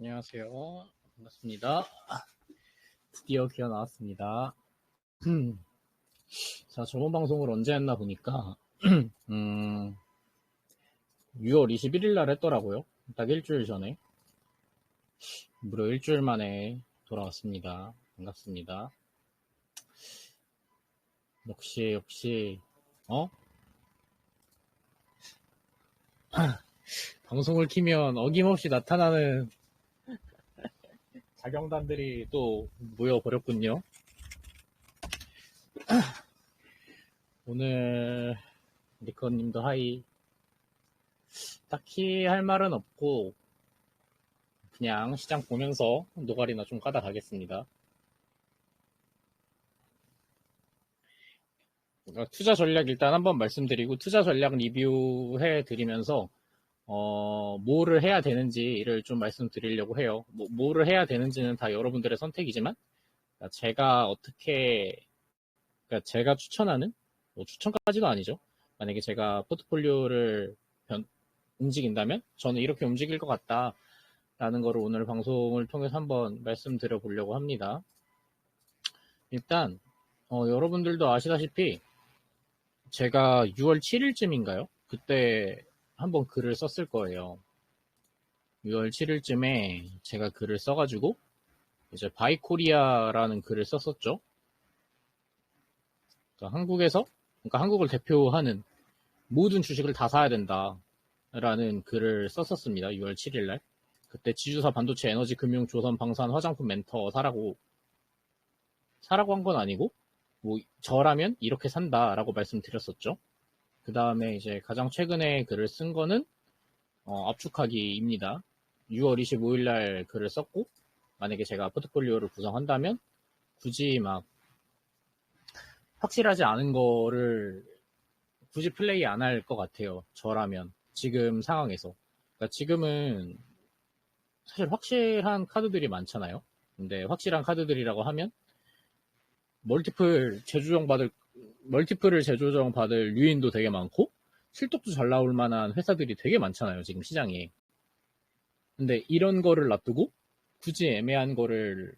안녕하세요. 반갑습니다. 드디어 기어 나왔습니다. 자, 저번 방송을 언제 했나 보니까, 6월 21일 날 했더라고요. 딱 일주일 전에. 무려 일주일 만에 돌아왔습니다. 반갑습니다. 역시, 어? 방송을 키면 어김없이 나타나는 자경단들이 또 모여버렸군요. 오늘, 리커님도 하이. 딱히 할 말은 없고, 그냥 시장 보면서 노가리나 좀 까다 가겠습니다. 투자 전략 일단 한번 말씀드리고, 투자 전략 리뷰해 드리면서 뭐를 해야 되는지를 좀 말씀드리려고 해요. 뭐를 해야 되는지는 다 여러분들의 선택이지만, 그러니까 제가 추천하는, 추천까지도 아니죠. 만약에 제가 포트폴리오를 움직인다면, 저는 이렇게 움직일 것 같다라는 거를 오늘 방송을 통해서 한번 말씀드려 보려고 합니다. 일단, 여러분들도 아시다시피, 제가 6월 7일쯤인가요? 그때 한번 글을 썼을 거예요. 6월 7일쯤에 제가 글을 써가지고 이제 바이코리아라는 글을 썼었죠. 그러니까 한국을 대표하는 모든 주식을 다 사야 된다라는 글을 썼었습니다. 6월 7일날. 그때 지주사, 반도체, 에너지, 금융, 조선, 방산, 화장품, 멘터 사라고 한 건 아니고 저라면 이렇게 산다라고 말씀드렸었죠. 그 다음에 이제 가장 최근에 글을 쓴 거는 압축하기입니다. 6월 25일 날 글을 썼고, 만약에 제가 포트폴리오를 구성한다면 굳이 막 확실하지 않은 거를 굳이 플레이 안 할 것 같아요. 저라면 지금 상황에서. 그러니까 지금은 사실 확실한 카드들이 많잖아요. 근데 확실한 카드들이라고 하면 멀티플을 재조정 받을 유인도 되게 많고 실적도 잘 나올 만한 회사들이 되게 많잖아요. 지금 시장에. 근데 이런 거를 놔두고 굳이 애매한 거를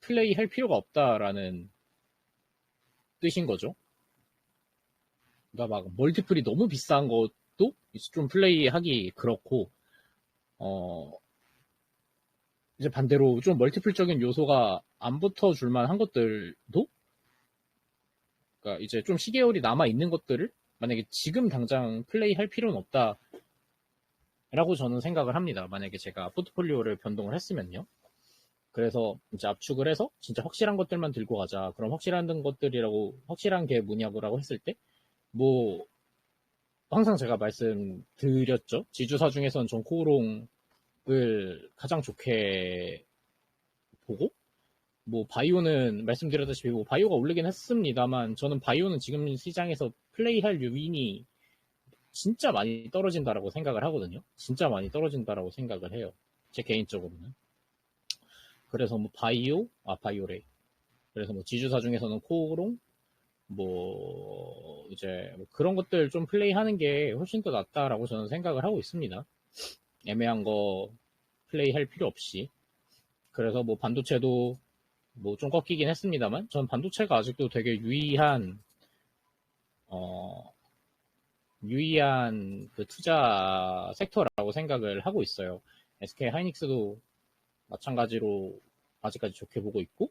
플레이할 필요가 없다라는 뜻인 거죠. 그러니까 막 멀티플이 너무 비싼 것도 좀 플레이하기 그렇고 이제 반대로 좀 멀티플적인 요소가 안 붙어줄 만한 것들도 그러니까 이제 좀 시계열이 남아 있는 것들을 만약에 지금 당장 플레이할 필요는 없다라고 저는 생각을 합니다. 만약에 제가 포트폴리오를 변동을 했으면요. 그래서 이제 압축을 해서 진짜 확실한 것들만 들고 가자. 그럼 확실한 게 뭐냐고 했을 때, 뭐, 항상 제가 말씀드렸죠. 지주사 중에선 전 코오롱을 가장 좋게 보고, 바이오는 말씀드렸다시피, 바이오가 오르긴 했습니다만, 저는 바이오는 지금 시장에서 플레이할 요인이 진짜 많이 떨어진다라고 생각을 하거든요. 진짜 많이 떨어진다라고 생각을 해요. 제 개인적으로는. 그래서 바이오래. 그래서 지주사 중에서는 코오롱, 이제 그런 것들 좀 플레이하는 게 훨씬 더 낫다라고 저는 생각을 하고 있습니다. 애매한 거 플레이할 필요 없이. 그래서 반도체도 좀 꺾이긴 했습니다만, 전 반도체가 아직도 되게 유의한 그 투자 섹터라고 생각을 하고 있어요. SK 하이닉스도 마찬가지로 아직까지 좋게 보고 있고,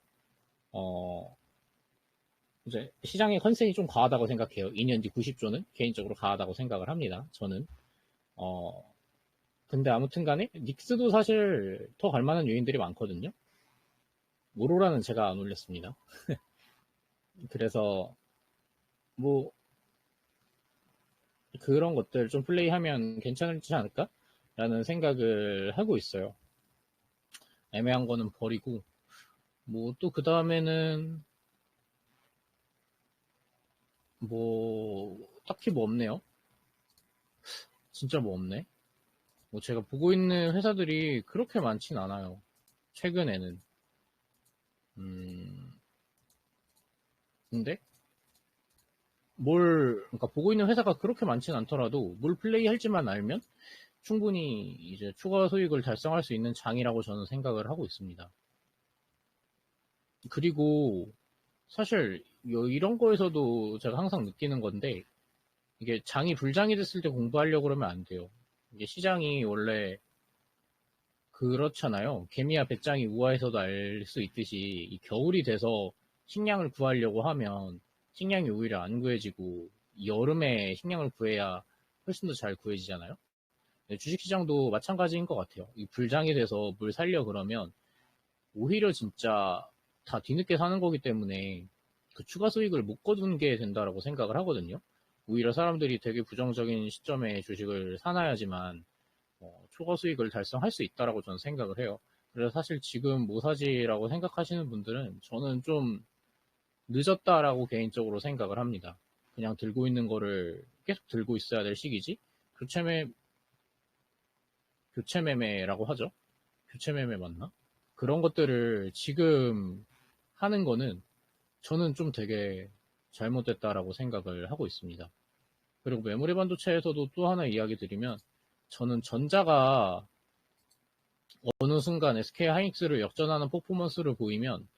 이제 시장의 컨센이 좀 과하다고 생각해요. 2년 뒤 90조는 개인적으로 과하다고 생각을 합니다. 저는. 근데 아무튼 간에 닉스도 사실 더 갈만한 요인들이 많거든요. 오로라는 제가 안 올렸습니다. 그래서 그런 것들 좀 플레이하면 괜찮지 않을까? 라는 생각을 하고 있어요. 애매한 거는 버리고 또 그 다음에는 딱히 없네요. 진짜 없네. 제가 보고 있는 회사들이 그렇게 많진 않아요. 최근에는. 근데 그러니까 보고 있는 회사가 그렇게 많진 않더라도 뭘 플레이 할지만 알면 충분히 이제 추가 수익을 달성할 수 있는 장이라고 저는 생각을 하고 있습니다. 그리고 사실 이런 거에서도 제가 항상 느끼는 건데, 이게 장이 불장이 됐을 때 공부하려고 그러면 안 돼요. 이게 시장이 원래 그렇잖아요. 개미야 배짱이 우아해서도 알 수 있듯이 이 겨울이 돼서 식량을 구하려고 하면 식량이 오히려 안 구해지고, 여름에 식량을 구해야 훨씬 더 잘 구해지잖아요. 주식시장도 마찬가지인 것 같아요. 이 불장이 돼서 물 살려 그러면 오히려 진짜 다 뒤늦게 사는 거기 때문에 그 추가 수익을 못 거둔 게 된다라고 생각을 하거든요. 오히려 사람들이 되게 부정적인 시점에 주식을 사놔야지만 추가 수익을 달성할 수 있다라고 저는 생각을 해요. 그래서 사실 지금 뭐 사지라고 생각하시는 분들은 저는 좀 늦었다라고 개인적으로 생각을 합니다. 그냥 들고 있는 거를 계속 들고 있어야 될 시기지. 교체 매매라고 하죠. 교체 매매 맞나? 그런 것들을 지금 하는 거는 저는 좀 되게 잘못됐다라고 생각을 하고 있습니다. 그리고 메모리 반도체에서도 또 하나 이야기 드리면, 저는 전자가 어느 순간 SK 하이닉스를 역전하는 퍼포먼스를 보이면,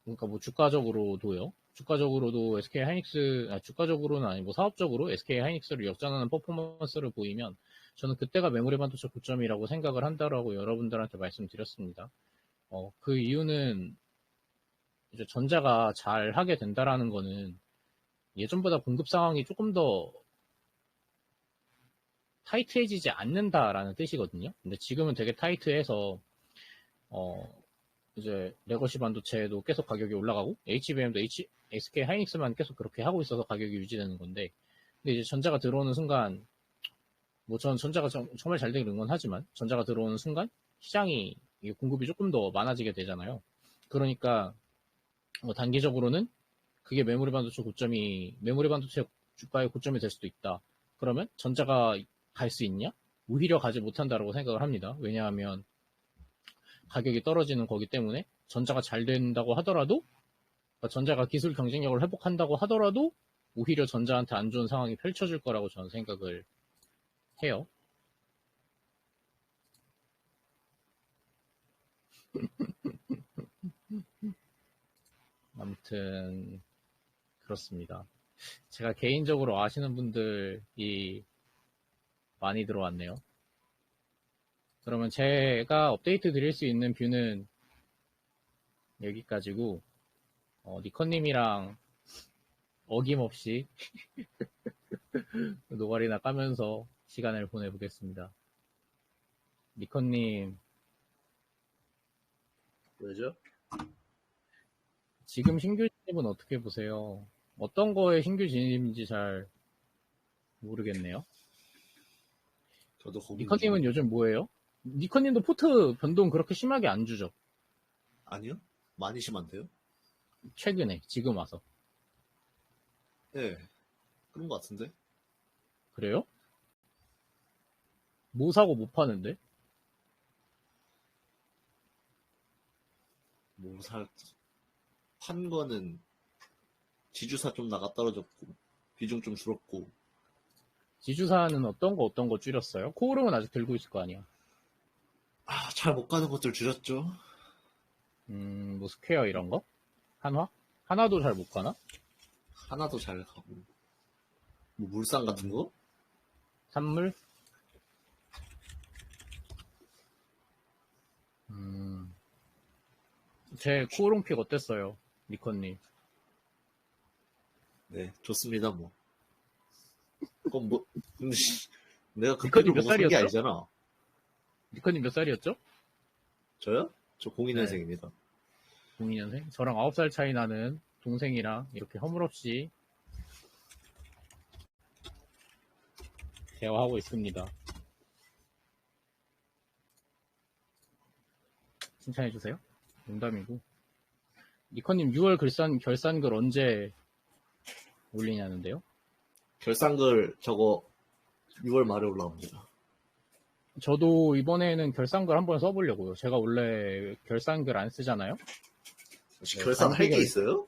그러니까 뭐 주가적으로도요. 주가적으로도 SK 하이닉스, 주가적으로는 아니고 사업적으로 SK 하이닉스를 역전하는 퍼포먼스를 보이면, 저는 그때가 메모리 반도체 고점이라고 생각을 한다라고 여러분들한테 말씀드렸습니다. 그 이유는 이제 전자가 잘 하게 된다라는 거는 예전보다 공급 상황이 조금 더 타이트해지지 않는다라는 뜻이거든요. 근데 지금은 되게 타이트해서 이제 레거시 반도체도 계속 가격이 올라가고 HBM도 SK 하이닉스만 계속 그렇게 하고 있어서 가격이 유지되는 건데, 근데 이제 전자가 들어오는 순간, 뭐 전 전자가 정말 잘 되는 건 하지만 전자가 들어오는 순간 시장이 공급이 조금 더 많아지게 되잖아요. 그러니까 단기적으로는 그게 메모리 반도체 주가의 고점이 될 수도 있다. 그러면 전자가 갈 수 있냐? 오히려 가지 못한다라고 생각을 합니다. 왜냐하면 가격이 떨어지는 거기 때문에 전자가 잘 된다고 하더라도, 그러니까 전자가 기술 경쟁력을 회복한다고 하더라도 오히려 전자한테 안 좋은 상황이 펼쳐질 거라고 저는 생각을 해요. 아무튼 그렇습니다. 제가 개인적으로 아시는 분들이 많이 들어왔네요. 그러면 제가 업데이트 드릴 수 있는 뷰는 여기까지고, 니컨님이랑 어김없이 노가리나 까면서 시간을 보내보겠습니다. 니컨님, 왜죠? 지금 신규 진입은 어떻게 보세요? 어떤 거에 신규 진입인지 잘 모르겠네요. 저도 고민 니컨님은 중이에요. 요즘 뭐예요? 니컨님도 포트 변동 그렇게 심하게 안 주죠? 아니요? 많이 심한데요? 최근에, 지금 와서. 네, 그런 것 같은데? 그래요? 뭐 사고 못 파는데? 뭐 판 거는 지주사 좀 나가 떨어졌고, 비중 좀 줄었고, 지주사는 어떤 거 줄였어요? 코오롱은 아직 들고 있을 거 아니야. 잘 못 가는 것들 줄였죠? 뭐 스퀘어 이런 거? 한화? 하나도 잘 못 가나? 하나도 잘 가고, 뭐 물상 같은 거? 산물? 제 코오롱픽 어땠어요? 니컨님. 네, 좋습니다, 뭐. 그건 뭐, 근데 내가 그 니컨님 픽을 몇 보고 산 게 살이었죠? 아니잖아. 니컨님 몇 살이었죠? 저요? 저 네. 02년생입니다. 02년생? 저랑 9살 차이 나는 동생이랑 이렇게 허물없이 대화하고 있습니다. 칭찬해주세요. 농담이고. 니컨님 6월 결산글 언제 올리냐는데요? 결산글 저거 6월 말에 올라옵니다. 저도 이번에는 결산글 한번 써보려고요. 제가 원래 결산글 안 쓰잖아요? 혹시 네, 결산 할 게 있어요?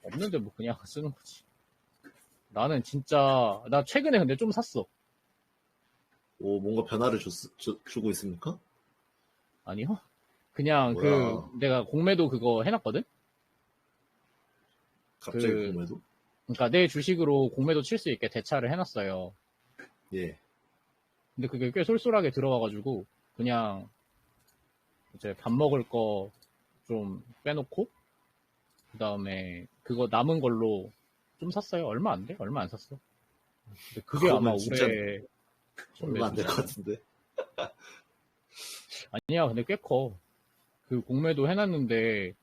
없는데 뭐 그냥 쓰는 거지. 나는 진짜, 나 최근에 근데 좀 샀어. 오, 뭔가 변화를 주고 있습니까? 아니요? 그냥 뭐야, 내가 공매도 그거 해놨거든? 갑자기 그, 공매도? 그러니까 내 주식으로 공매도 칠 수 있게 대차를 해놨어요. 예. 근데 그게 꽤 쏠쏠하게 들어와가지고, 그냥 이제 밥 먹을 거 좀 빼놓고, 그 다음에 그거 남은 걸로 좀 샀어요. 얼마 안 돼? 얼마 안 샀어. 근데 그게 아마 그거면 진짜 올해 첫 얼마 안 될 매수지 것 않아? 같은데. 아니야, 근데 꽤 커. 그 공매도 해놨는데,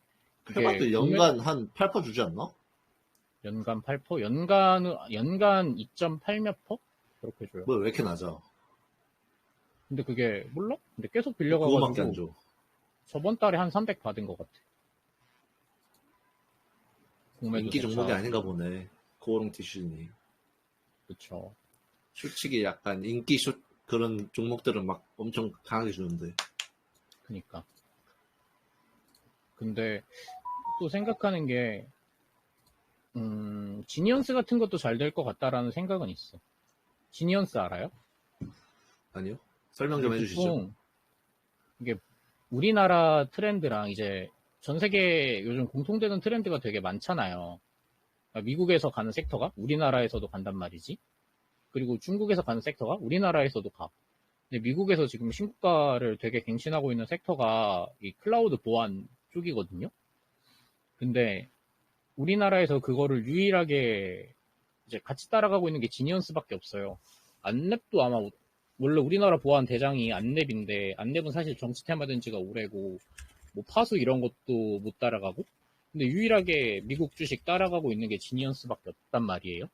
이게 해봐도 연간 한 8% 주지 않나? 연간 8%? 연간 2.8 몇 퍼? 그렇게 줘요. 뭐 왜 이렇게 낮아? 근데 그게, 몰라? 근데 계속 그거밖에 안 빌려가가지고, 줘. 저번 달에 한 300 받은 것 같아. 공매도 인기 종목이 대차. 아닌가 보네. 고오롱 티슈니. 그쵸. 솔직히 약간 인기 숏 그런 종목들은 막 엄청 강하게 주는데. 그니까. 근데, 또 생각하는 게, 지니언스 같은 것도 잘 될 것 같다라는 생각은 있어. 지니언스 알아요? 아니요? 설명 이게 좀 해주시죠. 보통, 이게 우리나라 트렌드랑 이제 전 세계 요즘 공통되는 트렌드가 되게 많잖아요. 그러니까 미국에서 가는 섹터가 우리나라에서도 간단 말이지. 그리고 중국에서 가는 섹터가 우리나라에서도 가. 근데 미국에서 지금 신고가를 되게 갱신하고 있는 섹터가 이 클라우드 보안 쪽이거든요. 근데 우리나라에서 그거를 유일하게 이제 같이 따라가고 있는 게 지니언스밖에 없어요. 안랩도 아마 원래 우리나라 보안 대장이 안랩인데 안랩은 사실 정치 테마된 지가 오래고 뭐 파수 이런 것도 못 따라가고 근데 유일하게 미국 주식 따라가고 있는 게 지니언스밖에 없단 말이에요.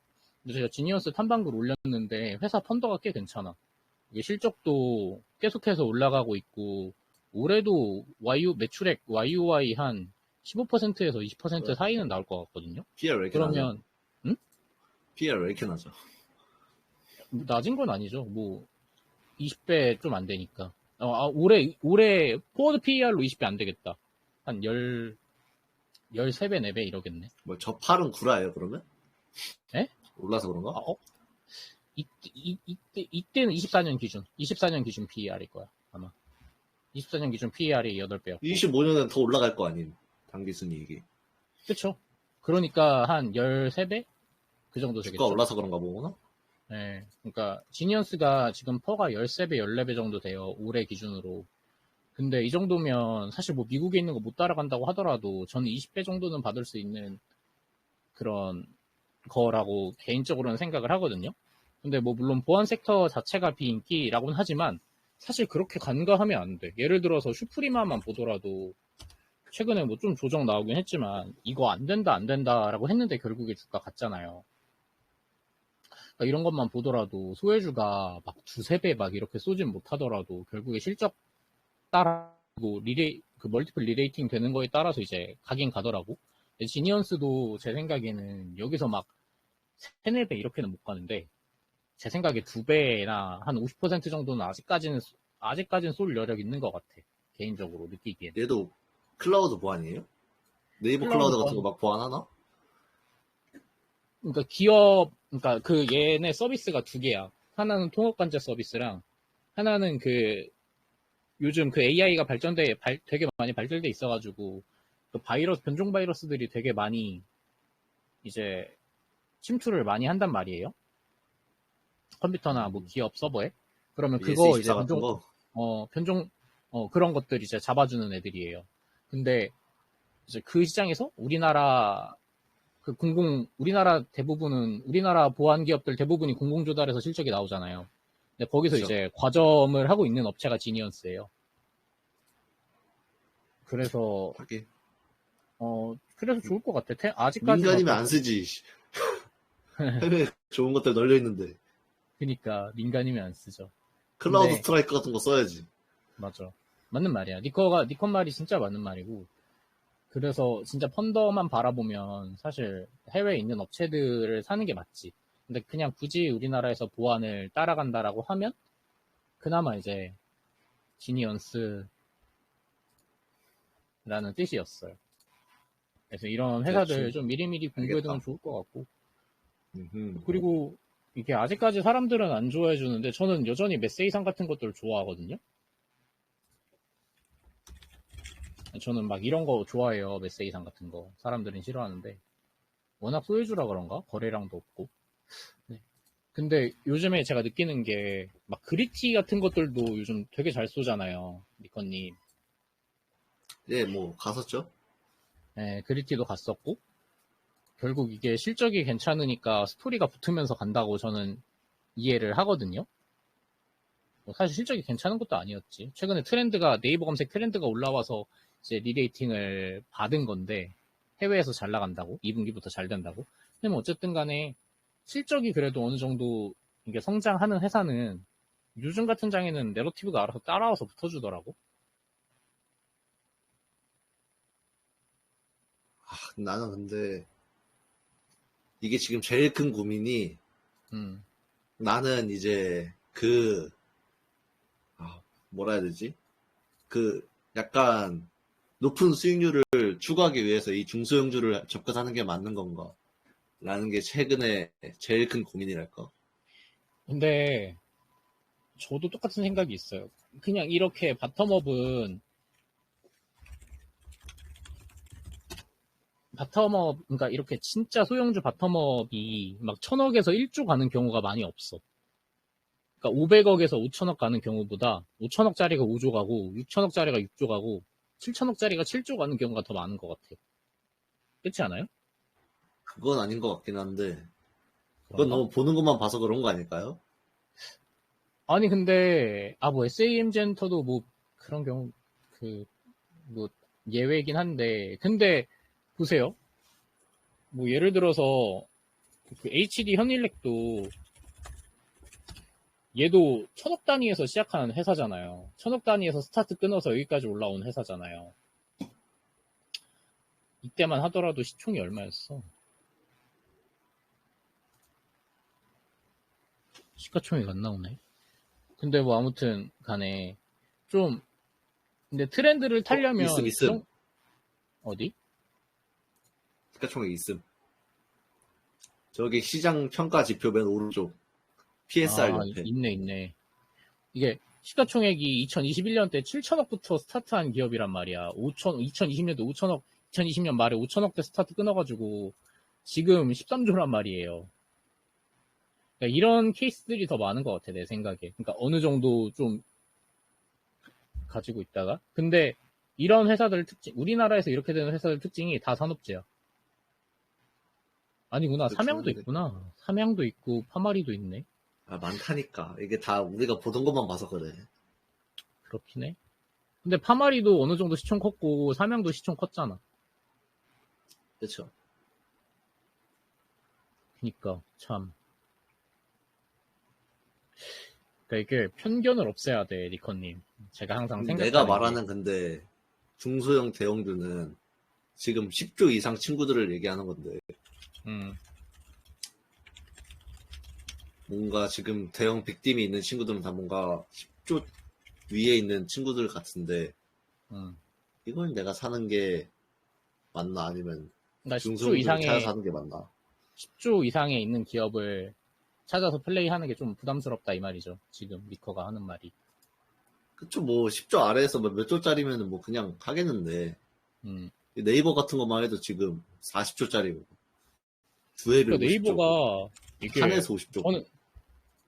근데 제가 지니언스 탐방글 올렸는데 회사 펀더가 꽤 괜찮아. 이게 실적도 계속해서 올라가고 있고 올해도 매출액 YOY 한 15%에서 20% 사이는 나올 것 같거든요. PR 왜 이렇게 낮아? 그러면 음? PR 왜 이렇게 낮아? 낮은 건 아니죠. 뭐 20배 좀 안 되니까. 올해 포워드 PER로 20배 안 되겠다. 한 13배, 4배 이러겠네. 뭐 저 팔은 구라예요 그러면? 에? 올라서 그런가? 아, 이때는 24년 기준. 24년 기준 PER일 거야. 아마. 24년 기준 PER이 8배였고. 25년은 더 올라갈 거 아님. 당기 순이익이. 그쵸? 그러니까 한 13배? 그 정도 주가 되겠죠? 올라서 그런가 보구나? 네. 그러니까 지니언스가 지금 퍼가 13배, 14배 정도 돼요. 올해 기준으로. 근데 이 정도면 사실 뭐 미국에 있는 거 못 따라간다고 하더라도 저는 20배 정도는 받을 수 있는 그런 거라고 개인적으로는 생각을 하거든요. 근데 뭐 물론 보안 섹터 자체가 비인기라고는 하지만 사실 그렇게 간과하면 안 돼. 예를 들어서 슈프리마만 보더라도 최근에 뭐 좀 조정 나오긴 했지만 이거 안 된다 안 된다라고 했는데 결국에 주가 갔잖아요. 그러니까 이런 것만 보더라도 소외주가 막 두세 배 막 이렇게 쏘진 못하더라도 결국에 실적 따라 그 멀티플 리레이팅 되는 거에 따라서 이제 가긴 가더라고. 지니언스도 제 생각에는 여기서 막 3, 4배 이렇게는 못 가는데 제 생각에 2배나 한 50% 정도는 아직까지는 쏠 여력 있는 것 같아. 개인적으로 느끼기엔. 얘도 클라우드 보안이에요? 네이버 클라우드 클라우드 같은 거 보안, 막 보안하나? 그러니까 그러니까 그 얘네 서비스가 두 개야. 하나는 통합 관제 서비스랑 하나는 요즘 그 AI가 되게 많이 발달돼 있어가지고 그 변종 바이러스들이 되게 많이 이제 침투를 많이 한단 말이에요. 컴퓨터나 뭐 기업 서버에. 그러면 그거 이제 ES24 같은 거? 변종, 그런 것들 이제 잡아주는 애들이에요. 근데 이제 그 시장에서 우리나라 보안 기업들 대부분이 공공 조달해서 실적이 나오잖아요. 근데 거기서 그죠? 이제 과점을 하고 있는 업체가 지니언스예요. 그래서 하긴. 그래서 좋을 것 같아. 아직까지는 민간이면 어차피 안 쓰지. 해외에 좋은 것들 널려 있는데. 그니까 민간이면 안 쓰죠. 클라우드 근데 스트라이크 같은 거 써야지. 맞아. 맞는 말이야. 니컨 말이 진짜 맞는 말이고. 그래서 진짜 펀더만 바라보면 사실 해외에 있는 업체들을 사는 게 맞지. 근데 그냥 굳이 우리나라에서 보안을 따라간다라고 하면 그나마 이제 지니언스라는 뜻이었어요. 그래서 이런 회사들 대충 좀 미리미리 공부해두면 알겠다. 좋을 것 같고. 그리고 이게 아직까지 사람들은 안 좋아해 주는데 저는 여전히 메세이상 같은 것들 좋아하거든요. 저는 막 이런 거 좋아해요. 메세이상 같은 거. 사람들은 싫어하는데 워낙 소유주라 그런가? 거래량도 없고. 네. 근데 요즘에 제가 느끼는 게 막 그리티 같은 것들도 요즘 되게 잘 쏘잖아요. 니커님. 예, 뭐 갔었죠. 네, 그리티도 갔었고 결국 이게 실적이 괜찮으니까 스토리가 붙으면서 간다고 저는 이해를 하거든요. 뭐 사실 실적이 괜찮은 것도 아니었지. 최근에 트렌드가 네이버 검색 트렌드가 올라와서 이제 리레이팅을 받은 건데 해외에서 잘 나간다고 2분기부터 잘 된다고. 근데 뭐 어쨌든 간에 실적이 그래도 어느 정도 이게 성장하는 회사는 요즘 같은 장에는 내러티브가 알아서 따라와서 붙어주더라고. 나는 근데 이게 지금 제일 큰 고민이 음, 나는 이제 뭐라 해야 되지? 그 약간 높은 수익률을 추구하기 위해서 이 중소형주를 접근하는 게 맞는 건가? 라는 게 최근에 제일 큰 고민이랄까? 근데 저도 똑같은 생각이 있어요. 그냥 이렇게 바텀업, 그러니까 이렇게 진짜 소형주 바텀업이 막 1000억에서 1조 가는 경우가 많이 없어. 그러니까 500억에서 5천억 가는 경우보다 5천억짜리가 5조 가고 6천억짜리가 6조 가고 7천억짜리가 7조 가는 경우가 더 많은 것 같아요. 그렇지 않아요? 그건 아닌 것 같긴 한데, 그건 그런가? 너무 보는 것만 봐서 그런 거 아닐까요? 아니 근데 뭐 SAM 센터도 뭐 그런 경우 뭐 예외긴 한데 근데 보세요. 뭐 예를 들어서 그 HD 현일렉도 얘도 1000억 단위에서 시작하는 회사잖아요. 1000억 단위에서 스타트 끊어서 여기까지 올라온 회사잖아요. 이때만 하더라도 시총이 얼마였어? 시가총액 안 나오네. 근데 뭐 아무튼 간에 좀 근데 트렌드를 있음, 타려면 있음. 어디? 시가총액 있음. 저기 시장 평가 지표 맨 오른쪽. PSR 옆에. 있네. 이게 시가총액이 2021년 때 7천억부터 스타트한 기업이란 말이야. 2020년도 5천억, 2020년 말에 5천억대 스타트 끊어가지고 지금 13조란 말이에요. 그러니까 이런 케이스들이 더 많은 것 같아, 내 생각에. 그러니까 어느 정도 좀 가지고 있다가. 근데 이런 회사들 특징, 우리나라에서 이렇게 되는 회사들 특징이 다 산업재야. 아니구나, 그렇긴 삼양도 한데. 있구나. 삼양도 있고, 파마리도 있네. 많다니까. 이게 다 우리가 보던 것만 봐서 그래. 그렇긴 해. 근데 파마리도 어느 정도 시총 컸고, 삼양도 시총 컸잖아. 그쵸? 그니까, 참. 그러니까 이게 편견을 없애야 돼, 리커님. 제가 항상 내가 생각하는 게. 말하는 근데 중소형 대형주는 지금 10조 이상 친구들을 얘기하는 건데 음, 뭔가 지금 대형 빅팀이 있는 친구들은 다 뭔가 10조 위에 있는 친구들 같은데 음. 이걸 내가 사는 게 맞나 아니면 그러니까 10조 중소형주를 찾아서 이상의, 사는 게 맞나? 10조 이상에 있는 기업을 찾아서 플레이하는 게 좀 부담스럽다, 이 말이죠. 지금 리커가 하는 말이. 그쵸, 뭐 10조 아래에서 몇 조짜리면 뭐 그냥 하겠는데 음. 네이버 같은 것만 해도 지금 40조짜리고 주회비 그러니까 50조고 네이버가 이게, 한해서 50조고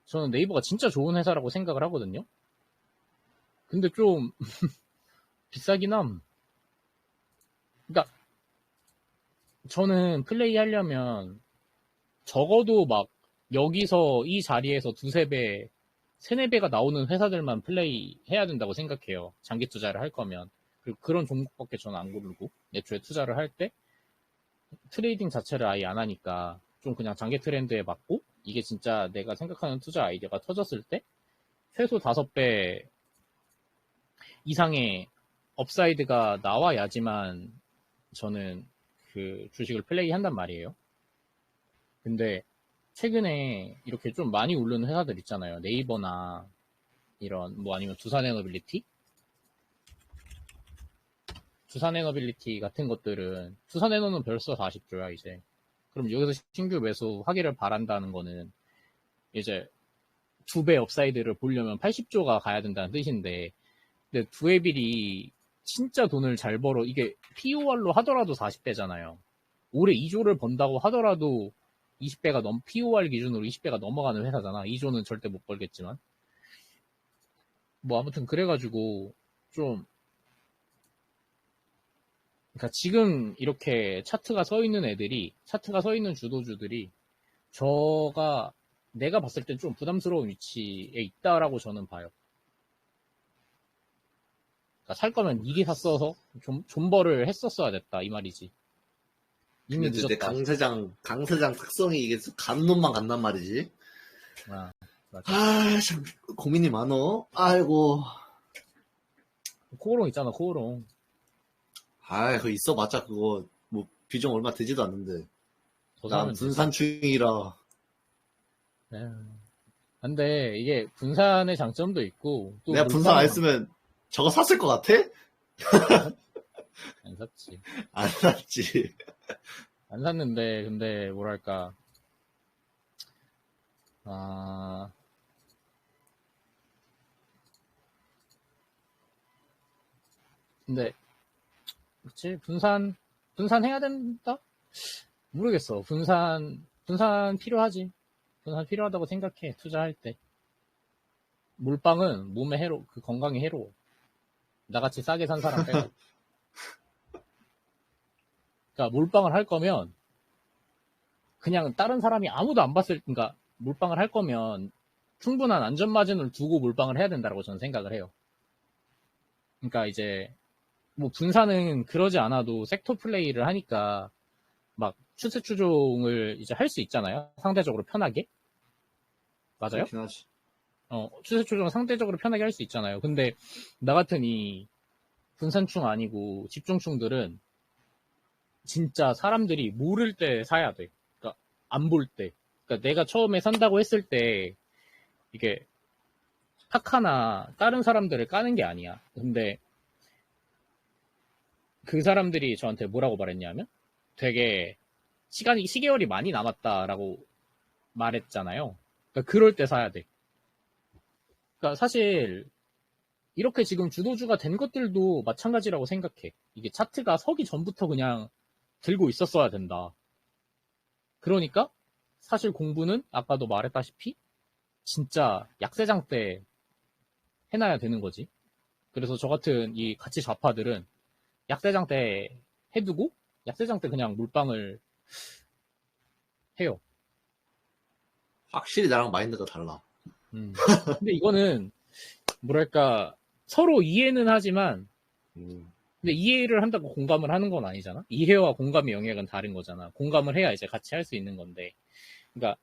저는 네이버가 진짜 좋은 회사라고 생각을 하거든요. 근데 좀 비싸긴 함. 그러니까 저는 플레이 하려면 적어도 막 여기서 이 자리에서 두세 배, 세네 배가 나오는 회사들만 플레이 해야 된다고 생각해요. 장기 투자를 할 거면. 그리고 그런 종목밖에 저는 안 고르고 애초에 투자를 할 때 트레이딩 자체를 아예 안 하니까 좀 그냥 장기 트렌드에 맞고 이게 진짜 내가 생각하는 투자 아이디어가 터졌을 때 최소 5배 이상의 업사이드가 나와야지만 저는 그 주식을 플레이 한단 말이에요. 근데 최근에 이렇게 좀 많이 오르는 회사들 있잖아요. 네이버나 이런 뭐 아니면 두산에너빌리티? 두산에너빌리티 같은 것들은 두산에너는 벌써 40조야 이제. 그럼 여기서 신규 매수 하기를 바란다는 거는 이제 2배 업사이드를 보려면 80조가 가야 된다는 뜻인데, 근데 두에빌이 진짜 돈을 잘 벌어. 이게 POR로 하더라도 40배잖아요. 올해 2조를 번다고 하더라도 20배가 POR 기준으로 20배가 넘어가는 회사잖아. 2조는 절대 못 벌겠지만. 뭐 아무튼 그래가지고 좀, 그러니까 지금 이렇게 차트가 서 있는 차트가 서 있는 주도주들이 내가 봤을 땐 좀 부담스러운 위치에 있다라고 저는 봐요. 그러니까 살 거면 미리 샀어서 존버를 했었어야 됐다 이 말이지. 이미 근데 내 늦었다. 강세장 특성이 이게 가는 놈만 간단 말이지. 아, 맞아. 참 고민이 많어. 아이고. 코오롱 있잖아, 코오롱. 그거 있어봤자 그거 뭐 비중 얼마 되지도 않는데. 더 난 사면 되지. 분산충이라. 네. 근데 이게 분산의 장점도 있고 또 내가 분산 안 했으면 저거 샀을 것 같아? 안 샀지. 안 샀지. 안 샀는데 근데 뭐랄까 근데 그치 분산해야 된다? 모르겠어. 분산 필요하지. 분산 필요하다고 생각해. 투자할 때. 물방은 몸에 건강에 해로워. 나같이 싸게 산 사람 빼고. 그러니까 몰빵을 할 거면 그냥 다른 사람이 아무도 안 그러니까 몰빵을 할 거면 충분한 안전 마진을 두고 몰빵을 해야 된다고 저는 생각을 해요. 그러니까 이제 뭐 분산은 그러지 않아도 섹터 플레이를 하니까 막 추세 추종을 이제 할 수 있잖아요. 상대적으로 편하게. 맞아요? 그렇긴 하지. 추세 추종을 상대적으로 편하게 할 수 있잖아요. 근데 나 같은 이 분산충 아니고 집중충들은 진짜 사람들이 모를 때 사야 돼. 그러니까 안 볼 때. 그러니까 내가 처음에 산다고 했을 때 이게 타카나 다른 사람들을 까는 게 아니야. 근데 그 사람들이 저한테 뭐라고 말했냐면 되게 시계열이 많이 남았다라고 말했잖아요. 그러니까 그럴 때 사야 돼. 그러니까 사실 이렇게 지금 주도주가 된 것들도 마찬가지라고 생각해. 이게 차트가 서기 전부터 그냥 들고 있었어야 된다. 그러니까 사실 공부는 아까도 말했다시피 진짜 약세장 때 해놔야 되는 거지. 그래서 저 같은 이 가치 좌파들은 약세장 때 해두고 약세장 때 그냥 몰빵을 해요. 확실히 나랑 마인드가 달라. 근데 이거는 뭐랄까 서로 이해는 하지만 근데 이해를 한다고 공감을 하는 건 아니잖아. 이해와 공감의 영역은 다른 거잖아. 공감을 해야 이제 같이 할 수 있는 건데. 그러니까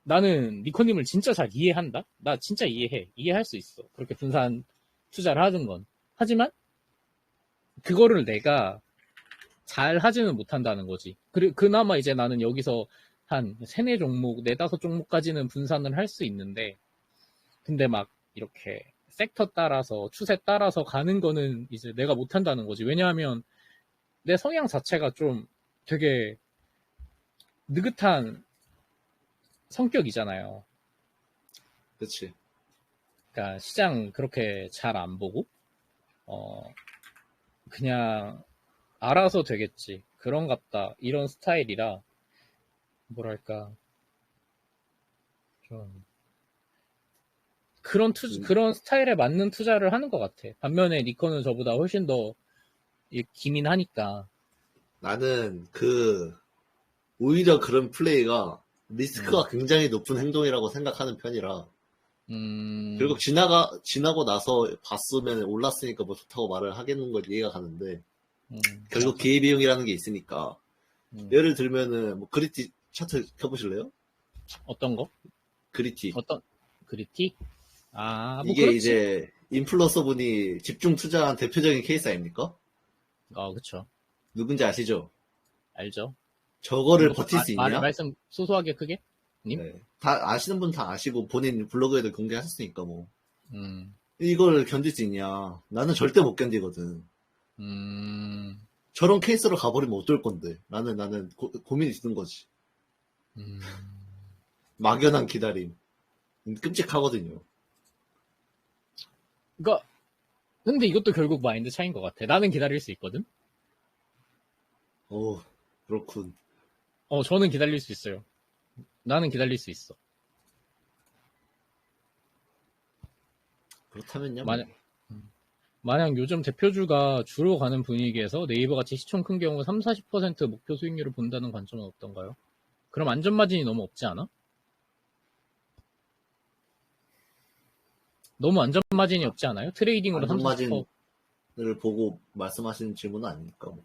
나는 니코님을 진짜 잘 이해한다. 나 진짜 이해해. 이해할 수 있어. 그렇게 분산 투자를 하는 건. 하지만 그거를 내가 잘 하지는 못한다는 거지. 그나마 이제 나는 여기서 한 3, 4종목, 4, 5종목까지는 분산을 할 수 있는데 근데 막 이렇게 섹터 따라서 추세 따라서 가는 거는 이제 내가 못한다는 거지. 왜냐하면 내 성향 자체가 좀 되게 느긋한 성격이잖아요. 그치. 그러니까 시장 그렇게 잘 안 보고 그냥 알아서 되겠지. 그런갑다. 이런 스타일이라 뭐랄까 좀 그런 스타일에 맞는 투자를 하는 것 같아. 반면에 니코는 저보다 훨씬 더 기민하니까. 나는 오히려 그런 플레이가 리스크가 굉장히 높은 행동이라고 생각하는 편이라. 결국 지나고 나서 봤으면 올랐으니까 뭐 좋다고 말을 하겠는 걸 이해가 가는데, 결국 기회비용이라는 게 있으니까. 예를 들면은, 뭐, 그리티 차트 켜보실래요? 어떤 거? 그리티. 어떤, 그리티? 뭐 이게 그렇지. 이제, 인플루언서 분이 집중 투자한 대표적인 케이스 아닙니까? 그쵸. 누군지 아시죠? 알죠. 저거를 버틸 수 있냐? 말씀 소소하게 크게? 님? 네. 다 아시는 분 다 아시고 본인 블로그에도 공개하셨으니까 뭐. 음. 이걸 견딜 수 있냐? 나는 절대 못 견디거든. 저런 케이스로 가버리면 어떨 건데. 나는 고민이 드는 거지. 음, 막연한 기다림. 끔찍하거든요. 그러니까 근데 이것도 결국 마인드 차이인 것 같아. 나는 기다릴 수 있거든. 어, 그렇군. 저는 기다릴 수 있어요. 나는 기다릴 수 있어. 그렇다면요, 뭐. 만약 만약 요즘 대표주가 주로 가는 분위기에서 네이버 같이 시총 큰 경우 3, 40% 목표 수익률을 본다는 관점은 어떤가요? 그럼 안전 마진이 너무 없지 않아? 너무 안전 마진이 없지 않아요? 트레이딩으로 3, 40%. 안전마진을 보고 말씀하시는 질문은 아니니까, 뭐.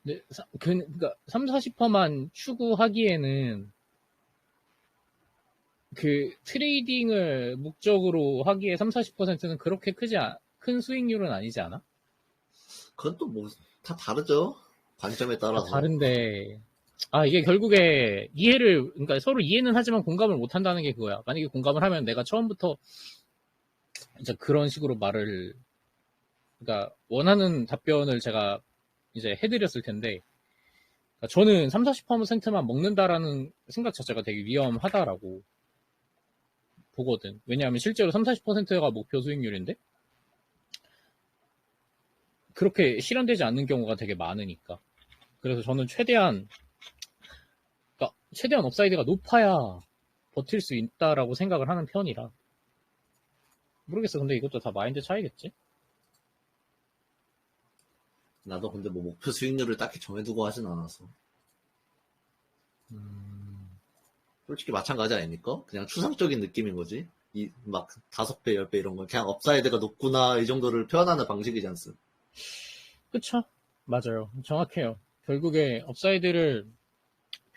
네, 그러니까 3, 40%만 추구하기에는 그 트레이딩을 목적으로 하기에 3, 40%는 그렇게 큰 수익률은 아니지 않아? 그건 또 뭐, 다 다르죠? 관점에 다 따라서. 다른데 이게 결국에 그러니까 서로 이해는 하지만 공감을 못 한다는 게 그거야. 만약에 공감을 하면 내가 처음부터 이제 그런 식으로 그러니까 원하는 답변을 제가 이제 해드렸을 텐데, 그러니까 저는 3, 40%만 먹는다라는 생각 자체가 되게 위험하다라고 보거든. 왜냐하면 실제로 3, 40%가 목표 수익률인데 그렇게 실현되지 않는 경우가 되게 많으니까. 그래서 저는 최대한 업사이드가 높아야 버틸 수 있다라고 생각을 하는 편이라. 모르겠어. 근데 이것도 다 마인드 차이겠지? 나도 근데 뭐 목표 수익률을 딱히 정해두고 하진 않아서. 솔직히 마찬가지 아닙니까? 그냥 추상적인 느낌인 거지. 막 5배, 10배 이런 건 그냥 업사이드가 높구나 이 정도를 표현하는 방식이지 않습. 그쵸? 맞아요. 정확해요. 결국에 업사이드를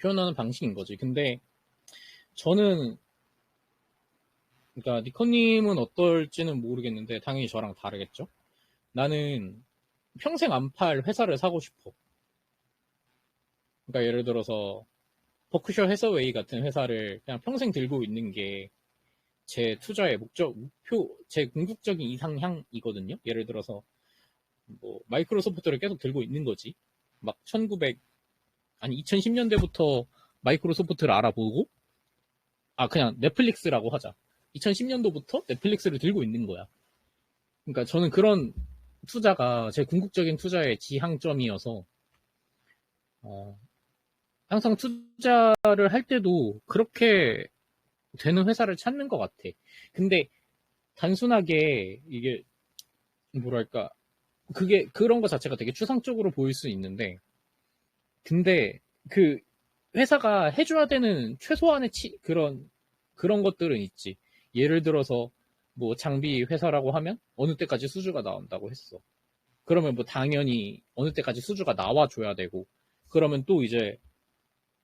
표현하는 방식인 거지. 근데 저는, 그러니까 니커님은 어떨지는 모르겠는데 당연히 저랑 다르겠죠? 나는 평생 안 팔 회사를 사고 싶어. 그러니까 예를 들어서 버크셔 해서웨이 같은 회사를 그냥 평생 들고 있는 게 제 투자의 목표, 제 궁극적인 이상향이거든요. 예를 들어서 뭐 마이크로소프트를 계속 들고 있는 거지. 막 2010년대부터 마이크로소프트를 알아보고, 그냥 넷플릭스라고 하자. 2010년도부터 넷플릭스를 들고 있는 거야. 그러니까 저는 그런 투자가 제 궁극적인 투자의 지향점이어서, 어, 항상 투자를 할 때도 그렇게 되는 회사를 찾는 것 같아. 근데 단순하게 이게 뭐랄까, 그런 것 자체가 되게 추상적으로 보일 수 있는데, 근데 그 회사가 해줘야 되는 최소한의 그런 것들은 있지. 예를 들어서 뭐 장비 회사라고 하면 어느 때까지 수주가 나온다고 했어. 그러면 뭐 당연히 어느 때까지 수주가 나와줘야 되고, 그러면 또 이제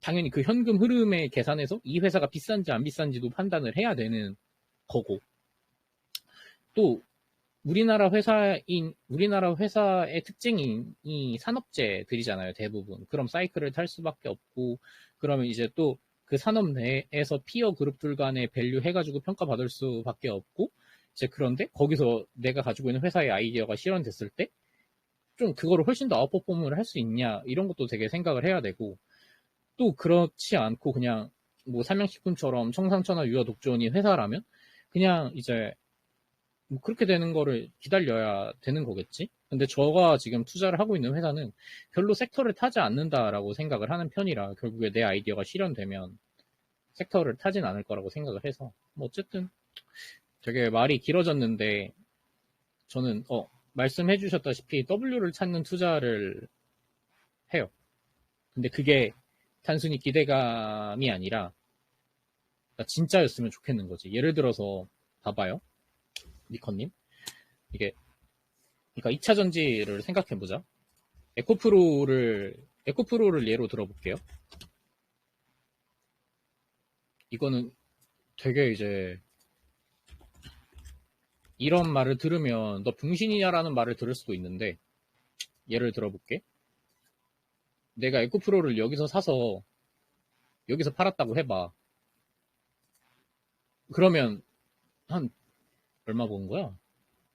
당연히 그 현금 흐름에 계산해서 이 회사가 비싼지 안 비싼지도 판단을 해야 되는 거고, 또 우리나라 회사의 특징이 이 산업재들이잖아요, 대부분. 그럼 사이클을 탈 수밖에 없고, 그러면 이제 또 그 산업 내에서 피어 그룹들 간에 밸류 해가지고 평가받을 수밖에 없고, 이제 그런데 거기서 내가 가지고 있는 회사의 아이디어가 실현됐을 때, 좀 그거를 훨씬 더 아웃퍼폼을 할 수 있냐, 이런 것도 되게 생각을 해야 되고, 또 그렇지 않고 그냥 뭐 삼양식품처럼 청상천하 유아 독존이 회사라면, 그냥 이제 뭐 그렇게 되는 거를 기다려야 되는 거겠지? 근데 저가 지금 투자를 하고 있는 회사는 별로 섹터를 타지 않는다라고 생각을 하는 편이라 결국에 내 아이디어가 실현되면 섹터를 타진 않을 거라고 생각을 해서 뭐 어쨌든 되게 말이 길어졌는데 저는 말씀해 주셨다시피 W를 찾는 투자를 해요. 근데 그게 단순히 기대감이 아니라 진짜였으면 좋겠는 거지. 예를 들어서 봐봐요. 니커님. 이게 그러니까 2차 전지를 생각해보자. 에코프로를 예로 들어볼게요. 이거는 되게 이제 이런 말을 들으면 너 병신이냐라는 말을 들을 수도 있는데 예를 들어볼게. 내가 에코프로를 여기서 사서 여기서 팔았다고 해봐. 그러면 한 얼마 먹은 거야?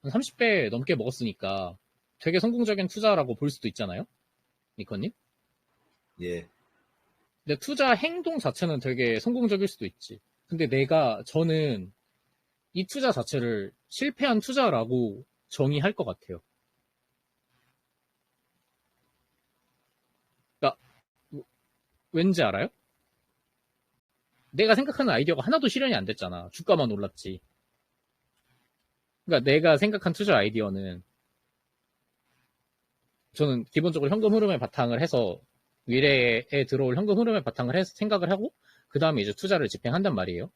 한 30배 넘게 먹었으니까 되게 성공적인 투자라고 볼 수도 있잖아요. 니커님? 예. 근데 투자 행동 자체는 되게 성공적일 수도 있지. 근데 저는 이 투자 자체를 실패한 투자라고 정의할 것 같아요. 그러니까 왠지 알아요? 내가 생각하는 아이디어가 하나도 실현이 안 됐잖아. 주가만 올랐지. 그러니까 내가 생각한 투자 아이디어는 저는 기본적으로 현금 흐름에 바탕을 해서 미래에 들어올 현금 흐름에 바탕을 해서 생각을 하고 그 다음에 이제 투자를 집행한단 말이에요.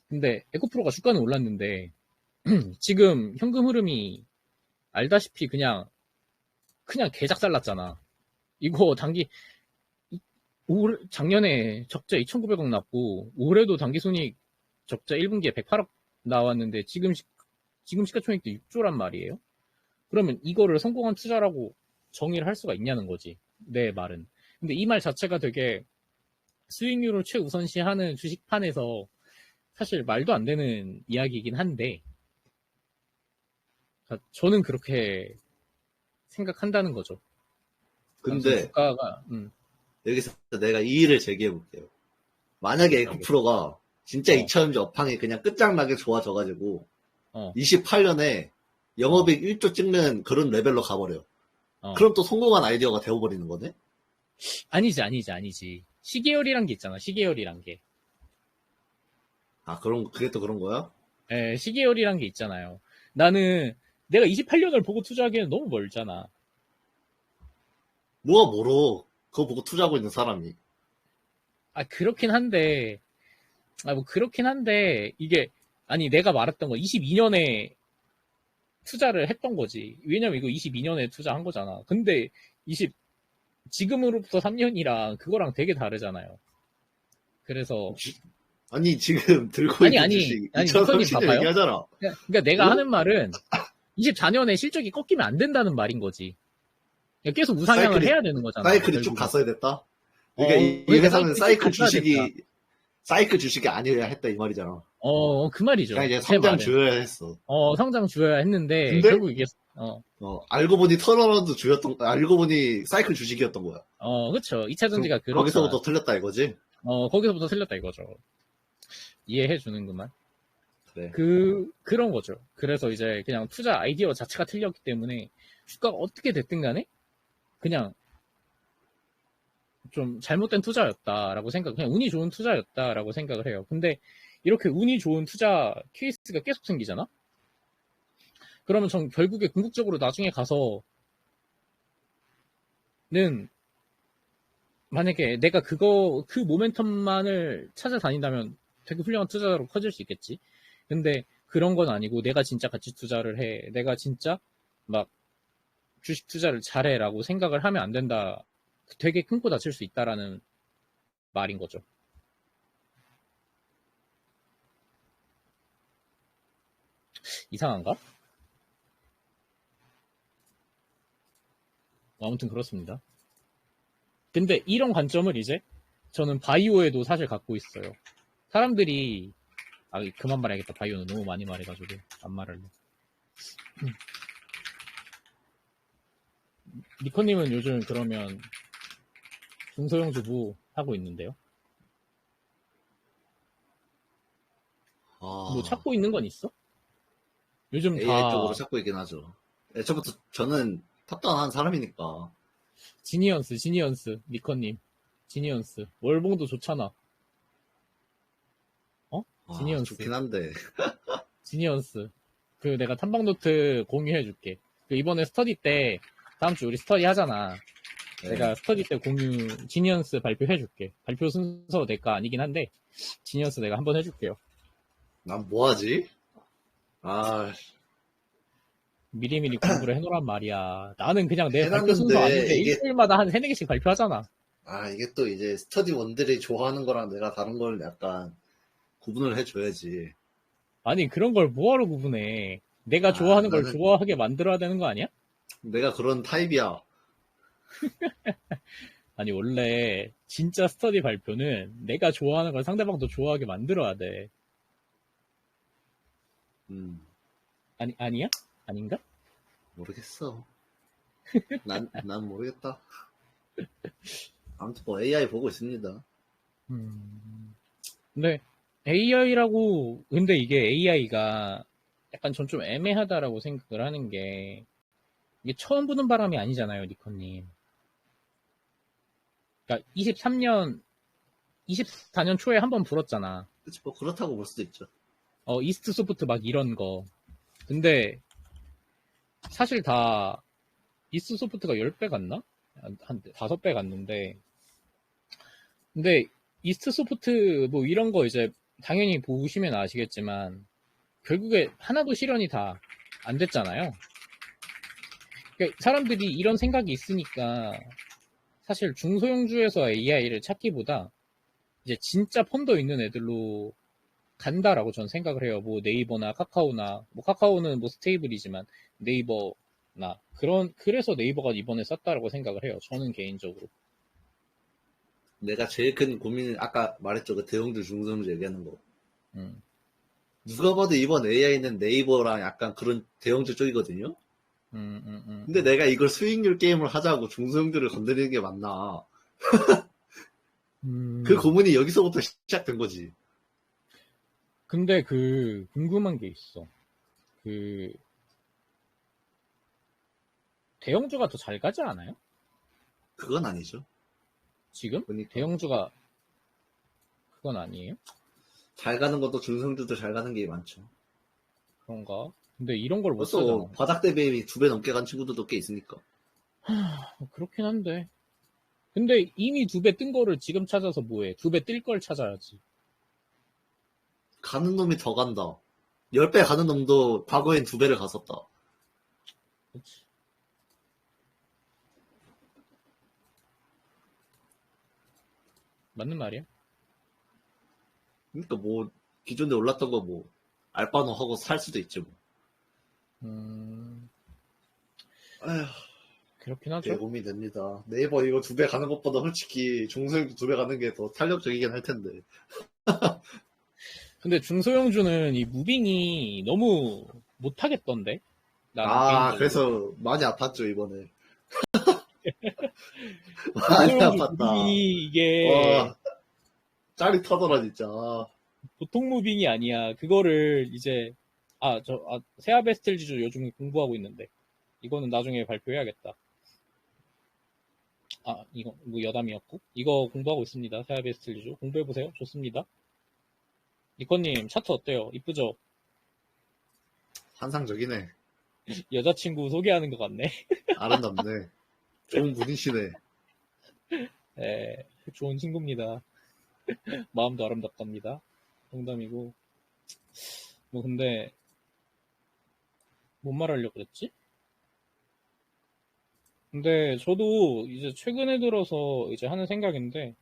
근데 에코프로가 주가는 올랐는데 지금 현금 흐름이 알다시피 그냥 개작살 났잖아. 이거 작년에 적자 2,900억 났고 올해도 당기순이익 적자 1분기에 108억 나왔는데 지금 시가총액도 6조란 말이에요. 그러면 이거를 성공한 투자라고 정의를 할 수가 있냐는 거지. 내 말은. 근데 이 말 자체가 되게 수익률을 최우선시하는 주식판에서 사실 말도 안 되는 이야기이긴 한데 저는 그렇게 생각한다는 거죠. 근데 주가가 여기서 내가 이의를 제기해 볼게요. 만약에 에코프로가 진짜 2차전지 업황이 그냥 끝장나게 좋아져가지고 28년에 영업이익 1조 찍는 그런 레벨로 가버려. 그럼 또 성공한 아이디어가 되어버리는 거네? 아니지. 시계열이란 게 있잖아. 시계열이란 게. 아, 그게 또 그런 거야? 예, 시계열이란 게 있잖아요. 나는 내가 28년을 보고 투자하기에는 너무 멀잖아. 뭐가 멀어. 그거 보고 투자하고 있는 사람이. 그렇긴 한데, 이게, 내가 말했던 거 22년에 투자를 했던 거지. 왜냐면 이거 22년에 투자한 거잖아. 근데 지금으로부터 3년이랑 그거랑 되게 다르잖아요. 그래서. 아니, 지금 들고 있는 주식 2030년 봐봐요. 얘기하잖아. 그러니까 내가 하는 말은 24년에 실적이 꺾이면 안 된다는 말인 거지. 그러니까 계속 우상향을 해야 되는 거잖아. 사이클이 쭉 갔어야 됐다? 그러니까 이 회사는 사이클 주식이 아니어야 했다 이 말이잖아. 그 말이죠. 그냥 이제 성장 주여야 했어. 성장 주여야 했는데, 근데? 결국 이게, 알고 보니 턴어라운드 알고 보니 사이클 주식이었던 거야. 그쵸. 2차 전지가 그렇죠. 거기서부터 틀렸다 이거지? 거기서부터 틀렸다 이거죠. 이해해 주는구만. 그래. 그런 거죠. 그래서 이제 그냥 투자 아이디어 자체가 틀렸기 때문에 주가가 어떻게 됐든 간에 그냥 좀 잘못된 투자였다라고 그냥 운이 좋은 투자였다라고 생각을 해요. 근데 이렇게 운이 좋은 투자 케이스가 계속 생기잖아? 그러면 전 결국에 궁극적으로 나중에 가서는 만약에 내가 그 모멘텀만을 찾아다닌다면 되게 훌륭한 투자자로 커질 수 있겠지. 근데 그런 건 아니고 내가 진짜 가치 투자를 해. 내가 진짜 막 주식 투자를 잘해라고 생각을 하면 안 된다. 되게 큰 코 다칠 수 있다라는 말인 거죠. 이상한가? 아무튼 그렇습니다. 근데 이런 관점을 이제 저는 바이오에도 사실 갖고 있어요. 사람들이 그만 말해야겠다. 바이오는 너무 많이 말해가지고 안 말할래. 니커님은 요즘 그러면 중소형 주부 하고 있는데요? 뭐 찾고 있는 건 있어? 요즘 AI 쪽으로 찾고 있긴 하죠. 애초부터 저는 탑다운한 사람이니까. 지니언스, 니커님. 지니언스. 월봉도 좋잖아. 지니언스. 좋긴 한데. 지니언스. 내가 탐방노트 공유해줄게. 이번에 스터디 때, 다음 주 우리 스터디 하잖아. 네. 내가 스터디 때 지니언스 발표해줄게. 발표 순서 내가 아니긴 한데, 지니언스 내가 한번 해줄게요. 난 뭐하지? 미리미리 공부를 해놓으란 말이야. 나는 그냥 내 발표 순서 아닌데 일주일마다 한 3-4개씩 발표하잖아. 이게 또 이제 스터디 원들이 좋아하는 거랑 내가 다른 걸 약간 구분을 해줘야지. 아니 그런 걸 뭐하러 구분해. 내가 좋아하는 걸 좋아하게 만들어야 되는 거 아니야? 내가 그런 타입이야. 아니 원래 진짜 스터디 발표는 내가 좋아하는 걸 상대방도 좋아하게 만들어야 돼. 아니야? 아닌가? 모르겠어. 난 모르겠다. 아무튼 뭐 AI 보고 있습니다. 근데 AI라고, 근데 이게 AI가 약간 전 좀 애매하다라고 생각을 하는 게, 이게 처음 부는 바람이 아니잖아요, 니커님. 그러니까 23년, 24년 초에 한번 불었잖아. 그치, 뭐 그렇다고 볼 수도 있죠. 이스트 소프트 막 이런 거. 근데 사실 다 이스트 소프트가 10배 갔나? 한 5배 갔는데. 근데 이스트 소프트 뭐 이런 거 이제 당연히 보시면 아시겠지만 결국에 하나도 실현이 다 안 됐잖아요. 그러니까 사람들이 이런 생각이 있으니까 사실 중소형주에서 AI를 찾기보다 이제 진짜 펀더 있는 애들로 간다라고 저는 생각을 해요. 뭐 네이버나 카카오나, 뭐 카카오는 뭐 스테이블이지만 네이버나 그래서 네이버가 이번에 쌌다라고 생각을 해요. 저는 개인적으로. 내가 제일 큰 고민은 아까 말했죠. 그 대형주, 중소형주 얘기하는 거. 음, 누가 봐도 이번 AI는 네이버랑 약간 그런 대형주 쪽이거든요. 음, 음, 음, 근데 내가 이걸 수익률 게임을 하자고 중소형주를 건드리는 게 맞나? 그 음. 고민이 여기서부터 시작된 거지. 근데 그 궁금한 게 있어. 그 대형주가 더 잘 가지 않아요? 그건 아니죠. 지금? 보니까 대형주가 그건 아니에요? 잘 가는 것도 중소형주도 잘 가는 게 많죠. 그런가? 근데 이런 걸 못 벌써 사잖아. 바닥 대비 2배 넘게 간 친구들도 꽤 있으니까. 그렇긴 한데. 근데 이미 2배 뜬 거를 지금 찾아서 뭐해? 2배 뜰 걸 찾아야지. 가는 놈이 더 간다. 10배 가는 놈도 과거엔 2배를 갔었다. 그치? 맞는 말이야? 그러니까 뭐 기존에 올랐던 거 뭐 알바노 하고 살 수도 있지 뭐. 음, 아휴, 그렇긴 하죠. 개고민이 됩니다. 네이버 이거 2배 가는 것보다 솔직히 중소형도 2배 가는 게 더 탄력적이긴 할 텐데. 근데 중소형주는 이 무빙이 너무 못하겠던데? 나는 아, 개인적으로. 그래서 많이 아팠죠 이번에. 많이 중소형주 아팠다. 무빙이 이게 와, 짜릿하더라 진짜. 보통 무빙이 아니야. 그거를 이제, 세아베스텔 지주 요즘 공부하고 있는데. 이거는 나중에 발표해야겠다. 이거, 뭐 여담이었고. 이거 공부하고 있습니다. 세아베스텔 지주. 공부해보세요. 좋습니다. 니코님, 차트 어때요? 이쁘죠? 환상적이네. 여자친구 소개하는 것 같네. 아름답네. 좋은 분이시네. 네, 좋은 친구입니다. 마음도 아름답답니다. 농담이고. 뭐, 근데, 뭔 말하려고 그랬지? 근데 저도 이제 최근에 들어서 이제 하는 생각인데,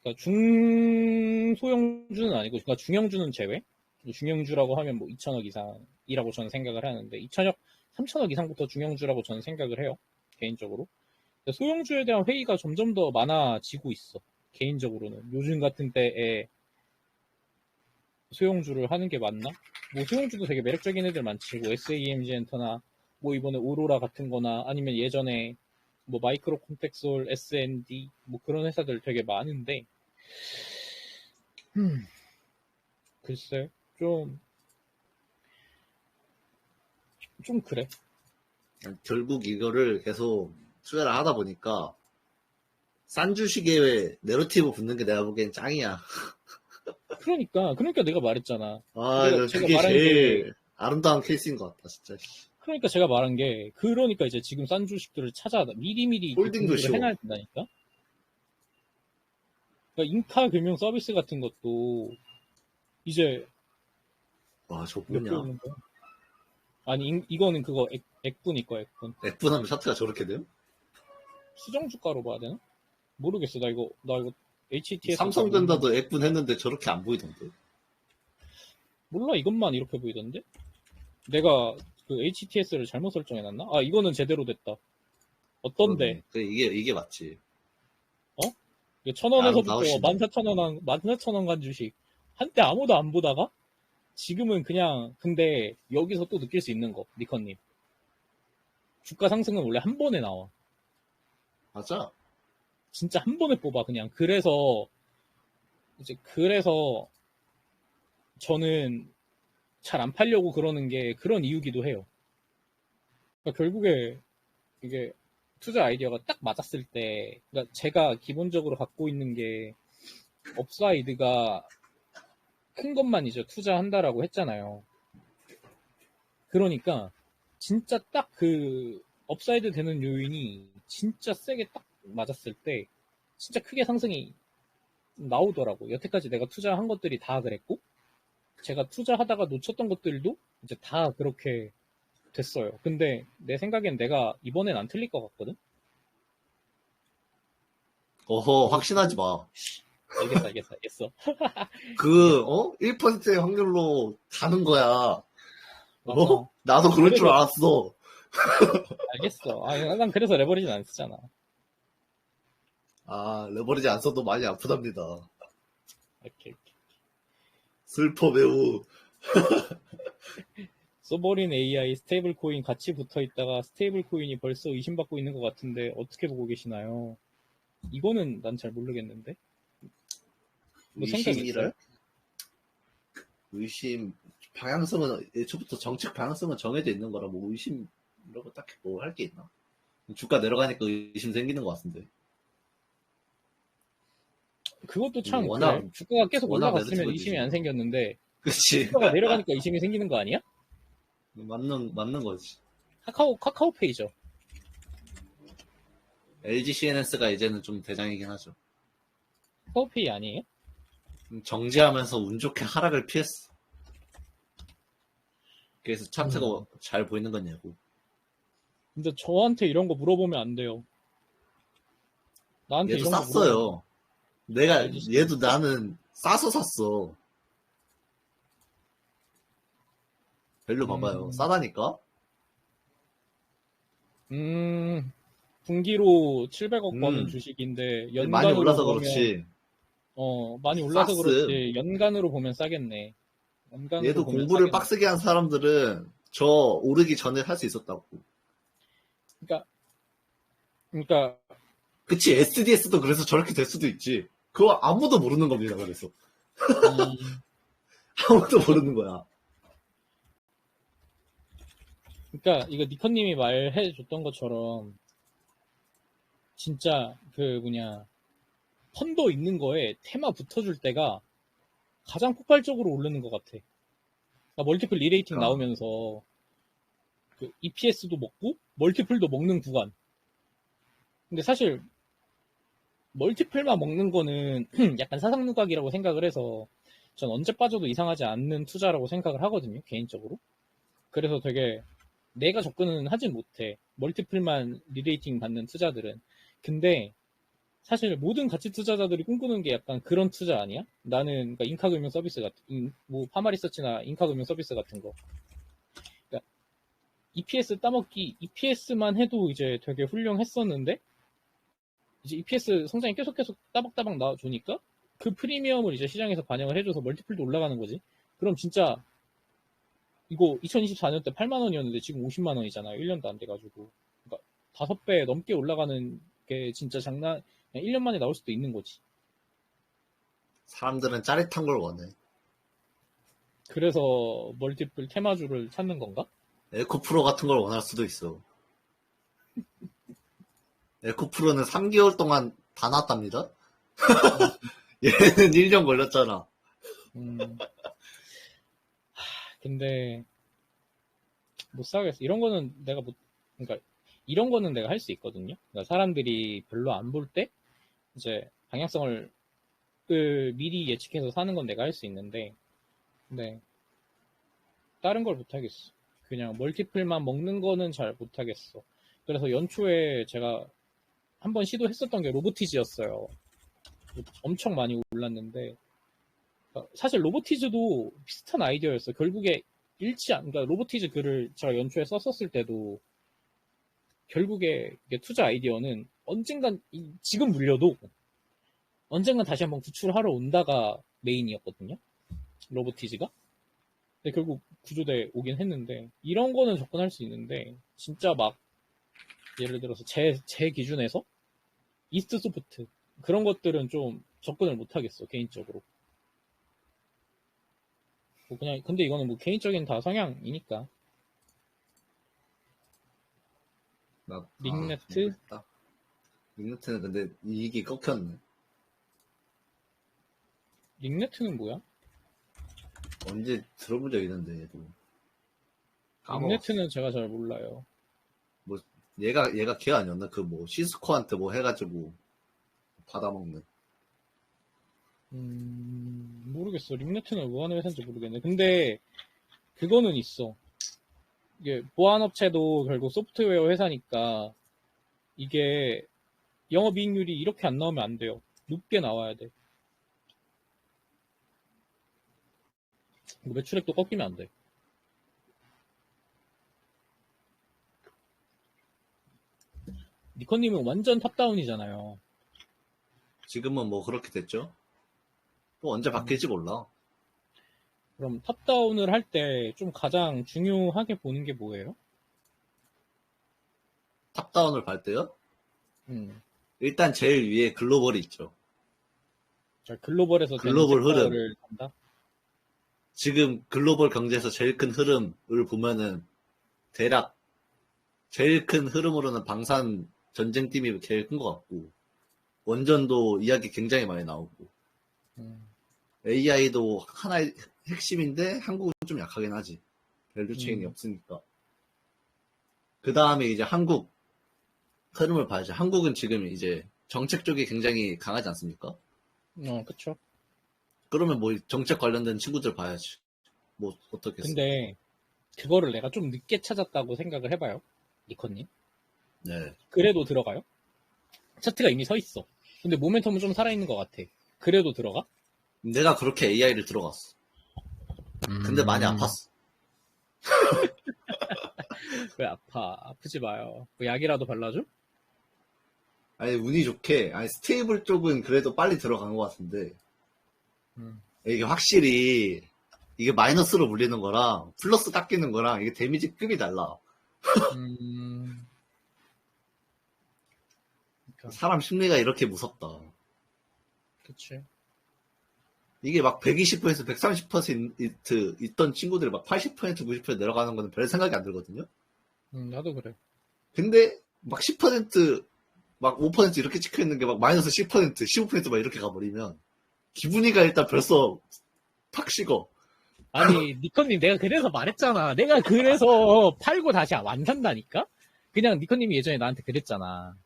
그러니까 중소형주는 아니고, 그러니까 중형주는 제외? 중형주라고 하면 뭐 2천억 이상이라고 저는 생각을 하는데, 2천억, 3천억 이상부터 중형주라고 저는 생각을 해요. 개인적으로. 근데 소형주에 대한 회의가 점점 더 많아지고 있어. 개인적으로는. 요즘 같은 때에 소형주를 하는 게 맞나? 뭐 소형주도 되게 매력적인 애들 많지. 뭐 SAMG 엔터나, 뭐 이번에 오로라 같은 거나, 아니면 예전에 뭐 마이크로 콘텍솔, SND, 뭐 그런 회사들 되게 많은데, 글쎄, 좀 그래. 결국 이거를 계속 투자를 하다 보니까 싼 주식에 내러티브 붙는 게 내가 보기엔 짱이야. 그러니까 내가 말했잖아. 아, 제가 그게 말한 게, 제일 아름다운 케이스인 것 같다, 진짜. 그러니까 제가 말한 게, 그러니까 이제 지금 싼 주식들을 찾아, 미리미리 이 홀딩도 공부를 쉬워. 해놔야 된다니까? 그러니까 인카 금융 서비스 같은 것도, 이제 와, 저 몇 배 뭐냐? 오는 거야? 아니, 이거는 그거 액분일 거야, 액분. F하면 차트가 저렇게 돼요? 수정 주가로 봐야 되나? 모르겠어. 나 이거 HTS 잘 모르는. 삼성전자도 F분 했는데 저렇게 안 보이던데. 몰라, 이것만 이렇게 보이던데? 내가 그 HTS를 잘못 설정해놨나? 이거는 제대로 됐다. 어떤데? 그러네. 이게 맞지. 어? 1,000원에서부터 아름다우시네. 14,000원 간 주식. 한때 아무도 안 보다가 지금은 그냥, 근데 여기서 또 느낄 수 있는 거, 니컨님. 주가 상승은 원래 한 번에 나와. 맞아. 진짜 한 번에 뽑아, 그냥. 그래서 저는 잘 안 팔려고 그러는 게 그런 이유기도 해요. 그러니까 결국에 이게 투자 아이디어가 딱 맞았을 때, 그러니까 제가 기본적으로 갖고 있는 게 업사이드가 큰 것만 이제 투자한다라고 했잖아요. 그러니까 진짜 딱 그 업사이드 되는 요인이 진짜 세게 딱 맞았을 때 진짜 크게 상승이 나오더라고. 여태까지 내가 투자한 것들이 다 그랬고, 제가 투자하다가 놓쳤던 것들도 이제 다 그렇게 됐어요. 근데 내 생각엔 내가 이번엔 안 틀릴 것 같거든? 어허, 이거 확신하지 마. 알겠어. 1%의 확률로 가는 거야. 맞아. 나도 그럴 줄 그래서, 알았어. 알겠어. 난 그래서 레버리지는 안 쓰잖아. 아, 레버리지 안 써도 많이 아프답니다. 이렇게. 슬퍼 매우. 소버린 AI 스테이블 코인 같이 붙어 있다가 스테이블 코인이 벌써 의심받고 있는 것 같은데 어떻게 보고 계시나요? 이거는 난 잘 모르겠는데. 뭐 생각 있어요? 의심이랄? 의심, 방향성은, 애초부터 정책 방향성은 정해져 있는 거라, 뭐, 의심이라고 딱히 뭐 할 게 있나? 주가 내려가니까 의심 생기는 것 같은데. 그것도 참 워낙, 그래. 주가가 계속 워낙 올라갔으면 매듭 의심이 지지. 안 생겼는데 그치. 주가가 내려가니까 의심이 생기는 거 아니야? 맞는 거지. 카카오페이죠. LG CNS가 이제는 좀 대장이긴 하죠. 카카오페이 아니에요? 정지하면서 운 좋게 하락을 피했어. 그래서 차트가 음. 잘 보이는 거냐고. 근데 저한테 이런 거 물어보면 안 돼요. 나한테 얘도 이런 거 물어보면 쌌어요. 얘도 알지? 나는 싸서 샀어. 밸류 봐봐요. 음, 싸다니까? 분기로 700억 버는 음, 주식인데 많이 연간으로 올라서 그러면 그렇지. 많이 올라서 쌌음. 그렇지 연간으로 보면 싸겠네. 연간으로 얘도 보면 공부를 싸겠네. 빡세게 한 사람들은 저 오르기 전에 살 수 있었다고. 그러니까 그러니까 그치, SDS도 그래서 저렇게 될 수도 있지. 그거 아무도 모르는 겁니다, 그래서. 음, 아무도 모르는 거야. 그러니까 이거 니커님이 말해줬던 것처럼 진짜 그 뭐냐 펀더 있는 거에 테마 붙어줄 때가 가장 폭발적으로 오르는 것 같아. 그러니까 멀티플 리레이팅 그러니까 나오면서 그 EPS도 먹고 멀티플도 먹는 구간. 근데 사실 멀티플만 먹는 거는 약간 사상누각이라고 생각을 해서 전 언제 빠져도 이상하지 않는 투자라고 생각을 하거든요, 개인적으로. 그래서 되게 내가 접근은 하진 못해. 멀티플만 리레이팅 받는 투자들은. 근데 사실 모든 가치 투자자들이 꿈꾸는 게 약간 그런 투자 아니야? 나는 그러니까 인카금융 서비스 같은 뭐 파마리서치나 인카금융 서비스 같은 거. 그러니까 EPS 따먹기 EPS만 해도 이제 되게 훌륭했었는데 이제 EPS 성장이 계속 따박따박 나와주니까 그 프리미엄을 이제 시장에서 반영을 해줘서 멀티플도 올라가는 거지. 그럼 진짜 이거 2024년 때 8만 원이었는데 지금 50만 원이잖아요. 1년도 안 돼가지고. 그러니까 5배 넘게 올라가는 게 진짜 장난, 그냥 1년 만에 나올 수도 있는 거지. 사람들은 짜릿한 걸 원해. 그래서 멀티플 테마주를 찾는 건가? 에코프로 같은 걸 원할 수도 있어. 에코프로는 3개월 동안 다 나왔답니다. 얘는 1년 걸렸잖아. 음, 근데 못 사겠어. 이런 거는 내가 못, 그러니까 이런 거는 내가 할 수 있거든요. 그러니까 사람들이 별로 안 볼 때 이제 방향성을 미리 예측해서 사는 건 내가 할 수 있는데, 근데 다른 걸 못 하겠어. 그냥 멀티플만 먹는 거는 잘 못 하겠어. 그래서 연초에 제가 한번 시도했었던 게 로보티즈였어요. 엄청 많이 올랐는데 사실 로보티즈도 비슷한 아이디어였어. 결국에 그러니까 로보티즈 글을 제가 연초에 썼었을 때도 결국에 이게 투자 아이디어는 언젠간 지금 물려도 언젠간 다시 한번 구출하러 온다가 메인이었거든요. 로보티즈가. 근데 결국 구조대 오긴 했는데 이런 거는 접근할 수 있는데 진짜 막 예를 들어서 제 기준에서 이스트 소프트 그런 것들은 좀 접근을 못 하겠어 개인적으로. 뭐 그냥 근데 이거는 뭐 개인적인 다 성향이니까. 링네트 모르겠다. 링네트는 근데 이익이 꺾였네. 링네트는 뭐야? 언제 들어본 적 있는데 얘도 까먹었어. 링네트는 제가 잘 몰라요. 뭐 얘가 걔 아니었나? 그 뭐 시스코한테 뭐 해가지고 받아먹는. 모르겠어. 링네트는 뭐 하는 회사인지 모르겠네. 근데 그거는 있어. 이게 보안업체도 결국 소프트웨어 회사니까 이게 영업이익률이 이렇게 안 나오면 안 돼요. 높게 나와야 돼. 매출액도 꺾이면 안 돼. 니컨님은 완전 탑다운이잖아요. 지금은 뭐 그렇게 됐죠? 또 언제 바뀔지 몰라. 그럼 탑다운을 할 때 좀 가장 중요하게 보는 게 뭐예요? 탑다운을 발 때요? 음, 일단 제일 위에 글로벌이 있죠. 자, 글로벌에서 되는 글로벌 흐름. 섹터를 간다? 지금 글로벌 경제에서 제일 큰 흐름을 보면은 대략 제일 큰 흐름으로는 방산 전쟁팀이 제일 큰 것 같고, 원전도 이야기 굉장히 많이 나오고, 음, AI도 하나의 핵심인데 한국은 좀 약하긴 하지. 밸류 체인이 없으니까. 그 다음에 이제 한국 흐름을 봐야지. 한국은 지금 이제 정책 쪽이 굉장히 강하지 않습니까? 그쵸. 그러면 뭐 정책 관련된 친구들 봐야지. 뭐 어떻겠어. 근데 그거를 내가 좀 늦게 찾았다고 생각을 해봐요. 니컨님. 네. 그래도 들어가요? 차트가 이미 서 있어. 근데 모멘텀은 좀 살아있는 것 같아. 그래도 들어가? 내가 그렇게 AI를 들어갔어. 근데 많이 아팠어. 왜 아파? 아프지 마요. 뭐 약이라도 발라줘? 아니 운이 좋게 아니 스테이블 쪽은 그래도 빨리 들어간 것 같은데 이게 확실히 이게 마이너스로 물리는 거랑 플러스 깎이는 거랑 이게 데미지 급이 달라. 그러니까, 사람 심리가 이렇게 무섭다. 그치. 이게 막 120%에서 130% 있던 친구들이 막 80%, 90% 내려가는 거는 별 생각이 안 들거든요. 나도 그래. 근데 막 10%, 막 5% 이렇게 찍혀 있는 게 막 마이너스 10%, 15%막 이렇게 가버리면 기분이가 일단 벌써 팍 식어. 아니, 니컨님 내가 그래서 말했잖아. 내가 그래서 팔고 다시 안 산다니까? 그냥 니컨님이 예전에 나한테 그랬잖아.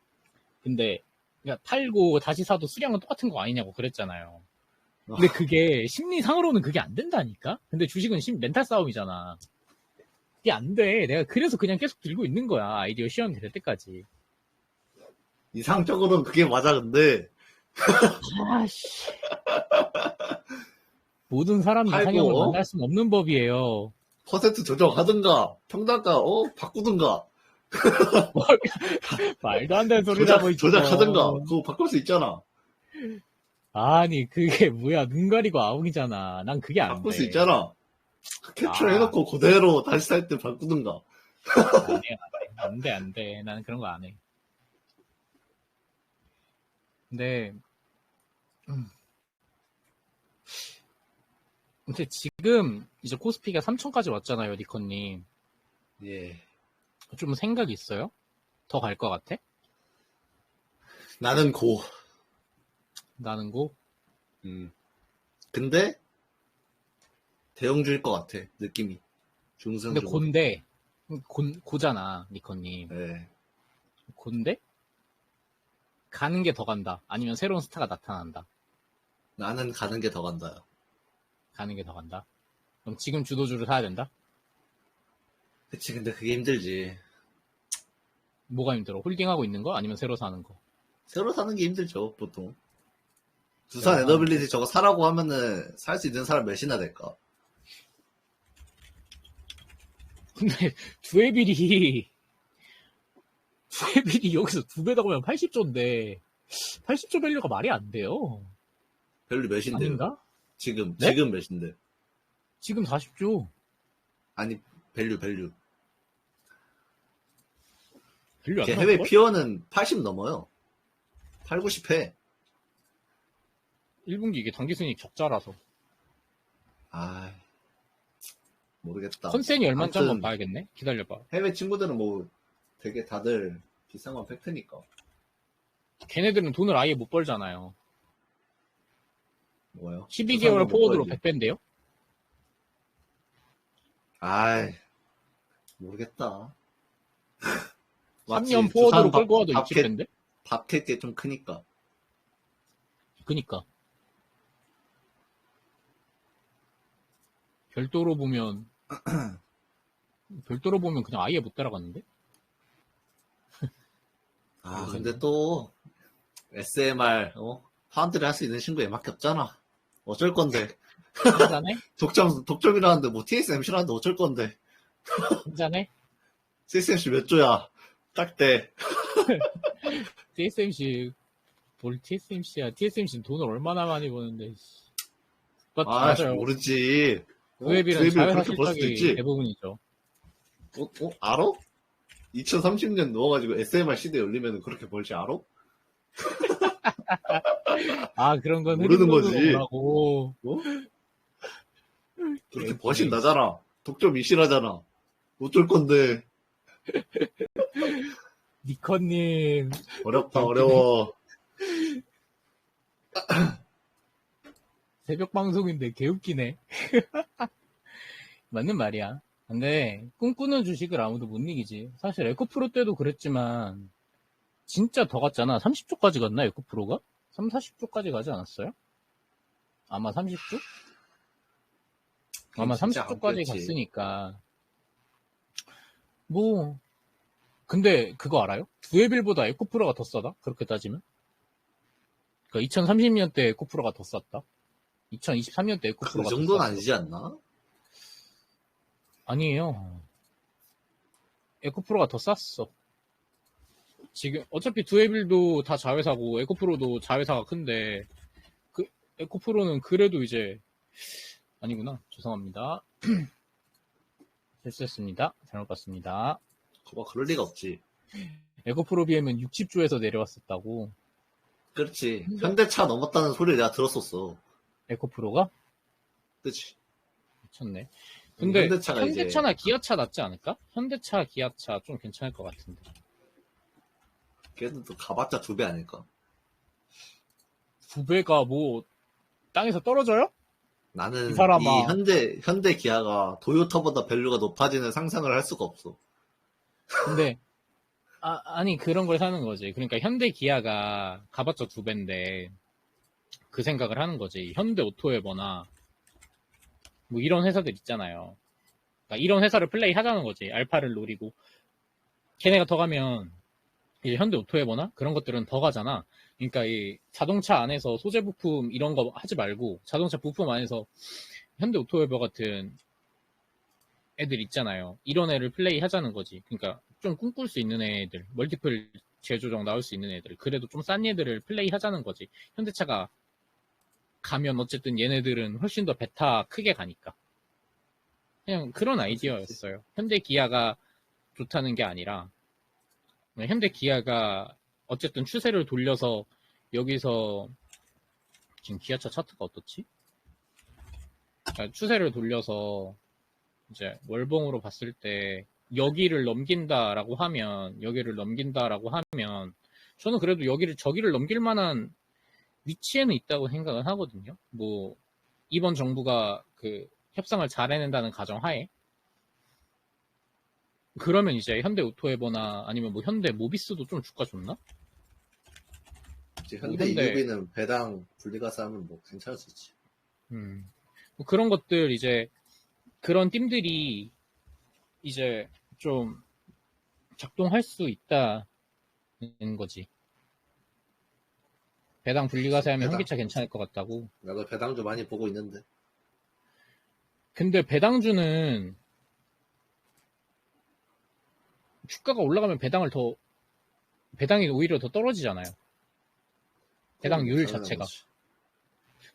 근데, 그러니까 팔고 다시 사도 수량은 똑같은 거 아니냐고 그랬잖아요. 근데 그게 심리상으로는 그게 안 된다니까? 근데 주식은 멘탈 싸움이잖아. 이게 안 돼. 내가 그래서 그냥 계속 들고 있는 거야. 아이디어 시험 될 때까지. 이상적으로는 그게 맞아, 근데. 아씨. 모든 사람 이상형을 팔고, 만날 수는 없는 법이에요. 퍼센트 조정하든가, 평단가, 바꾸든가, 말도 안 되는 소리라고 있어. 조작하든가, 그거 바꿀 수 있잖아. 아니, 그게 뭐야. 눈 가리고 아웅이잖아. 난 그게 안 바꿀 수 돼. 있잖아. 캡처 아. 해놓고 그대로 다시 살 때 바꾸든가. 안 돼, 안 돼. 나는 그런 거 안 해. 근데, 근데 지금 이제 코스피가 3천까지 왔잖아요, 니컨님. 예. 좀 생각 있어요? 더 갈 것 같아? 나는 고. 나는 고? 근데, 대형주일 것 같아, 느낌이. 중성주. 근데 곤데, 고잖아, 니컨님. 예. 곤데? 가는 게 더 간다. 아니면 새로운 스타가 나타난다. 나는 가는 게 더 간다. 가는 게 더 간다. 그럼 지금 주도주를 사야 된다? 그치, 근데 그게 힘들지. 뭐가 힘들어? 홀딩하고 있는 거? 아니면 새로 사는 거? 새로 사는 게 힘들죠, 보통. 두산 야. 에너빌리티 저거 사라고 하면은 살 수 있는 사람 몇이나 될까? 근데 두에빌이 여기서 2배다 보면 80조인데 80조 밸류가 말이 안 돼요. 밸류 몇인데요? 아닌가? 지금 네? 지금 몇인데? 지금 40조. 아니 밸류 별로 안 걔 해외 나올걸? 피어는 80 넘어요. 8, 90회. 1분기 이게 당기순이익 적자라서. 아, 모르겠다. 컨센이 얼마인지 한번 아무튼 봐야겠네. 기다려봐. 해외 친구들은 뭐 되게 다들 비싼 건 팩트니까. 걔네들은 돈을 아예 못 벌잖아요. 뭐요? 12개월 포워드로 100배인데요? 아이, 모르겠다. 3년 포워드로 끌고 와도 60배인데? 밥캣 게 좀 크니까. 그니까. 별도로 보면 그냥 아예 못 따라갔는데? 아, 근데 또 SMR 파운드를 할 수 있는 친구 얘밖에 없잖아. 어쩔 건데. 한잔해? 독점이라는데 뭐 TSMC라는데 어쩔 건데. 한잔해? TSMC 몇 조야? 딱 돼. TSMC 뭘 TSMC야? TSMC는 돈을 얼마나 많이 버는데. 맞아요. 모르지. 두앱이랑 자회사 그렇게 벌 수도 실적이 있지. 대부분이죠. 알아? 2030년 누워가지고 SMR 시대 열리면 그렇게 벌지 알아? 아, 그런 건 모르는 거지. 뭐라고. 그렇게 버신 나잖아. 독점 이실하잖아. 어쩔 건데. 니커님. 어렵다, 어려워. 새벽 방송인데 개웃기네. 맞는 말이야. 근데 꿈꾸는 주식을 아무도 못 이기지. 사실 에코프로 때도 그랬지만 진짜 더 갔잖아. 30조까지 갔나 에코프로가? 3, 40조까지 가지 않았어요? 아마 30조? 아마 30조까지 갔으니까. 뭐 근데 그거 알아요? 두에빌보다 에코프로가 더 싸다? 그렇게 따지면? 그러니까 2030년 때 에코프로가 더 쌌다? 2023년 때 에코프로가 그 더 정도는 쌌어. 아니지 않나? 아니에요. 에코프로가 더 쌌어. 지금 어차피 두에빌도 다 자회사고 에코프로도 자회사가 큰데 그 에코프로는 그래도 이제 아니구나. 죄송합니다. 실수했습니다. 잘못 봤습니다. 그럴 리가 없지. 에코프로 BM은 60조에서 내려왔었다고. 그렇지. 현대차 넘었다는 소리를 내가 들었었어. 에코프로가? 그치. 미쳤네. 근데 현대차가 현대차나 기아차 낫지 않을까? 현대차, 기아차 좀 괜찮을 것 같은데. 걔는 또 가봤자 2배 아닐까? 2배가 뭐 땅에서 떨어져요? 나는 이 사람아. 이 현대 기아가 도요타보다 밸류가 높아지는 상상을 할 수가 없어. 근데 아니 그런 걸 사는 거지. 그러니까 현대 기아가 가봤자 2배인데 그 생각을 하는 거지. 현대 오토웨버나 뭐 이런 회사들 있잖아요. 그러니까 이런 회사를 플레이 하자는 거지. 알파를 노리고. 걔네가 더 가면 이제 현대 오토웨버나 그런 것들은 더 가잖아. 그러니까 이 자동차 안에서 소재 부품 이런 거 하지 말고 자동차 부품 안에서 현대 오토웨버 같은 애들 있잖아요. 이런 애를 플레이 하자는 거지. 그러니까 좀 꿈꿀 수 있는 애들, 멀티플 재조정 나올 수 있는 애들, 그래도 좀 싼 애들을 플레이 하자는 거지. 현대차가 가면 어쨌든 얘네들은 훨씬 더 베타 크게 가니까. 그냥 그런 아이디어였어요. 현대 기아가 좋다는 게 아니라 현대 기아가 어쨌든 추세를 돌려서 여기서 지금 기아차 차트가 어떻지? 그러니까 추세를 돌려서 이제 월봉으로 봤을 때 여기를 넘긴다라고 하면 저는 그래도 저기를 넘길 만한 위치에는 있다고 생각은 하거든요. 뭐 이번 정부가 그 협상을 잘 해낸다는 가정하에 그러면 이제 현대 오토에버나 아니면 뭐 현대 모비스도 좀 주가 좋나? 현대 EUV는 배당 분리가서 하면 뭐 괜찮을 수 있지. 뭐 그런 것들 이제 그런 팀들이 이제 좀 작동할 수 있다는 거지. 배당 분리가세 하면 현기차 괜찮을 것 같다고. 나도 배당주 많이 보고 있는데. 근데 배당주는 주가가 올라가면 배당이 오히려 더 떨어지잖아요. 배당률 자체가. 거지.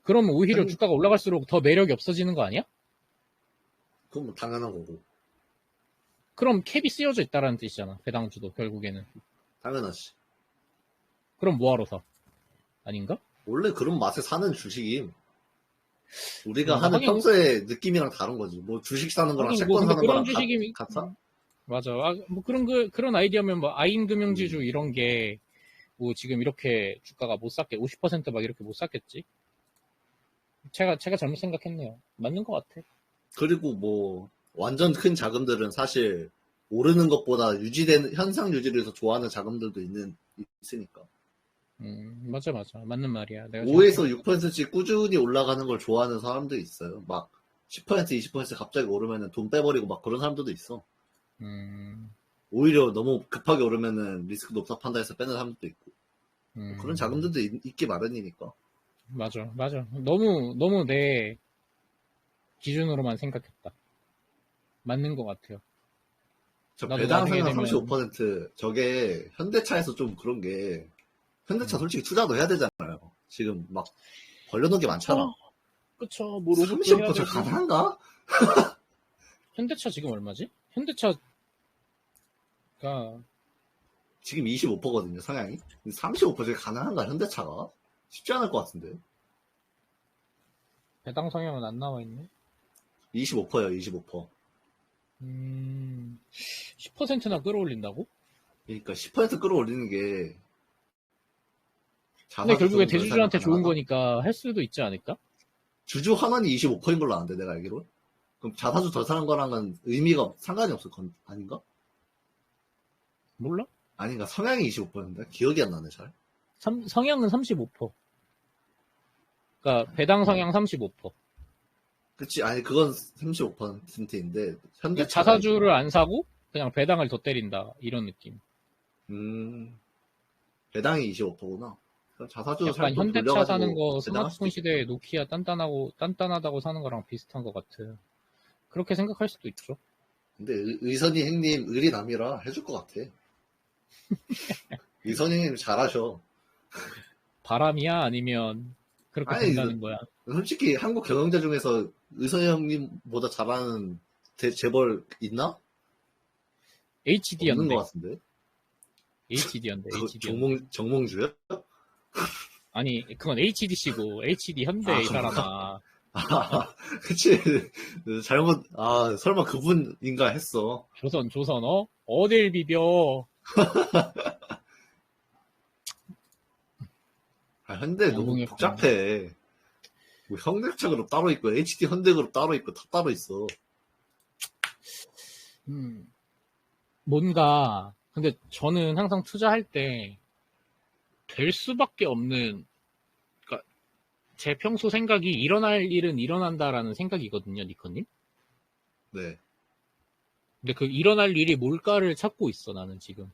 그러면 오히려 주가가 올라갈수록 더 매력이 없어지는 거 아니야? 그건 뭐 당연한 거고. 그럼 캡이 쓰여져 있다라는 뜻이잖아. 배당주도 결국에는. 당연하지. 그럼 뭐하러 사? 아닌가? 원래 그런 맛에 사는 주식이 우리가 그런가? 하는 하긴, 평소의 느낌이랑 다른 거지. 뭐 주식 사는 거랑 하긴 뭐 채권 근데 사는 그런 거랑 주식이 같아? 맞아. 뭐 그런 아이디어면 뭐 음. 아인금융지주 이런 게 뭐 지금 이렇게 주가가 못 샀겠, 50%막 이렇게 못 샀겠지? 제가 잘못 생각했네요. 맞는 것 같아. 그리고 뭐 완전 큰 자금들은 사실 오르는 것보다 유지되는 현상 유지를 더 좋아하는 자금들도 있으니까. 맞아. 맞는 말이야. 내가 5에서 생각해보니까. 6%씩 꾸준히 올라가는 걸 좋아하는 사람들이 있어요. 막 10%, 20% 갑자기 오르면은 돈 빼버리고 막 그런 사람들도 있어. 음, 오히려 너무 급하게 오르면은 리스크 높다 판단해서 빼는 사람들도 있고. 뭐 그런 음, 자금들도 있기 마련이니까. 맞아. 너무 내 기준으로만 생각했다. 맞는 것 같아요. 저 나도 배당 나중에 성향 되면, 35% 저게 현대차에서 좀 그런 게 현대차 음, 솔직히 투자도 해야 되잖아요. 지금 막 벌려놓은 게 많잖아. 그쵸. 그쵸. 뭐 로봇도 해야 35% 되고. 가능한가? 현대차 지금 얼마지? 현대차가 지금 25%거든요, 성향이. 35% 가능한가, 현대차가? 쉽지 않을 것 같은데. 배당 성향은 안 나와 있네. 25%예요, 25%. 10%나 끌어올린다고? 그러니까 10% 끌어올리는 게 근데 자사주 결국에 조금 덜 사면 대주주한테 좋은 가능하다? 거니까 할 수도 있지 않을까? 주주 환원이 25%인 걸로 아는데, 내가 알기로. 그럼 자사주 덜 사는 거랑은 의미가 상관이 없을 건 아닌가? 몰라? 아닌가? 성향이 25%인데? 기억이 안 나네, 잘. 성향은 35%. 그러니까 배당 성향 35%. 그치, 아니, 그건 35%인데, 그러니까 현대차가 자사주를 25%. 안 사고 그냥 배당을 더 때린다. 이런 느낌. 배당이 25%구나. 자사주 살 약간 돈 현대차 사는 돌려가지고 거 배당할 수도 스마트폰 있겠다. 시대에 노키아 단단하다고 사는 거랑 비슷한 것 같아. 그렇게 생각할 수도 있죠. 근데 의선이 형님 의리남이라 해줄 것 같아. 의선이 형님 잘하셔. 바람이야? 아니면 그렇게 아니, 된다는 거야? 솔직히 한국 경영자 중에서 의선이 형님보다 잘하는 재벌 있나? 없는 것 HD연대. 같은데. HD연대. 그 HD연대. 정몽주야? 아니, 그건 HDC고 HD 아, 현대 이 그런가? 사람아. 어? 아, 그치. 잘못, 설마 그분인가 했어. 조선, 어딜 비벼? 현대 너무 멘붕이었구나. 복잡해. 뭐 현대차 그룹 따로 있고, HD 현대 그룹 따로 있고, 다 따로 있어. 음, 뭔가, 근데 저는 항상 투자할 때 될 수밖에 없는, 그러니까 제 평소 생각이 일어날 일은 일어난다라는 생각이거든요, 니커님. 네. 근데 그 일어날 일이 뭘까를 찾고 있어, 나는 지금.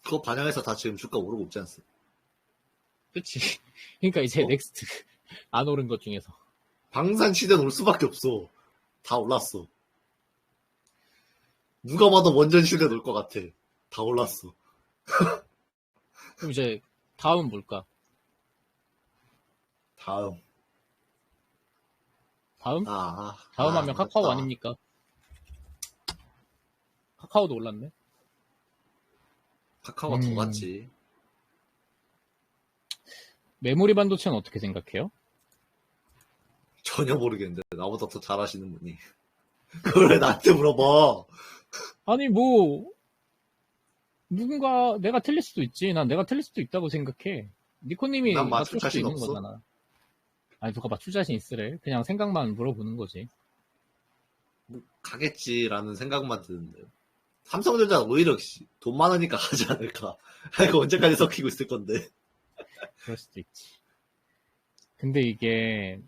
그거 반영해서 다 지금 주가 오르고 있지 않습니까? 그치? 그러니까 이제 어? 넥스트 안 오른 것 중에서. 방산시대는 올 수밖에 없어. 다 올랐어. 누가 봐도 원전 시대는 올 것 같아. 다 올랐어. 그럼 이제 다음 뭘까? 다음. 다음? 다음 하면 카카오 어렵다. 아닙니까? 카카오도 올랐네. 카카오가 더 음, 갔지. 메모리 반도체는 어떻게 생각해요? 전혀 모르겠는데. 나보다 더 잘하시는 분이. 그걸 왜 나한테 물어봐. 아니, 뭐, 누군가 내가 틀릴 수도 있지. 난 내가 틀릴 수도 있다고 생각해. 난 니코님이 맞출 맞출 수도 자신 있는 없어. 거잖아. 아니, 누가 맞출 자신 있으래. 그냥 생각만 물어보는 거지. 뭐, 가겠지라는 생각만 드는데. 삼성전자 오히려 돈 많으니까 가지 않을까. 이거 언제까지 섞이고 있을 건데. 그럴 수도 있지. 근데 이게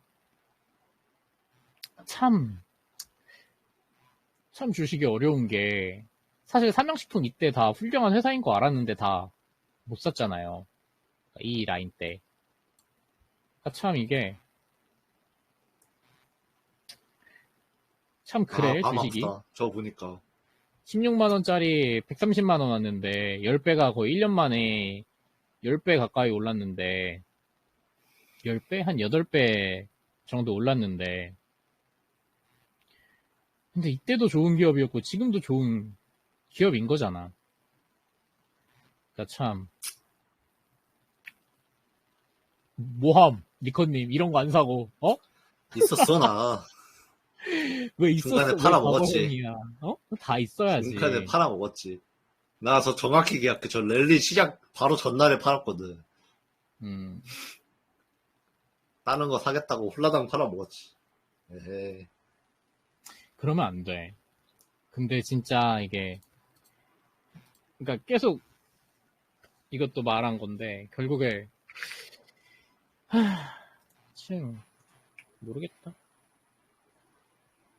참, 참 주식이 어려운 게 사실 삼양식품 이때 다 훌륭한 회사인 거 알았는데 다 못 샀잖아요. 이 라인 때. 그러니까 참 이게 참 그래 마음 주식이. 아프다. 저거 보니까. 16만 원짜리 130만 원 왔는데 10배가 거의 1년 만에 10배 가까이 올랐는데 10배? 한 8배 정도 올랐는데 근데 이때도 좋은 기업이었고 지금도 좋은 기업인 거잖아. 그러니까 참 모함 니커님 이런 거 안 사고 어? 있었어, 나. 왜 중간에 있었어? 왜 팔아먹었지. 과거형이야? 어? 다 중간에 있어야지. 팔아먹었지. 나 저 정확히 기억해. 저 랠리 시작 바로 전날에 팔았거든. 음, 다른 거 사겠다고 홀라당 팔아먹었지. 에헤이. 그러면 안 돼. 근데 진짜 이게 그러니까 계속 이것도 말한 건데 결국에 참 모르겠다.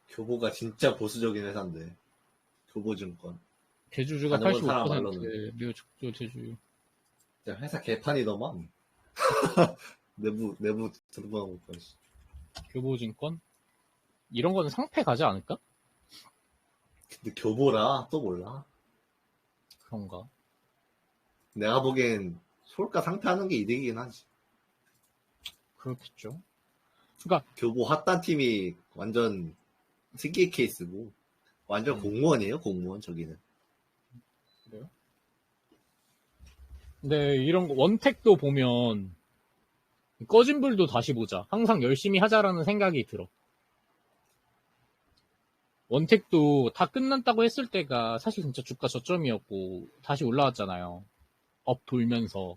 교보가 진짜 보수적인 회사인데. 교보증권. 대주주가 가는 건 사람 말로는. 85% 미국 적조 대주주. 진짜 회사 개판이더만. 내부 들어가고 있어. 교보증권 이런 거는 상패 가지 않을까? 근데 교보라 또 몰라. 그런가? 내가 보기엔 솔가 상패하는 게 이득이긴 하지. 그렇겠죠. 그러니까 교보 핫단 팀이 완전 특이의 케이스고 완전 공무원이에요, 공무원 저기는. 그래요? 근데 이런 거 원택도 보면 꺼진 불도 다시 보자. 항상 열심히 하자라는 생각이 들어. 원택도 다 끝났다고 했을 때가 사실 진짜 주가 저점이었고 다시 올라왔잖아요. 업 돌면서.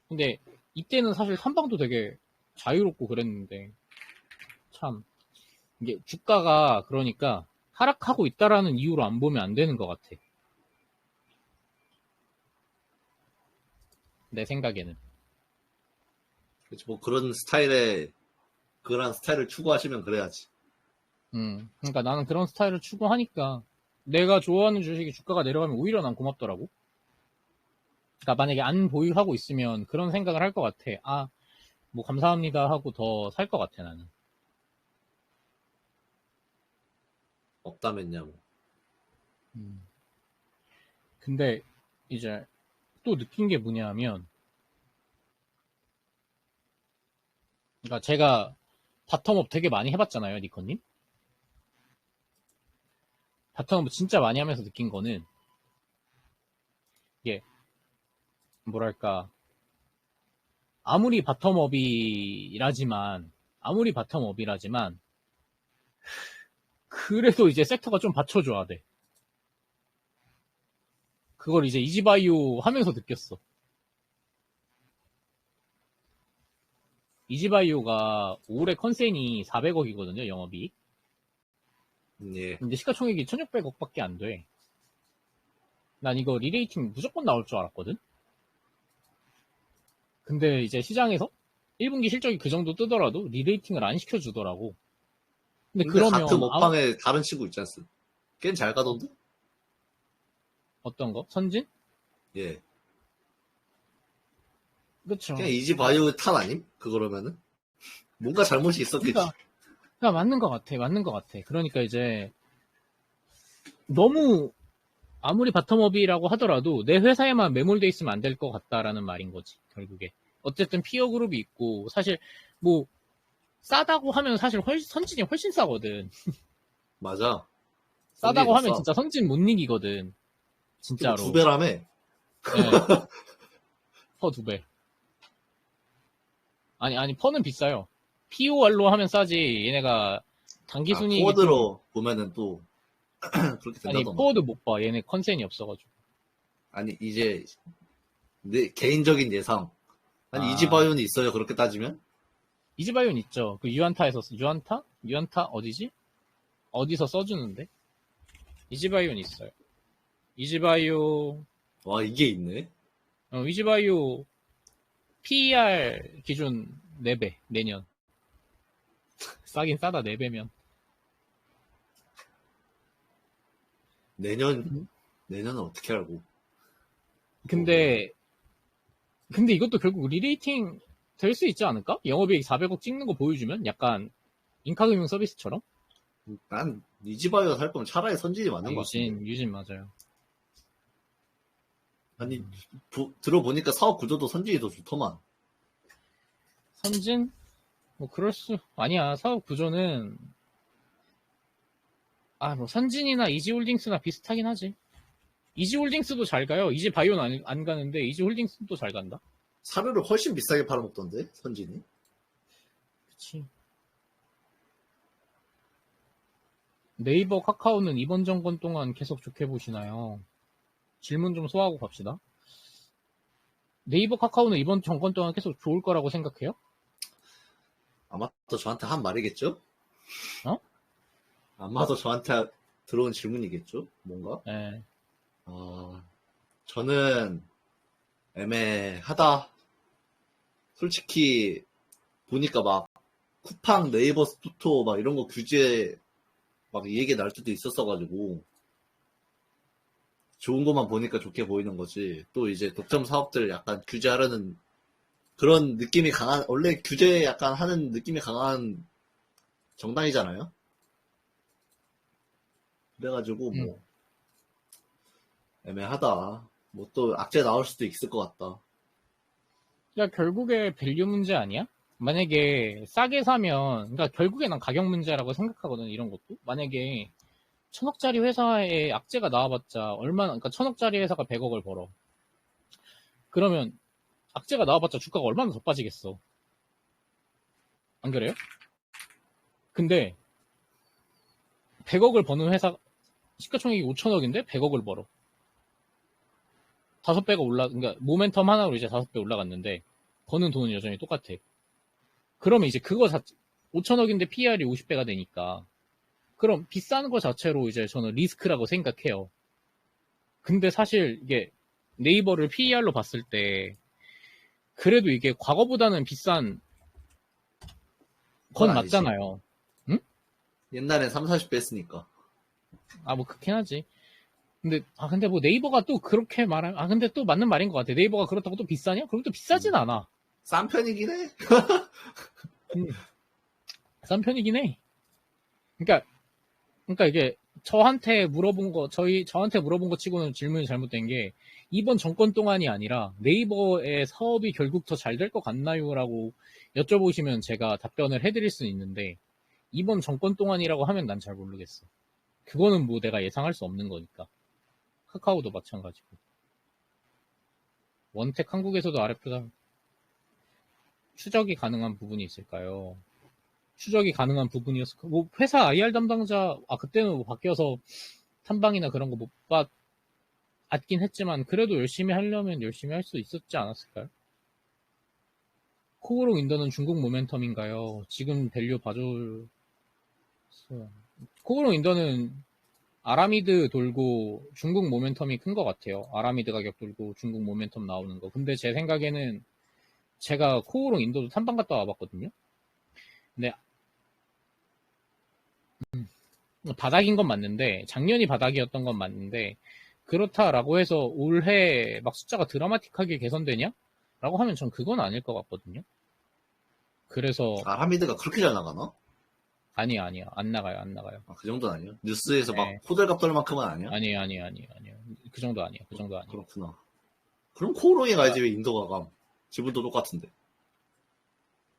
근데 이때는 사실 선방도 되게 자유롭고 그랬는데 참 이게 주가가 그러니까 하락하고 있다라는 이유로 안 보면 안 되는 것 같아. 내 생각에는. 그치, 뭐 그런 스타일을 추구하시면 그래야지. 그러니까 나는 그런 스타일을 추구하니까 내가 좋아하는 주식이 주가가 내려가면 오히려 난 고맙더라고. 그러니까 만약에 안 보유하고 있으면 그런 생각을 할 것 같아. 아, 뭐 감사합니다 하고 더 살 것 같아 나는. 없다면야 뭐. 음. 근데 이제 또 느낀 게 뭐냐면, 그러니까 제가 바텀업 되게 많이 해봤잖아요, 니커님. 바텀업 진짜 많이 하면서 느낀 거는 이게 뭐랄까 아무리 바텀업이라지만 그래도 이제 섹터가 좀 받쳐줘야 돼. 그걸 이제 이지바이오 하면서 느꼈어. 이지바이오가 올해 컨센이 400억이거든요, 영업이. 예. 근데 시가총액이 1600억밖에 안 돼. 난 이거 리레이팅 무조건 나올 줄 알았거든? 근데 이제 시장에서 1분기 실적이 그 정도 뜨더라도 리레이팅을 안 시켜주더라고. 근데 근데 같은 그러면 업황에 다른 친구 있지 않습? 걘 잘 가던데? 어떤 거? 선진? 예. 그쵸. 그냥 이지바이오 탓 아님? 그거라면은? 뭔가 잘못이 있었겠지. 그러니까 맞는 것 같아. 맞는 것 같아. 그러니까 이제 너무 아무리 바텀업이라고 하더라도 내 회사에만 매몰돼 있으면 안 될 것 같다라는 말인 거지. 결국에. 어쨌든 피어 그룹이 있고 사실 뭐 싸다고 하면 사실 선진이 훨씬 싸거든. 맞아. 선진이 싸다고 더 하면 싸. 진짜 선진 못 이기거든. 그게 뭐 진짜로. 2배라며? 예. 퍼 2배. 아니, 퍼는 비싸요. POR로 하면 싸지. 얘네가 단기 아, 순이익이 좀, 포워드로 보면은 또 그렇게 아니, 된다더만. 포워드 못 봐. 얘네 컨센이 없어가지고. 아니, 이제 내 개인적인 예상. 아니, 아, 이지바이오는 있어요. 그렇게 따지면? 이지바이온 있죠. 그 유안타에서, 유안타? 유안타? 어디지? 어디서 써주는데? 이지바이온 있어요. 이지바이오, 와, 이게 있네. 이지바이오 PER 기준 4배, 내년. 싸긴 싸다, 4배면. 내년은 어떻게 알고? 근데 이것도 결국 리레이팅 될 수 있지 않을까? 영업이익 400억 찍는 거 보여주면? 약간 인카금융 서비스처럼? 난 이지바이오 살 거면 차라리 선진이 아, 맞는 것 같은데. 유진 맞아요. 아니, 들어보니까 사업 구조도 선진이 더 좋더만. 선진? 뭐, 아니야. 사업 구조는, 뭐 선진이나 이지홀딩스나 비슷하긴 하지. 이지홀딩스도 잘 가요. 이지바이오는 안 가는데 이지홀딩스도 잘 간다. 사료를 훨씬 비싸게 팔아먹던데 선진이. 그치. 네이버, 카카오는 이번 정권 동안 계속 좋게 보시나요? 질문 좀 소화하고 갑시다. 네이버, 카카오는 이번 정권 동안 계속 좋을 거라고 생각해요? 아마 또 저한테 한 말이겠죠? 어? 아마도 저한테 들어온 질문이겠죠? 뭔가? 예. 저는 애매하다. 솔직히 보니까 막 쿠팡, 네이버 스토어 막 이런 거 규제 막 이 얘기 날 때도 있었어가지고 좋은 것만 보니까 좋게 보이는 거지. 또 이제 독점 사업들 약간 규제하려는 그런 느낌이 강한, 원래 규제 약간 하는 느낌이 강한 정당이잖아요. 그래가지고 뭐 애매하다. 뭐 또 악재 나올 수도 있을 것 같다. 그러니까 결국에 밸류 문제 아니야? 만약에 싸게 사면, 그러니까 결국에 난 가격 문제라고 생각하거든, 이런 것도. 만약에 1,000억짜리 회사에 악재가 나와봤자 얼마나, 그러니까 1,000억짜리 회사가 100억을 벌어. 그러면 악재가 나와봤자 주가가 얼마나 더 빠지겠어. 안 그래요? 근데 100억을 버는 회사, 시가총액이 5천억인데 100억을 벌어. 5배가 그러니까 모멘텀 하나로 이제 5배 올라갔는데 버는 돈은 여전히 똑같아. 그러면 이제 5천억인데 PER이 50배가 되니까 그럼 비싼 거 자체로 이제 저는 리스크라고 생각해요. 근데 사실 이게 네이버를 PER로 봤을 때 그래도 이게 과거보다는 비싼 그건 건 아니지. 맞잖아요. 응? 옛날엔 3, 40배 했으니까. 뭐 그렇긴 하지. 근데 뭐 네이버가 또 그렇게 말하면, 근데 또 맞는 말인 것 같아. 네이버가 그렇다고 또 비싸냐? 그럼 또 비싸진 않아. 싼 편이긴 해. 음, 싼 편이긴 해. 그러니까 이게 저한테 물어본 거 치고는 질문이 잘못된 게, 이번 정권 동안이 아니라 네이버의 사업이 결국 더 잘 될 것 같나요? 라고 여쭤보시면 제가 답변을 해드릴 수는 있는데, 이번 정권 동안이라고 하면 난 잘 모르겠어. 그거는 뭐 내가 예상할 수 없는 거니까. 카카오도 마찬가지고. 원택 한국에서도 RF다. 추적이 가능한 부분이 있을까요? 추적이 가능한 부분이었을까? 뭐 회사 IR 담당자 그때는 뭐 바뀌어서 탐방이나 그런 거 못 받긴 했지만 그래도 열심히 하려면 열심히 할 수 있었지 않았을까요? 코오롱 인더는 중국 모멘텀인가요? 지금 밸류 봐줄 코오롱 인더는 아라미드 돌고 중국 모멘텀이 큰 것 같아요. 아라미드 가격 돌고 중국 모멘텀 나오는 거. 근데 제 생각에는 제가 코오롱 인도도 탐방 갔다 와봤거든요. 근데 바닥인 건 맞는데 작년이 바닥이었던 건 맞는데 그렇다라고 해서 올해 막 숫자가 드라마틱하게 개선되냐? 라고 하면 전 그건 아닐 것 같거든요. 그래서 아라미드가 그렇게 잘 나가나? 아니야 안 나가요. 그 정도는 아니야? 뉴스에서 막 네. 호들갑 떨 만큼은 아니야? 아니에요. 그 정도 아니야. 그렇구나. 그럼 코오롱에 가야지 그러니까, 왜 인도가 감? 지분도 똑같은데.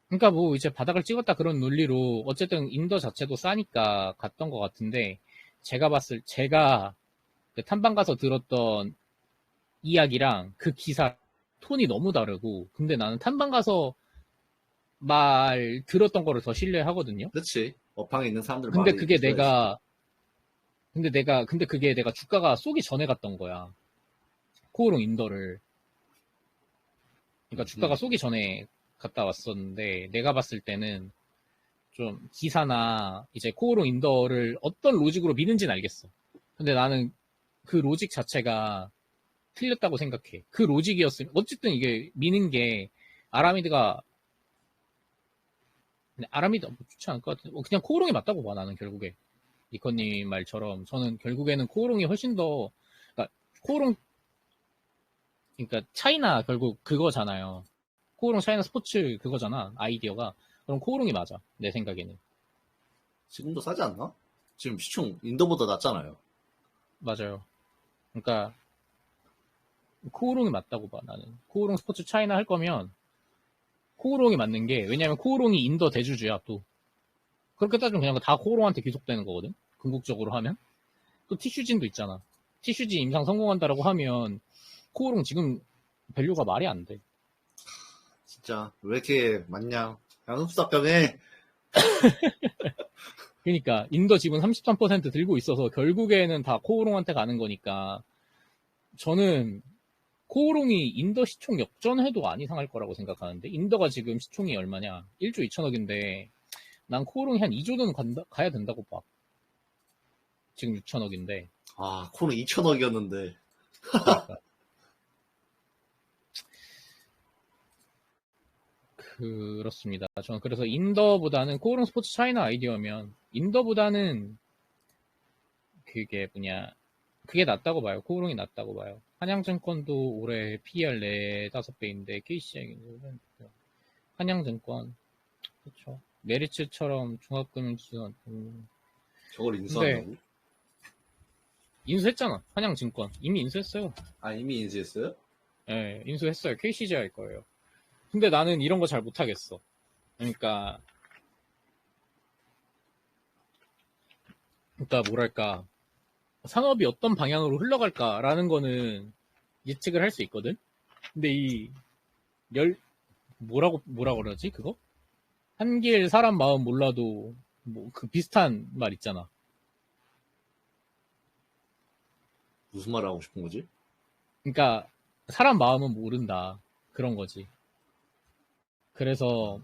그러니까 뭐 이제 바닥을 찍었다 그런 논리로 어쨌든 인도 자체도 싸니까 갔던 것 같은데 제가 그 탐방 가서 들었던 이야기랑 그 기사 톤이 너무 다르고 근데 나는 탐방 가서 말 들었던 거를 더 신뢰하거든요. 그렇지. 업황에 있는 사람들 근데 말이 그게 들어야지. 근데 그게 내가 주가가 쏘기 전에 갔던 거야. 코오롱 인더를. 그러니까 주가가 쏘기 전에 갔다 왔었는데 내가 봤을 때는 좀 기사나 이제 코오롱 인더를 어떤 로직으로 미는지는 알겠어. 근데 나는 그 로직 자체가 틀렸다고 생각해. 그 로직이었으면 어쨌든 이게 미는 게 아라미드가 근데 아라미드 뭐 좋지 않을 것 같은데 그냥 코오롱이 맞다고 봐 나는 결국에 니커님 말처럼 저는 결국에는 코오롱이 훨씬 더 그러니까 코오롱 그러니까 차이나 결국 그거잖아요. 코오롱 차이나 스포츠 그거잖아 아이디어가 그럼 코오롱이 맞아 내 생각에는 지금도 싸지 않나? 지금 시총 인도보다 낮잖아요. 맞아요. 그러니까 코오롱이 맞다고 봐 나는 코오롱 스포츠 차이나 할 거면 코오롱이 맞는 게 왜냐면 코오롱이 인더 대주주야 또 그렇게 따지면 그냥 다 코오롱한테 귀속되는 거거든 궁극적으로 하면. 또 티슈진도 있잖아. 티슈진 임상 성공한다라고 하면 코오롱 지금 밸류가 말이 안 돼. 진짜 왜 이렇게 많냐? 그냥 흡사병해. 그러니까 인더 지분 33% 들고 있어서 결국에는 다 코오롱한테 가는 거니까 저는 코오롱이 인더 시총 역전해도 안 이상할 거라고 생각하는데 인더가 지금 시총이 얼마냐? 1조 2천억인데 난 코오롱이 한 2조 는 가야 된다고 봐. 지금 6천억인데 아, 코는 2천억이었는데. 그러니까 그렇습니다. 저는 그래서 인더보다는 코오롱 스포츠 차이나 아이디어면 인더보다는 그게 낫다고 봐요. 코오롱이 낫다고 봐요. 한양증권도 올해 PER 4~5배인데 KCC는 한양증권 그렇죠. 메리츠처럼 종합금융지원 저걸 근데 인수한다고? 인수했잖아. 한양증권 이미 인수했어요. 아, 이미 인수했어요? 예, 인수했어요. KCG 할 거예요. 근데 나는 이런 거 잘 못하겠어. 그러니까 뭐랄까 산업이 어떤 방향으로 흘러갈까라는 거는 예측을 할 수 있거든. 근데 이 뭐라 그러지 그거? 한길 사람 마음 몰라도 뭐 그 비슷한 말 있잖아. 무슨 말 하고 싶은 거지? 그러니까 사람 마음은 모른다 그런 거지. 그래서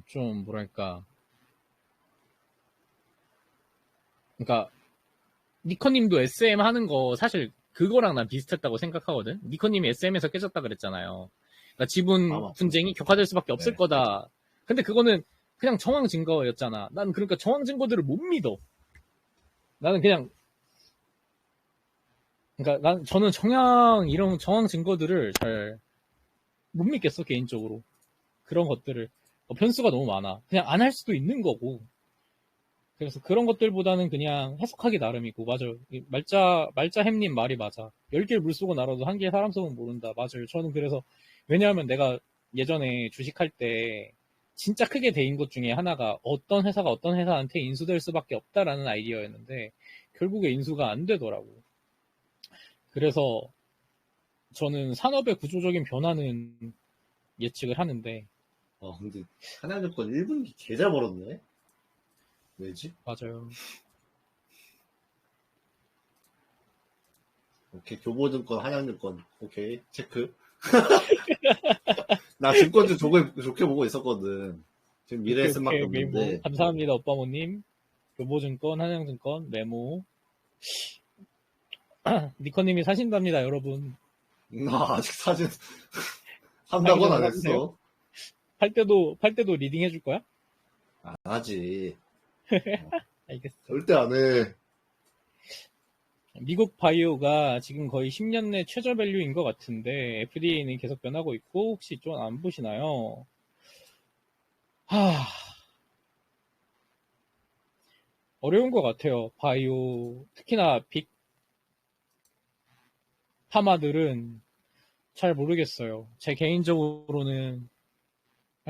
좀 뭐랄까 그러니까 니커님도 SM 하는 거 사실 그거랑 난 비슷했다고 생각하거든. 니커님이 SM에서 깨졌다 그랬잖아요. 그러니까 지분 맞죠. 분쟁이 격화될 수밖에 없을 네. 거다. 근데 그거는 그냥 정황 증거였잖아. 난 그러니까 정황 증거들을 못 믿어. 나는 그냥 그러니까 저는 이런 정황 증거들을 잘 못 믿겠어 개인적으로. 그런 것들을 변수가 너무 많아. 그냥 안 할 수도 있는 거고. 그래서 그런 것들보다는 그냥 해석하기 나름이고 맞아. 말자 햄님 말이 맞아. 10개의 물속은 알아도 1개의 사람 속은 모른다. 맞아요. 저는 그래서 왜냐하면 내가 예전에 주식할 때 진짜 크게 대인 것 중에 하나가 어떤 회사가 어떤 회사한테 인수될 수밖에 없다라는 아이디어였는데 결국에 인수가 안 되더라고. 그래서 저는 산업의 구조적인 변화는 예측을 하는데 근데 한양증권 1분기 개잘 벌었네? 왜지? 맞아요. 오케이, 교보증권, 한양증권. 오케이, 체크. 나 증권주 좋게 보고 있었거든. 지금 미래에 쓸 밖에 오케이 메모 없는데. 감사합니다 오빠모님. 교보증권, 한양증권 메모. 니커님이 사신답니다 여러분. 나 아직 사진 사기 한다고는 전에 안 사주세요. 했어. 팔 때도 리딩 해줄 거야? 안 하지. 알겠어. 절대 안 해. 미국 바이오가 지금 거의 10년 내 최저 밸류인 것 같은데 FDA는 계속 변하고 있고 혹시 좀 안 보시나요? 어려운 것 같아요. 바이오 특히나 빅 파마들은 잘 모르겠어요. 제 개인적으로는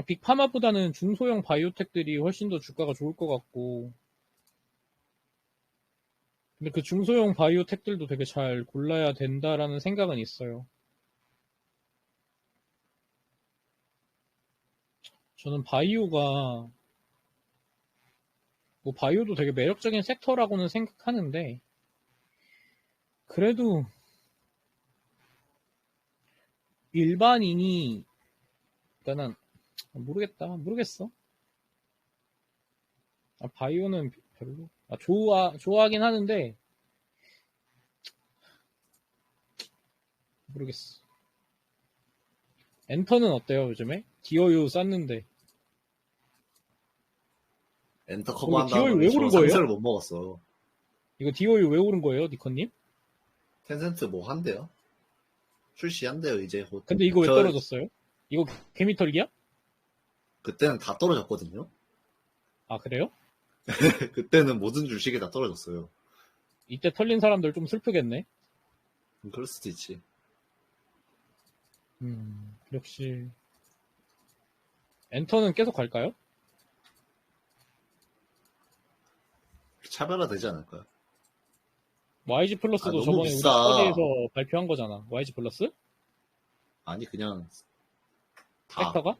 빅 파마보다는 중소형 바이오텍들이 훨씬 더 주가가 좋을 것 같고 근데 그 중소형 바이오텍들도 되게 잘 골라야 된다라는 생각은 있어요. 저는 바이오도 되게 매력적인 섹터라고는 생각하는데, 그래도 일반인이, 일단은, 모르겠어. 바이오는 별로, 좋아하긴 하는데, 모르겠어. 엔터는 어때요, 요즘에? 디어유 쌌는데. 엔터 이거 커버한다는 디어유 놈이 왜 저 오른 거예요? 상세를 못 먹었어. 이거 디어유 왜 오른 거예요, 니커님? 텐센트 뭐 한대요? 출시한대요, 이제 곧. 근데 이거 왜 떨어졌어요? 이거 개미털기야? 그때는 다 떨어졌거든요? 아, 그래요? 그때는 모든 주식이 다 떨어졌어요. 이때 털린 사람들 좀 슬프겠네. 그럴 수도 있지. 역시 엔터는 계속 갈까요? 차별화되지 않을까요? YG 플러스도 너무 저번에 우리 비싸. 스터디에서 발표한 거잖아. YG 플러스? 아니, 그냥, 다. 섹터가?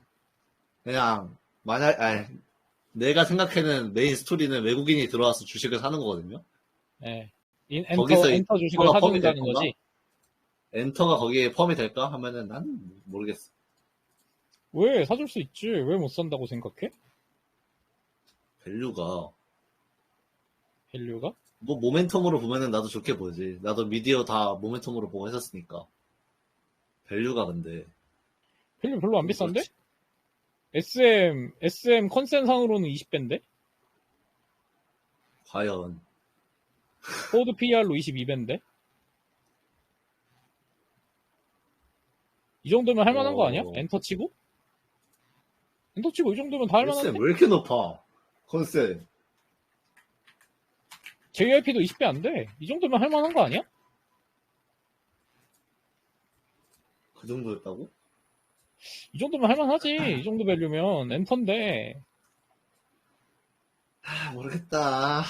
그냥, 내가 생각하는 메인 스토리는 외국인이 들어와서 주식을 사는 거거든요? 예. 거기서 엔터 주식을 엔터가 펌이 될 사준다는 건가? 거지. 엔터가 거기에 펌이 될까? 하면은 난 모르겠어. 왜? 사줄 수 있지. 왜 못 산다고 생각해? 밸류가, 밸류가? 뭐, 모멘텀으로 보면은 나도 좋게 보지. 나도 미디어 다 모멘텀으로 보고 했었으니까. 밸류가 근데. 밸류 별로 안 비싼데? 그렇지. SM 컨센상으로는 20배인데? 과연. 포드 PR로 22배인데? 이 정도면 할만한 거 아니야? 엔터 치고? 엔터 치고 이 정도면 다 컨셉 할만한데? 왜 이렇게 높아? 컨셉. JYP도 20배 안 돼. 이 정도면 할만한 거 아니야? 그 정도였다고? 이 정도면 할만하지. 이 정도 밸류면 엔터인데. 모르겠다.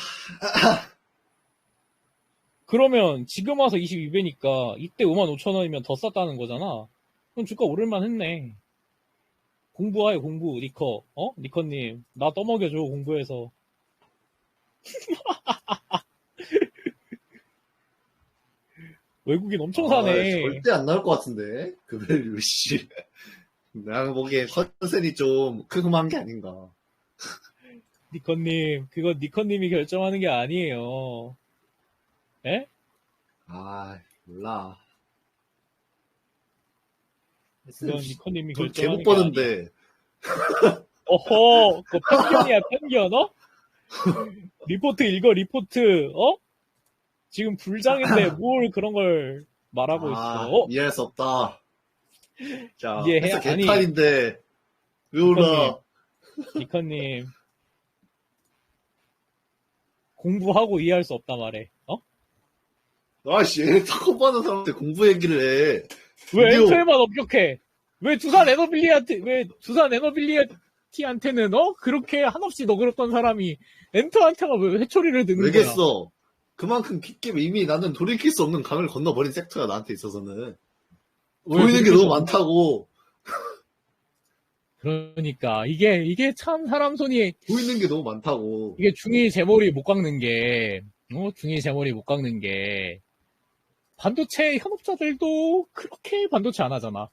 그러면 지금 와서 22배니까 이때 55,000원이면 더 쌌다는 거잖아. 그럼 주가 오를만 했네. 공부하여 공부 니커. 니커님 나 떠먹여줘 공부해서. 외국인 엄청 사네. 절대 안 나올 것 같은데. 그 밸류, 씨. 내가 보기엔 컨셉이 좀 크흠한 게 아닌가. 니커님 그거 니커님이 결정하는 게 아니에요. 에? 몰라. 그건 니커님이 돈 결정하는 개못 게 아니야. 버는데. 어허 그거 편견이야 편견 리포트 읽어 리포트 지금 불장인데 뭘 그런 걸 말하고 있어. 이해할 수 없다. 자, 이해해? 회사 아니, 개판인데. 왜 올라? 니커님 공부하고 이해할 수 없다 말해. 아씨, 타코 받는 사람한테 공부 얘기를 해. 왜 드디어. 엔터에만 엄격해? 왜 두산 에너빌리티한테는 그렇게 한없이 너그럽던 사람이 엔터한테가 왜 회초리를 드는 거야? 왜겠어? 그만큼 깊게 이미 나는 돌이킬 수 없는 강을 건너버린 섹터야, 나한테 있어서는. 보이는 게 너무 많다고. 그러니까 이게 참 사람 손이 보이는 게 너무 많다고. 이게 중이 제 머리 못 깎는 게 중이 제 머리 못 깎는 게 반도체 현업자들도 그렇게 반도체 안 하잖아.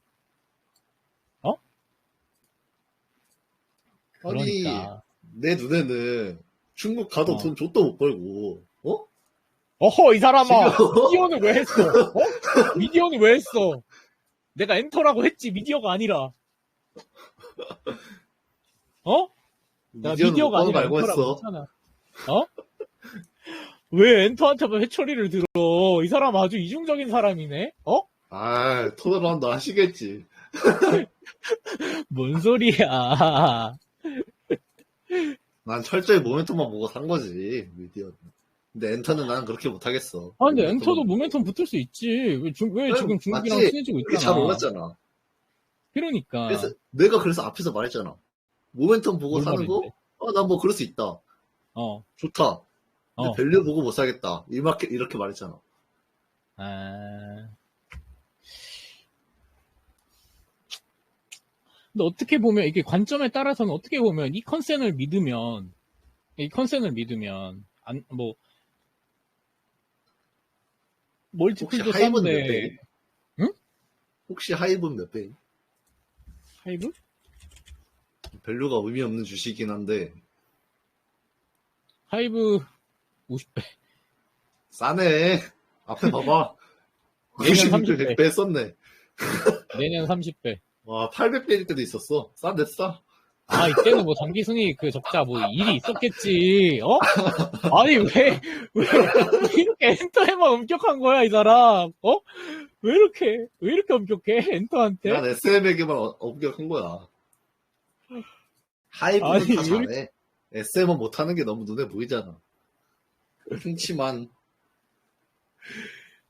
그러니까. 아니, 내 눈에는 중국 가도 돈 줬도 못 벌고, 어허, 이 사람아! 지금- 미디어는 왜 했어? 미디어는 왜 했어? 내가 엔터라고 했지, 미디어가 아니라. 내가 미디어는 미디어가 못 아니라 말고 엔터라고 했어. 했잖아. 왜 엔터한테만 회초리를 들어? 이 사람 아주 이중적인 사람이네? 토너런도 하시겠지. 뭔 소리야. 난 철저히 모멘텀만 보고 산 거지, 미디어는. 근데 엔터는 나는 그렇게 못하겠어. 근데 엔터도 모멘텀 붙을 수 있지. 왜 지금 중국이랑 맞지? 친해지고 그게 있잖아. 잘 올랐잖아. 그러니까. 내가 그래서 앞에서 말했잖아. 모멘텀 보고 뭘 사는 거? 말했는데? 난 뭐 그럴 수 있다. 좋다. 근데 밸류 보고 못 사겠다. 이렇게 말했잖아. 근데 어떻게 보면, 이게 관점에 따라서는 어떻게 보면 이 컨센을 믿으면, 멀티플도 혹시 하이브는 몇 싼데, 배임? 응? 혹시 하이브는 몇 배임? 하이브? 밸류가 의미 없는 주식이긴 한데, 하이브 50배. 싸네. 앞에 봐봐. 내년 90배 100배 썼네. 내년 30배. 와, 800배일 때도 있었어. 싸. 이때는 뭐 장기 순위 그 적자 뭐 일이 있었겠지. 아니 왜 이렇게 엔터에만 엄격한 거야 이 사람? 왜 이렇게 엄격해 엔터한테? 난 SM에게만 엄격한 거야. 하이브는 아니, 다 잘해. SM은 못하는 게 너무 눈에 보이잖아. 흔치만.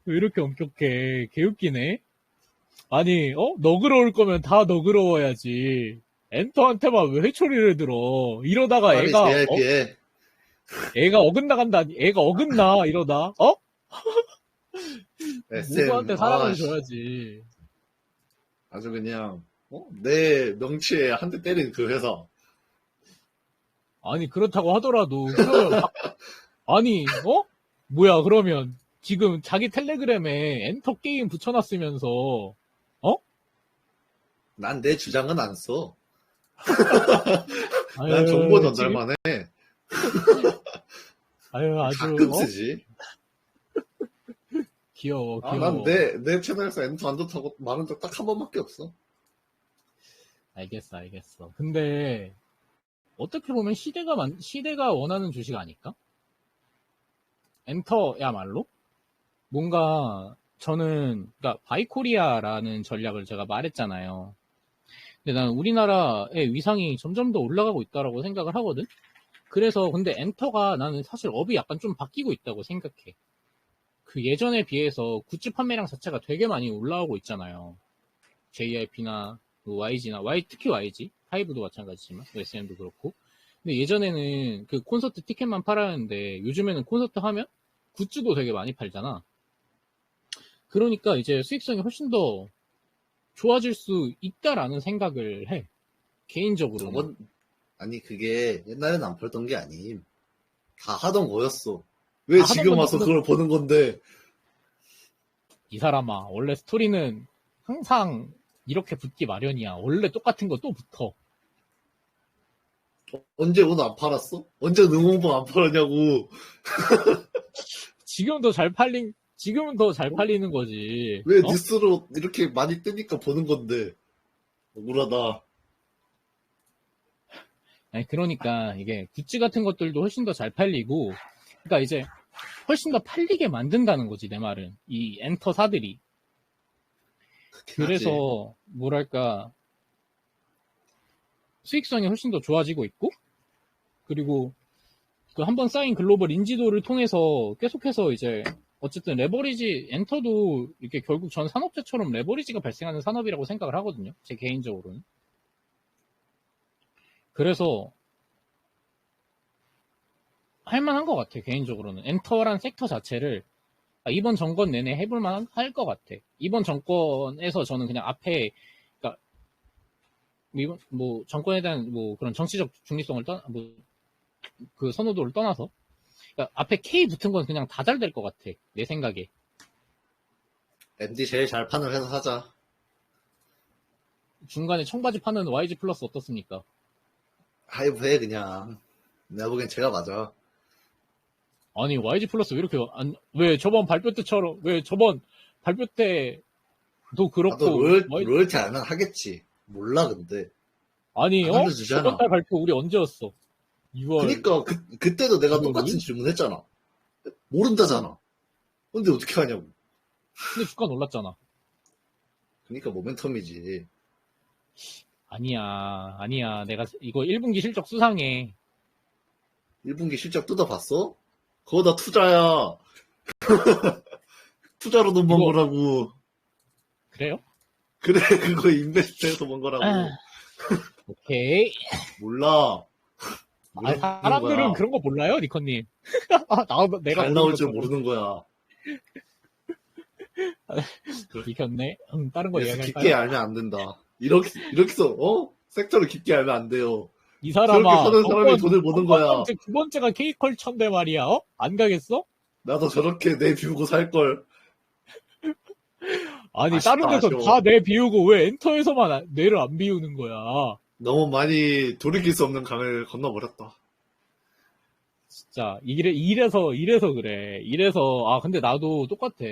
왜 이렇게 엄격해? 개웃기네. 아니 너그러울 거면 다 너그러워야지. 엔터한테만 왜 회초리를 들어? 이러다가 빨리 애가 JYP에 애가 어긋나간다. 애가 어긋나 이러다. 어? SM, 모두한테 사랑을 씨. 줘야지. 아주 그냥, 내 명치에 한 대 때린 그 회사. 아니 그렇다고 하더라도 그러면 아니 뭐야 그러면 지금 자기 텔레그램에 엔터 게임 붙여놨으면서 난 내 주장은 안 써. 아유, 난 정보 지금- 전달만 해. 아유 아주 가끔 쓰지. 귀여워. 난 내 채널에서 엔터 안 좋다고 말한 적 딱 한 번밖에 없어. 알겠어. 근데 어떻게 보면 시대가 원하는 주식 아닐까? 엔터야말로 뭔가 저는 그러니까 바이코리아라는 전략을 제가 말했잖아요. 근데 나는 우리나라의 위상이 점점 더 올라가고 있다라고 생각을 하거든. 그래서 근데 엔터가 나는 사실 업이 약간 좀 바뀌고 있다고 생각해. 그 예전에 비해서 굿즈 판매량 자체가 되게 많이 올라오고 있잖아요. JYP나 YG나 특히 YG, 하이브도 마찬가지지만 SM도 그렇고. 근데 예전에는 그 콘서트 티켓만 팔았는데 요즘에는 콘서트 하면 굿즈도 되게 많이 팔잖아. 그러니까 이제 수익성이 훨씬 더 좋아질 수 있다라는 생각을 해. 개인적으로는. 아니, 그게 옛날에는 안 팔던 게 아님. 다 하던 거였어. 왜 다 하던 지금 건데 와서 그거- 그걸 보는 건데. 이 사람아, 원래 스토리는 항상 이렇게 붙기 마련이야. 원래 똑같은 거 또 붙어. 언제 오늘 안 팔았어? 언제 응원봉 안 팔았냐고. 지금은 더 잘 팔리는 거지. 왜 뉴스로 이렇게 많이 뜨니까 보는 건데. 억울하다. 아니, 그러니까 이게 굿즈 같은 것들도 훨씬 더 잘 팔리고, 그러니까 이제 훨씬 더 팔리게 만든다는 거지, 내 말은. 이 엔터사들이. 그래서 뭐랄까 수익성이 훨씬 더 좋아지고 있고, 그리고 그 한번 쌓인 글로벌 인지도를 통해서 계속해서 이제 어쨌든 레버리지 엔터도 이렇게 결국 전 산업재처럼 레버리지가 발생하는 산업이라고 생각을 하거든요. 제 개인적으로는. 그래서 할만한 것 같아. 개인적으로는 엔터란 섹터 자체를 이번 정권 내내 해볼만 할 것 같아. 이번 정권에서 저는 그냥 앞에 그러니까 뭐 정권에 대한 뭐 그런 정치적 중립성을 그 선호도를 떠나서 그러니까 앞에 K 붙은 건 그냥 다 잘 될 것 같아. 내 생각에. MD 제일 잘 파는 회사 사자. 중간에 청바지 파는 YG 플러스 어떻습니까? 하이브 해, 그냥. 내가 보기엔 제가 맞아. 아니 YG 플러스 왜 이렇게 왜 저번 발표 때처럼 왜 저번 발표 때도 그렇고 나도 로열티 알면 하겠지. 몰라, 근데. 아니 안 알려주잖아. 저번 달 발표 우리 언제였어? 6월. 그니까, 그때도 내가 6월 똑같은 5일? 질문 했잖아. 모른다잖아. 근데 어떻게 하냐고. 근데 주가 놀랐잖아. 그니까 모멘텀이지. 아니야. 내가 이거 1분기 실적 수상해. 1분기 실적 뜯어봤어? 그거 다 투자야. 투자로 돈 번 이거- 거라고. 그래요? 그래, 그거 인베스트해서 번 거라고. 오케이. 몰라. 사람들은 거야. 그런 거 몰라요, 니커님? 내가 잘 모르는 나올 줄 것처럼. 모르는 거야. 비켰네. 다른 거 그래서 이야기할까요? 깊게 알면 안 된다. 이렇게 해서, 섹터를 깊게 알면 안 돼요. 이 사람아, 그렇게 하는 사람이 돈을 버는 거야. 두 번째가 K컬처인데 말이야, 안 가겠어? 나도 저렇게 내 비우고 살걸. 아니, 아쉽다, 다른 데서 아쉬워. 다 내 비우고 왜 엔터에서만 뇌를 안 비우는 거야? 너무 많이 돌이킬 수 없는 강을 건너버렸다. 진짜, 이래서 그래. 근데 나도 똑같아.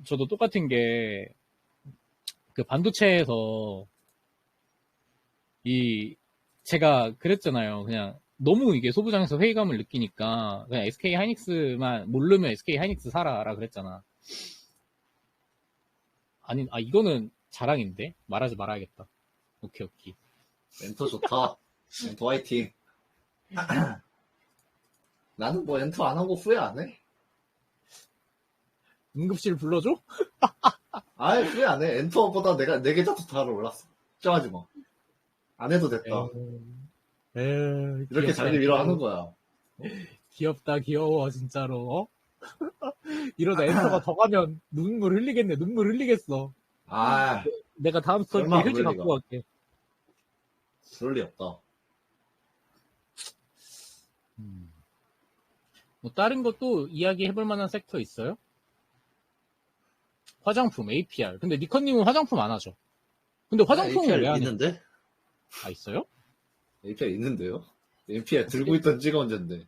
저도 똑같은 게, 그 반도체에서, 제가 그랬잖아요. 그냥, 너무 이게 소부장에서 회의감을 느끼니까, 그냥 SK 하이닉스만, 모르면 SK 하이닉스 사라라 그랬잖아. 이거는 자랑인데? 말하지 말아야겠다. 오케이. 엔터 좋다. 엔터 화이팅. 나는 뭐 엔터 안 하고 후회 안 해. 응급실 불러줘? 아예 후회 안 해. 엔터보다 내 계좌 더 잘 올랐어. 걱정하지 마. 안 해도 됐다. 이렇게 자기 위로하는 거야. 귀엽다, 귀여워, 진짜로. 어? 이러다 엔터가 더 가면 눈물 흘리겠네, 눈물 흘리겠어. 아, 내가 다음 스토리 때 설마 휴지 그럴 리가. 갖고 갈게. 그럴 리 없다. 뭐 다른 것도 이야기해볼 만한 섹터 있어요? 화장품, APR. 근데 니커님은 화장품 안 하죠? 근데 화장품은 APR 왜 안 해? 있는데? 아, 있어요? APR 있는데요? APR 들고 있던 지가 언젠데.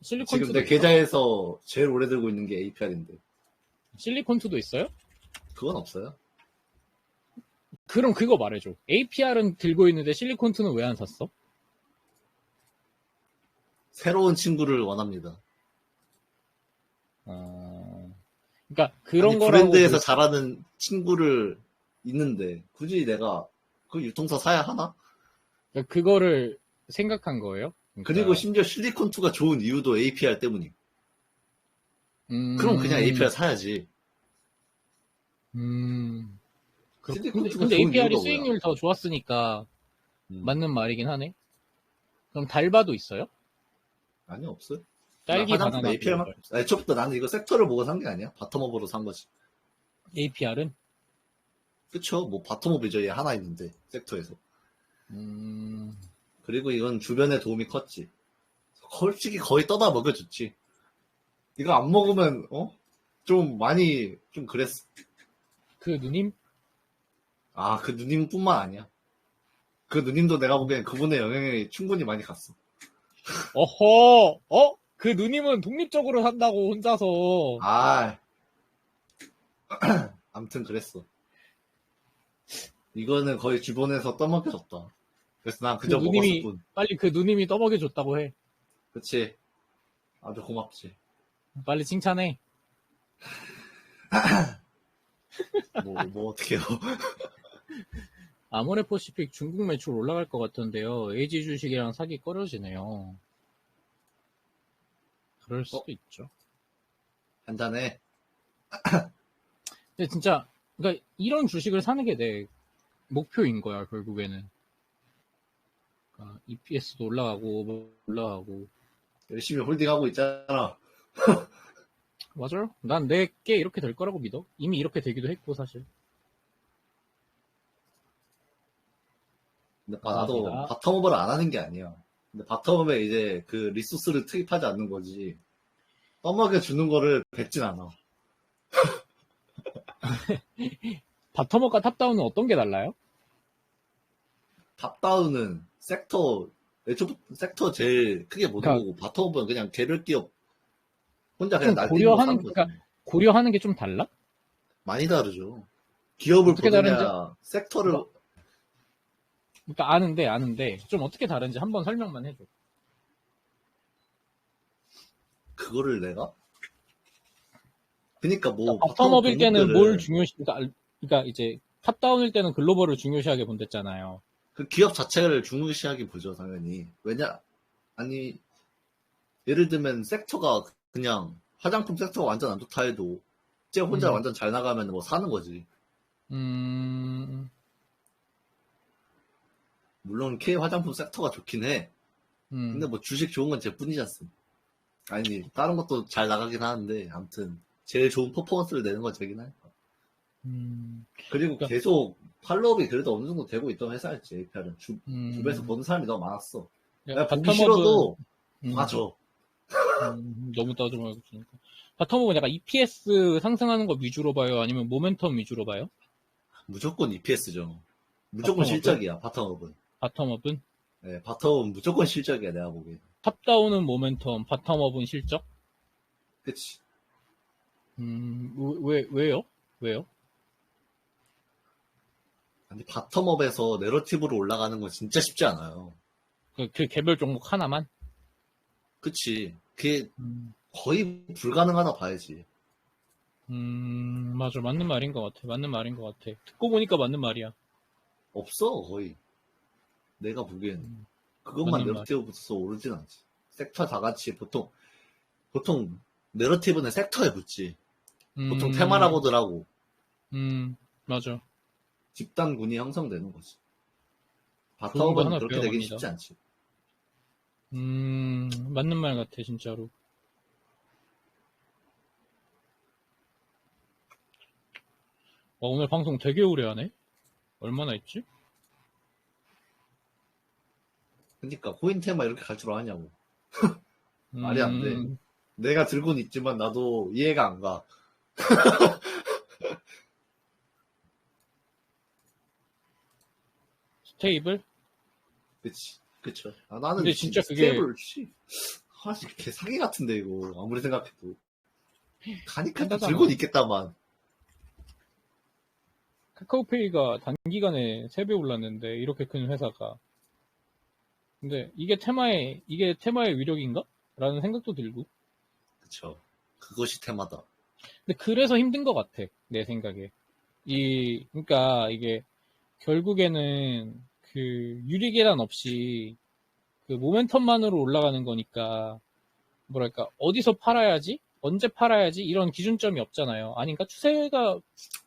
실리콘 지금 내 계좌에서 제일 오래 들고 있는 게 APR인데. 실리콘투도 있어요? 그건 없어요. 그럼 그거 말해줘. APR은 들고 있는데 실리콘투는 왜 안 샀어? 새로운 친구를 원합니다. 그러니까 그런 아니, 거라고 브랜드에서 잘하는 친구를 있는데 굳이 내가 그 유통사 사야 하나? 그러니까 그거를 생각한 거예요. 그러니까, 그리고 심지어 실리콘2가 좋은 이유도 APR 때문이고. 그럼 그냥 APR 사야지. 실리콘2가 근데 좋은 APR이 이유가 뭐야? 수익률 더 좋았으니까 음. 맞는 말이긴 하네. 그럼 달바도 있어요? 아니, 없어요. 딸기 화장품 바나나 APR만 없어. 애초부터 나는 이거 섹터를 보고 산 게 아니야. 바텀업으로 산 거지. APR은? 그쵸? 뭐 바텀업이 저희 하나 있는데 섹터에서. 음, 그리고 이건 주변에 도움이 컸지. 솔직히 거의 떠다 먹여줬지. 이거 안 먹으면 좀 많이 좀 그랬어. 그 누님? 아, 그 누님뿐만 아니야. 그 누님도 내가 보기엔 그분의 영향이 충분히 많이 갔어. 어허! 그 누님은 독립적으로 산다고 혼자서. 아, 아무튼 그랬어. 이거는 거의 주변에서 떠먹여줬다. 그래서 난 그 그저 먹었을 누님이, 뿐. 빨리 그 누님이 떠먹여줬다고 해. 그치? 아주 고맙지. 빨리 칭찬해. 뭐 어떡해요. 아모레퍼시픽 중국 매출 올라갈 것 같던데요. AG 주식이랑 사기 꺼려지네요. 그럴 수도 있죠. 한잔해. 근데 진짜, 그러니까 이런 주식을 사는 게 내 목표인 거야, 결국에는. 그러니까 EPS도 올라가고, 뭐 올라가고. 열심히 홀딩하고 있잖아. 맞아요. 난 내게 이렇게 될 거라고 믿어. 이미 이렇게 되기도 했고, 사실. 근데 나도 감사합니다. 바텀업을 안 하는 게 아니야. 근데 바텀업에 이제 그 리소스를 투입하지 않는 거지. 떠먹여 주는 거를 뱉진 않아. 바텀업과 탑다운은 어떤 게 달라요? 탑다운은 섹터 제일 크게 보는 그러니까 거고, 바텀업은 그냥 개별 기업 혼자 그냥 좀 날뛰는 거 사는 거지. 그러니까 고려하는 게 좀 달라? 많이 다르죠. 기업을 어떻게 다른지? 보느냐, 섹터를, 그러니까 아는데 좀 어떻게 다른지 한번 설명만 해줘. 그거를 내가? 그니까 뭐, 그러니까 바텀업 바텀업일 때는 뭘 종목들은 그러니까 이제 탑다운일 때는 글로벌을 중요시하게 본댔잖아요. 그 기업 자체를 중요시하게 보죠, 당연히. 아니, 예를 들면 섹터가 그냥 화장품 섹터가 완전 안 좋다 해도 쟤 혼자 음. 완전 잘 나가면 뭐 사는 거지. 물론 K 화장품 섹터가 좋긴 해. 근데 뭐 주식 좋은 건 쟤뿐이지 않습니까? 아니, 다른 것도 잘 나가긴 하는데 아무튼 제일 좋은 퍼포먼스를 내는 건 쟤긴 해. 그리고 그러니까, 계속 팔로업이 그래도 어느 정도 되고 있던 회사였지, APR은. 주변에서 보는 사람이 너무 많았어. 내가 보기 싫어도 봐줘. 너무 따져 말고 주니까. 바텀업은 약간 EPS 상승하는 거 위주로 봐요? 아니면 모멘텀 위주로 봐요? 무조건 EPS죠. 무조건 바텀업은? 실적이야, 바텀업은. 바텀업은? 네, 바텀업은 무조건 실적이야, 내가 보기엔. 탑다운은 모멘텀, 바텀업은 실적? 그치. 왜요? 왜요? 근데 바텀업에서 내러티브로 올라가는 건 진짜 쉽지 않아요. 그 개별 종목 하나만? 그치. 그게 거의 불가능하다 봐야지. 맞아. 맞는 말인 것 같아. 맞는 말인 것 같아. 듣고 보니까 맞는 말이야. 없어, 거의. 내가 보기엔. 그것만 맞는 말. 내러티브부터 오르진 않지. 섹터 다 같이 보통 내러티브는 섹터에 붙지. 보통 테마라고들하고 맞아. 집단군이 형성되는 거지. 좋은 거 바텀업은 하나 그렇게 되긴 배워갑니다. 쉽지 않지. 맞는 말 같아, 진짜로. 오늘 방송 되게 오래 하네? 얼마나 했지? 그러니까 코인 테마 이렇게 갈 줄 아냐고. 말이 안 돼. 음, 내가 들고는 있지만 나도 이해가 안 가. 스테이블? 그치. 그쵸. 아, 나는 근데 진짜 그게, 스텝을, 개 사기 같은데, 이거. 아무리 생각해도. 가니까 한다잖아. 들고는 있겠다만. 카카오페이가 단기간에 3배 올랐는데, 이렇게 큰 회사가. 근데 이게 테마의 위력인가? 라는 생각도 들고. 그쵸. 그것이 테마다. 근데 그래서 힘든 것 같아, 내 생각에. 그러니까 이게 결국에는 그 유리계단 없이 그 모멘텀만으로 올라가는 거니까, 뭐랄까, 어디서 팔아야지? 언제 팔아야지? 이런 기준점이 없잖아요. 아닌가? 추세가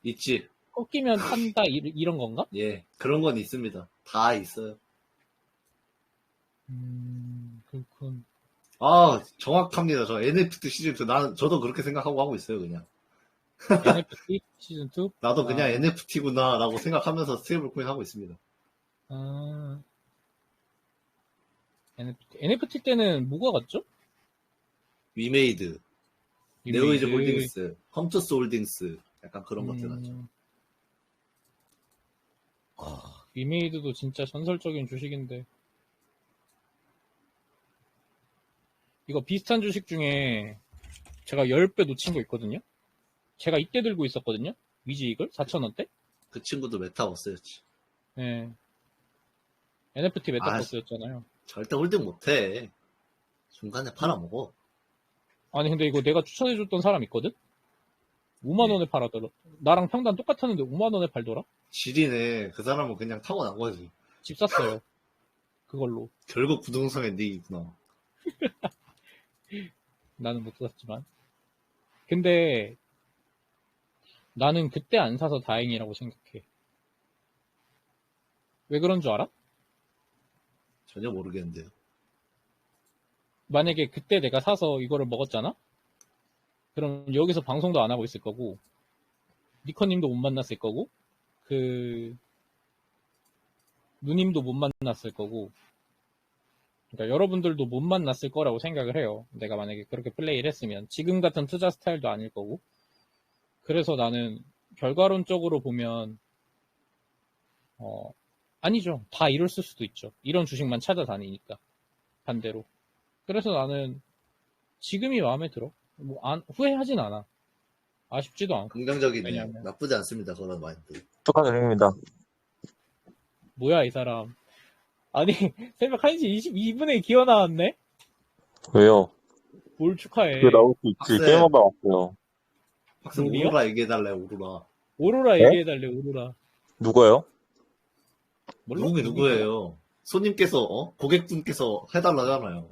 있지. 꺾이면 판다, 이런 건가? 예. 그런 건 있습니다. 다 있어요. 그렇군. 아, 정확합니다. 저 NFT 시즌2. 저도 그렇게 생각하고 하고 있어요, 그냥. NFT 시즌2? 나도 그냥 NFT구나라고 생각하면서 스테이블 코인 하고 있습니다. 아, NFT 때는 뭐가 같죠? 위메이드, 네오이즈 리메이드. 홀딩스, 험투스 홀딩스, 약간 그런 것들 하죠. 아, 리메이드도 진짜 전설적인 주식인데. 이거 비슷한 주식 중에 제가 10배 놓친 거 있거든요? 제가 이때 들고 있었거든요? 위지 이글? 4,000원대? 그 친구도 메타버스였지. 네. NFT 아, 메타버스였잖아요. 절대 홀딩 못해. 중간에 팔아먹어. 아니, 근데 이거 내가 추천해줬던 사람 있거든? 5만원에 예. 팔았더라. 나랑 평단 똑같았는데 5만원에 팔더라? 지리네. 그 사람은 그냥 타고난 거지. 집 샀어요. 그걸로. 결국 부동산의 닉이구나. 나는 못 샀지만. 근데 나는 그때 안 사서 다행이라고 생각해. 왜 그런 줄 알아? 전혀 모르겠는데요. 만약에 그때 내가 사서 이거를 먹었잖아? 그럼 여기서 방송도 안 하고 있을 거고, 니커님도 못 만났을 거고, 그, 누님도 못 만났을 거고, 그러니까 여러분들도 못 만났을 거라고 생각을 해요. 내가 만약에 그렇게 플레이를 했으면. 지금 같은 투자 스타일도 아닐 거고. 그래서 나는 결과론적으로 보면, 아니죠. 다 이뤘을 수도 있죠. 이런 주식만 찾아다니니까. 반대로. 그래서 나는 지금이 마음에 들어. 후회하진 않아. 아쉽지도 않고. 긍정적이네요. 왜냐면, 나쁘지 않습니다. 그런 마인드. 축하드립니다. 뭐야, 이 사람. 아니, 새벽 1시 22분에 기어 나왔네? 왜요? 뭘 축하해. 그게 나올 수 있지. 학생. 게임하다 왔어요. 학생 롤이요? 오로라 얘기해달래, 오로라. 오로라 네? 얘기해달래, 오로라. 누가요? 몰라? 누군게 누구예요? 손님께서, 고객분께서 해달라잖아요.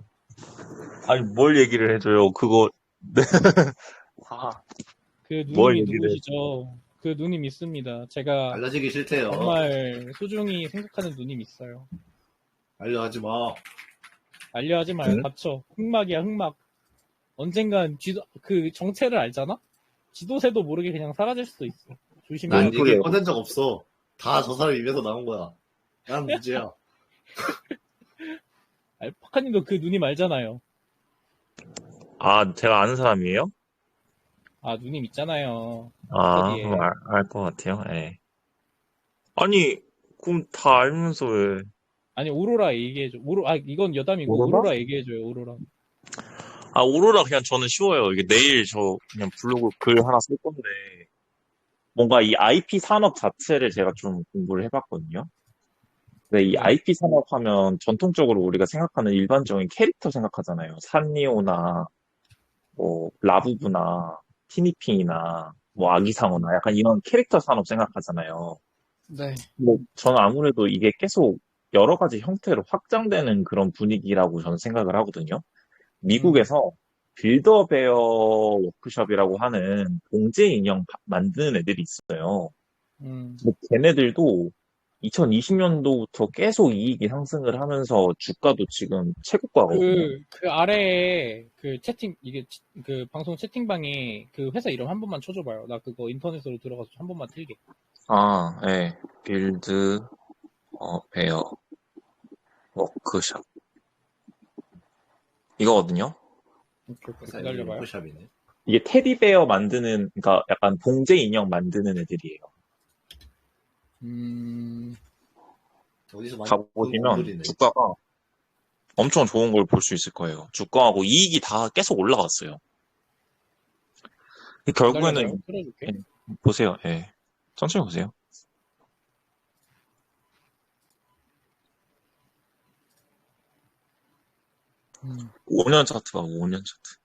아니, 뭘 얘기를 해줘요. 그거, 네. 아, 그 뭘 누님이 얘기를 누구시죠? 그 누님 있습니다. 제가 알려지기 싫대요. 정말 소중히 생각하는 누님 있어요. 알려하지 마. 알려하지 마요. 응? 닥쳐. 흑막이야, 흑막. 언젠간 그 정체를 알잖아? 지도새도 모르게 그냥 사라질 수도 있어. 조심해야 난 돼. 소리예요? 얘기 꺼낸 적 없어. 다 저 사람 입에서 나온 거야. 난 문제야. 파카님도 그 누님 알잖아요. 아, 제가 아는 사람이에요? 아, 누님 있잖아요. 아, 스터디에. 그럼 알 것 같아요. 예. 아니, 그럼 다 알면서 왜. 아니, 오로라 얘기해줘. 이건 여담이고, 오로라? 오로라 얘기해줘요, 오로라. 아, 오로라 그냥 저는 쉬워요. 이게 내일 저 그냥 블로그 글 하나 쓸 건데, 뭔가 이 IP 산업 자체를 제가 좀 공부를 해봤거든요. 근데 이 네. IP 산업 하면 전통적으로 우리가 생각하는 일반적인 캐릭터 생각하잖아요. 산리오나 뭐 라부부나 티니핑이나 뭐 아기상어나 약간 이런 캐릭터 산업 생각하잖아요. 네. 근데 저는 아무래도 이게 계속 여러 가지 형태로 확장되는 그런 분위기라고 저는 생각을 하거든요. 미국에서 빌더베어 워크숍이라고 하는 봉제 인형 만드는 애들이 있어요. 음, 근데 걔네들도 2020년도부터 계속 이익이 상승을 하면서 주가도 지금 최고가거든요. 그 아래에 그 채팅, 이게 그 방송 채팅방에 그 회사 이름 한 번만 쳐줘봐요. 나 그거 인터넷으로 들어가서 한 번만 틀게. 아, 예. 빌드, 베어, 워크샵. 이거거든요. 오케이, 오케이. 회사 이름이 기다려봐요. 워크샵이네. 이게 테디베어 만드는, 그러니까 약간 봉제 인형 만드는 애들이에요. 어디서 많이 본 가보시면 분들이네. 주가가 엄청 좋은 걸 볼 수 있을 거예요. 주가하고 이익이 다 계속 올라갔어요. 기다려봐요. 결국에는, 틀어줄게. 예, 보세요. 예. 천천히 보세요. 5년 차트 봐, 5년 차트.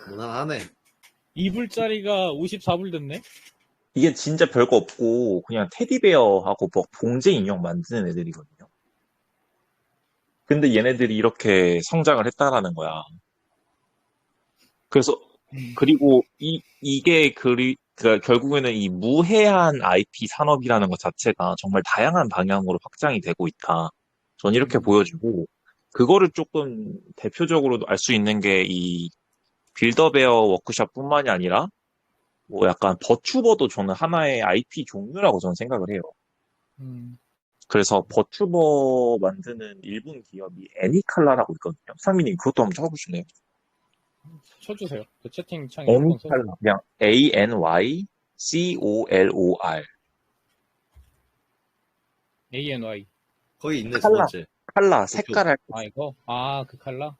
무난하네. 2불짜리가 54불 됐네? 이게 진짜 별거 없고, 그냥 테디베어하고 뭐 봉제 인형 만드는 애들이거든요. 근데 얘네들이 이렇게 성장을 했다라는 거야. 그래서, 그리고 이게 그러니까 결국에는 이 무해한 IP 산업이라는 것 자체가 정말 다양한 방향으로 확장이 되고 있다. 전 이렇게 보여지고, 그거를 조금 대표적으로 알 수 있는 게 이 빌더베어 워크샵뿐만이 아니라, 뭐 약간 버튜버도 저는 하나의 IP 종류라고 저는 생각을 해요. 음, 그래서 버튜버 만드는 일본 기업이 애니칼라라고 있거든요. 상민님 그것도 한번 쳐보실래요? 쳐주세요. 그 채팅창에 한번 써. 애니칼라 그냥 ANYCOLOR. ANY. 거기 있네, 두 칼라 번째. 칼라 도쿄. 색깔 할 아, 이거? 아, 그 칼라?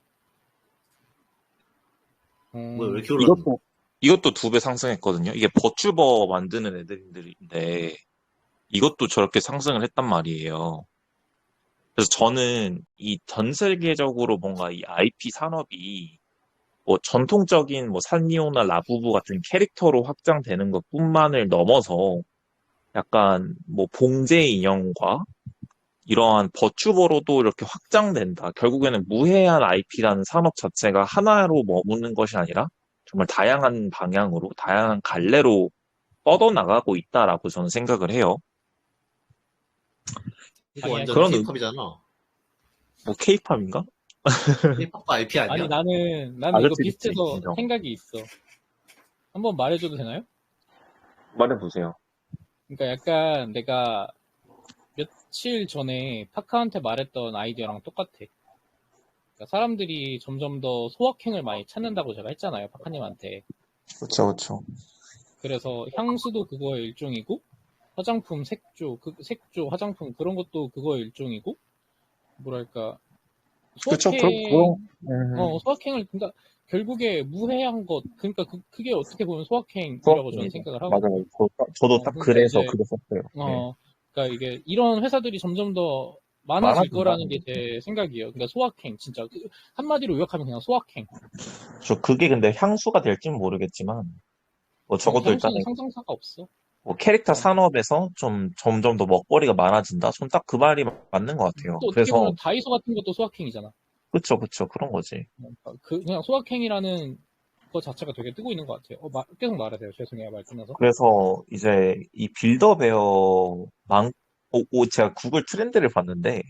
뭐야, 왜 이렇게 올랐노? 이것도 2배 상승했거든요. 이게 버튜버 만드는 애들인데 이것도 저렇게 상승을 했단 말이에요. 그래서 저는 이 전 세계적으로 뭔가 이 IP 산업이 뭐 전통적인 뭐 산리오나 라부부 같은 캐릭터로 확장되는 것뿐만을 넘어서 약간 뭐 봉제 인형과 이러한 버튜버로도 이렇게 확장된다. 결국에는 무해한 IP라는 산업 자체가 하나로 머무는 것이 아니라 정말 다양한 방향으로, 다양한 갈래로 뻗어나가고 있다라고 저는 생각을 해요. 이거 완전 방해하시네. 그런 케이팝이잖아. 뭐 케이팝인가? 케이팝 IP 아니, 아니야? 나는 이거 그치, 그치. 비슷해서 인정. 생각이 있어. 한번 말해줘도 되나요? 말해보세요. 그러니까 약간 내가 며칠 전에 파카한테 말했던 아이디어랑 똑같아. 그러니까 사람들이 점점 더 소확행을 많이 찾는다고 제가 했잖아요, 파카님한테. 그쵸, 그쵸. 그래서 향수도 그거의 일종이고, 화장품, 색조, 화장품 그런 것도 그거의 일종이고, 뭐랄까, 그쵸, 소확행을, 그러니까 결국에 무해한 것, 그러니까 그게 어떻게 보면 소확행이라고 저는 수학입니다. 생각을 맞아요. 하거든요. 저도 딱 그러니까 그래서 이제, 그거 썼어요. 네. 그러니까 이게 이런 회사들이 점점 더 많아질 거라는 많아진다는 게 거죠. 제 생각이에요. 그러니까 소확행, 진짜. 한마디로 요약하면 그냥 소확행. 그게 근데 향수가 될지는 모르겠지만, 뭐 적어도 향수는 일단은 상상사가 없어. 뭐 캐릭터 어. 산업에서 좀 점점 더 먹거리가 많아진다? 전 딱 그 말이 맞는 것 같아요. 또 어떻게 그래서, 보면 다이소 같은 것도 소확행이잖아. 그쵸, 그런 거지. 그러니까 그냥 소확행이라는 것 자체가 되게 뜨고 있는 것 같아요. 계속 말하세요. 죄송해요. 말 끊어서. 그래서 이제 이 빌더베어 제가 구글 트렌드를 봤는데,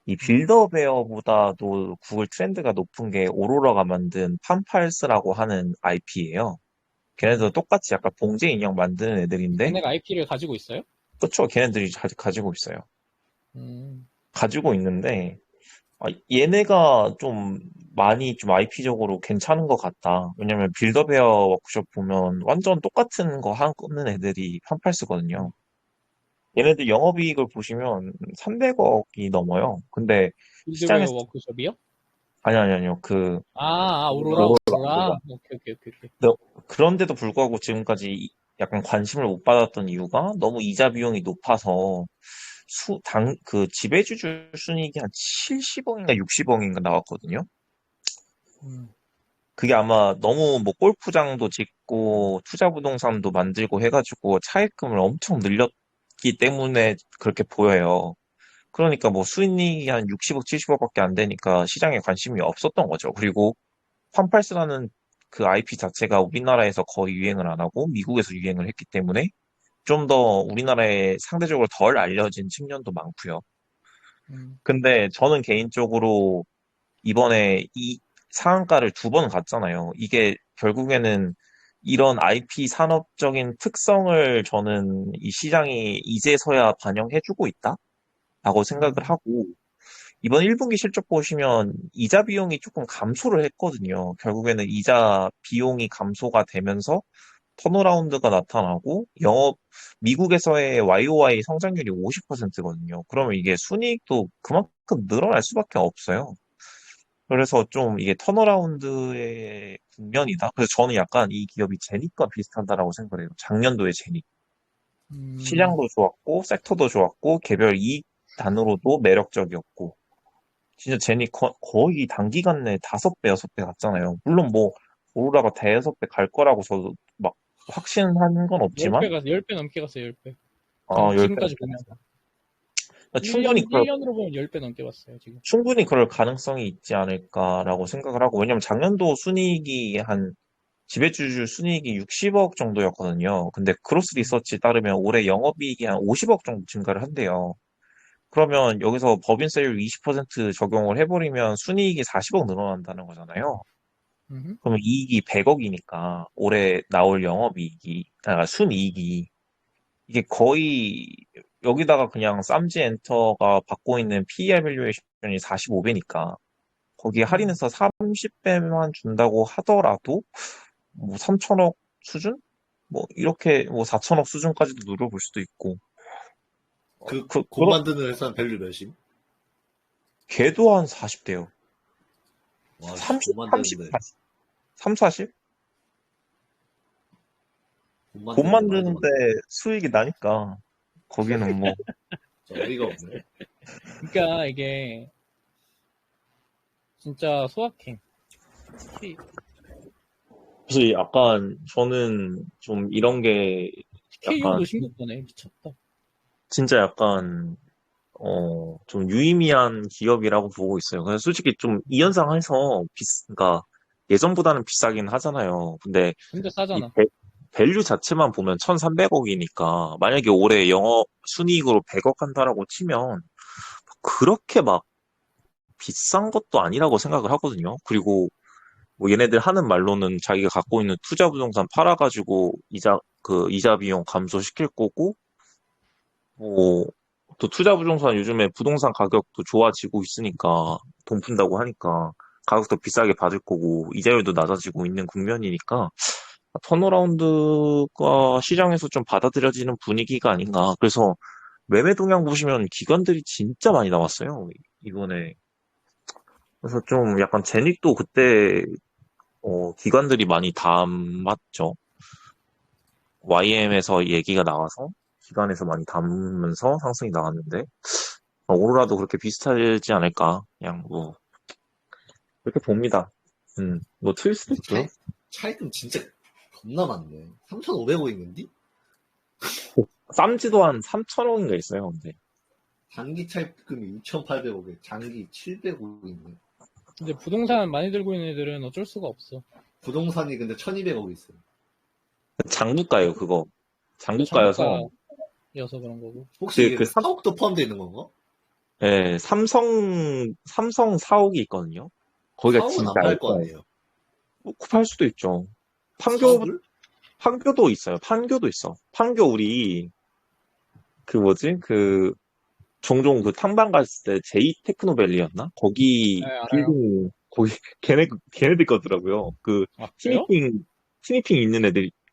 이 빌더베어보다도 구글 트렌드가 높은 게 오로라가 만든 팜팔스라고 하는 IP예요. 걔네도 똑같이 약간 봉제 인형 만드는 애들인데, 걔네가 IP를 가지고 있어요? 그쵸, 걔네들이 가지고 있어요. 음, 가지고 있는데, 얘네가 좀 많이 좀 IP적으로 괜찮은 것 같다. 왜냐면 빌더베어 워크숍 보면 완전 똑같은 거 하는 애들이 팜팔스거든요. 얘네들 영업이익을 보시면 300억이 넘어요. 근데 빌드웨어 시장에서, 워크숍이요? 아니요. 오로라, 오로라. 오로라. 오케이. 근데 그런데도 불구하고 지금까지 약간 관심을 못 받았던 이유가 너무 이자 비용이 높아서 그 지배주주 순이익이 한 70억인가 60억인가 나왔거든요. 음, 그게 아마 너무 뭐 골프장도 짓고 투자 부동산도 만들고 해가지고 차입금을 엄청 늘렸기 때문에 그렇게 보여요. 그러니까 뭐 수익이 한 60억, 70억밖에 안 되니까 시장에 관심이 없었던 거죠. 그리고 팜팔스라는 그 IP 자체가 우리나라에서 거의 유행을 안 하고 미국에서 유행을 했기 때문에 좀 더 우리나라에 상대적으로 덜 알려진 측면도 많고요. 음. 근데 저는 개인적으로 이번에 이 상한가를 2번 갔잖아요. 이게 결국에는 이런 IP 산업적인 특성을 저는 이 시장이 이제서야 반영해주고 있다라고 생각을 음. 하고, 이번 1분기 실적 보시면 이자 비용이 조금 감소를 했거든요. 결국에는 이자 비용이 감소가 되면서 턴어라운드가 나타나고 미국에서의 YOY 성장률이 50%거든요. 그러면 이게 순이익도 그만큼 늘어날 수밖에 없어요. 그래서 좀 이게 턴어라운드의 국면이다. 그래서 저는 약간 이 기업이 제닉과 비슷하다라고 생각을 해요. 작년도의 제닉. 음. 시장도 좋았고, 섹터도 좋았고, 개별 이익 단으로도 매력적이었고. 진짜 제닉 거의 단기간 내에 5배, 6배 갔잖아요. 물론 뭐, 오로라가 대여섯 배 갈 거라고 저도 막 확신하는 건 없지만, 10배 넘게 갔어요, 10배. 어, 10배 지금까지 보면. 충분히 1년으로 보면 10배 넘게 봤어요, 지금. 충분히 그럴 가능성이 있지 않을까라고 생각을 하고, 왜냐면 작년도 순이익이 지배주주 순이익이 60억 정도였거든요. 근데 크로스 음. 리서치 따르면 올해 영업이익이 한 50억 정도 증가를 한대요. 그러면 여기서 법인세율 20% 적용을 해버리면 순이익이 40억 늘어난다는 거잖아요. 음. 그러면 이익이 100억이니까 올해 나올 순이익이 이게 거의 여기다가 그냥 쌈지 엔터가 받고 있는 PER 밸류에이션이 45배니까 거기에 음. 할인해서 30배만 준다고 하더라도 뭐 3천억 수준? 뭐 이렇게 뭐 4천억 수준까지도 누려볼 수도 있고 곧 만드는 회사는 밸류 몇임? 걔도 한 40대요. 와, 씨, 곧 30, 30, 만드는데. 40, 3, 40? 곧 곧 만드는데 말도 만드는데 안 돼. 수익이 나니까 거기는 뭐 진짜 어이가 없네. 그러니까 이게 진짜 소확행. 그래서 약간 저는 좀 이런 게 약간 K정도 신고가네. 미쳤다. 진짜 약간 좀 유의미한 기업이라고 보고 있어요. 그래서 솔직히 좀 이 현상해서 그러니까 예전보다는 비싸긴 하잖아요. 근데 근데 이 싸잖아. 밸류 자체만 보면 1,300억이니까 만약에 올해 영업 순이익으로 100억 한다라고 치면 그렇게 막 비싼 것도 아니라고 생각을 하거든요. 그리고 뭐 얘네들 하는 말로는 자기가 갖고 있는 투자 부동산 팔아가지고 이자 비용 감소시킬 거고 뭐 또 투자 부동산 요즘에 부동산 가격도 좋아지고 있으니까 돈 푼다고 하니까 가격도 비싸게 받을 거고 이자율도 낮아지고 있는 국면이니까 턴어라운드가 시장에서 좀 받아들여지는 분위기가 아닌가. 그래서 매매 동향 보시면 기관들이 진짜 많이 나왔어요. 이번에. 그래서 좀 약간 제닉도 그때 기관들이 많이 담았죠. YM에서 얘기가 나와서 기관에서 많이 담으면서 상승이 나왔는데 오로라도 그렇게 비슷하지 않을까. 그냥 뭐 그렇게 봅니다. 뭐 틀 수도 있고요. 차이금 진짜 겁나 많네. 3,500원인데? 쌈지도 한 3천억인가 있어요. 근데 단기 차입금이 6,800억에 장기 700억이네. 근데 부동산 많이 들고 있는 애들은 어쩔 수가 없어. 부동산이 근데 1,200억 있어요. 장국가예요, 그거. 그 장국가여서 장고가여서 그런 거고. 혹시 그, 이게 그 그 4억도 포함되어 있는 건가? 예, 삼성 사옥이 있거든요. 거기가 4억은 진짜 안 팔 거 알싸요. 아니에요. 뭐, 팔 수도 있죠. 판교, 4억을? 판교도 있어요. 판교도 있어. 판교 우리, 그 뭐지? 종종 탐방 갔을 때 제이 테크노밸리였나? 네, 거기 알아요. 빌딩, 거기, 걔네들 거더라고요. 아, 그래요?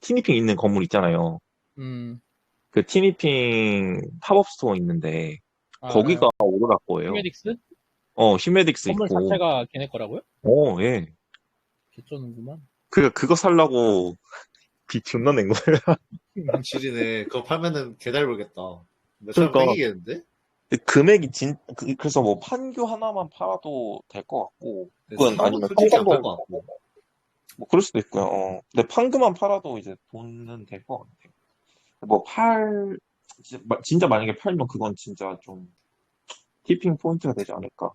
티니핑 있는 건물 있잖아요. 음, 티니핑 팝업 스토어 있는데, 알아요. 거기가 오로라 거예요. 히메딕스? 히메딕스 건물 있고, 자체가 걔네 거라고요? 예. 개쩌는구만. 그거 살라고 빚 존나 낸 거예요. 지리네. 그거 팔면은 개잘 벌겠다. 몇천 그러니까, 땡기겠는데? 금액이 그래서 뭐 판교 하나만 팔아도 될 것 같고, 그건 4억은 아니면 솔직히 안 팔 성공도, 것 같고. 뭐 그럴 수도 있고요. 근데 판교만 팔아도 이제 돈은 될 것 같아요. 뭐 진짜 만약에 팔면 그건 진짜 좀 티핑 포인트가 되지 않을까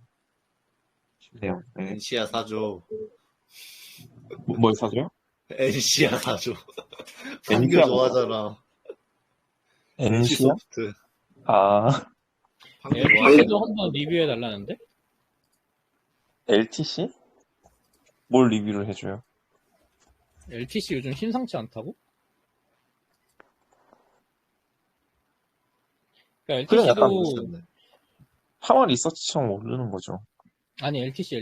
싶네요. 네. NC야 사줘. 뭘 사줘요? NC야 사줘. 판교 NC야 좋아하잖아. NC야? NC소프트. 아, 방금 뭐 LTC도 한번 리뷰해 달라는데? LTC? 뭘 리뷰를 해줘요? LTC 요즘 심상치 않다고? 그러니까 그래, 약간 LTC도 하셨네. 파마 리서치처럼 오르는 거죠. 아니 LTC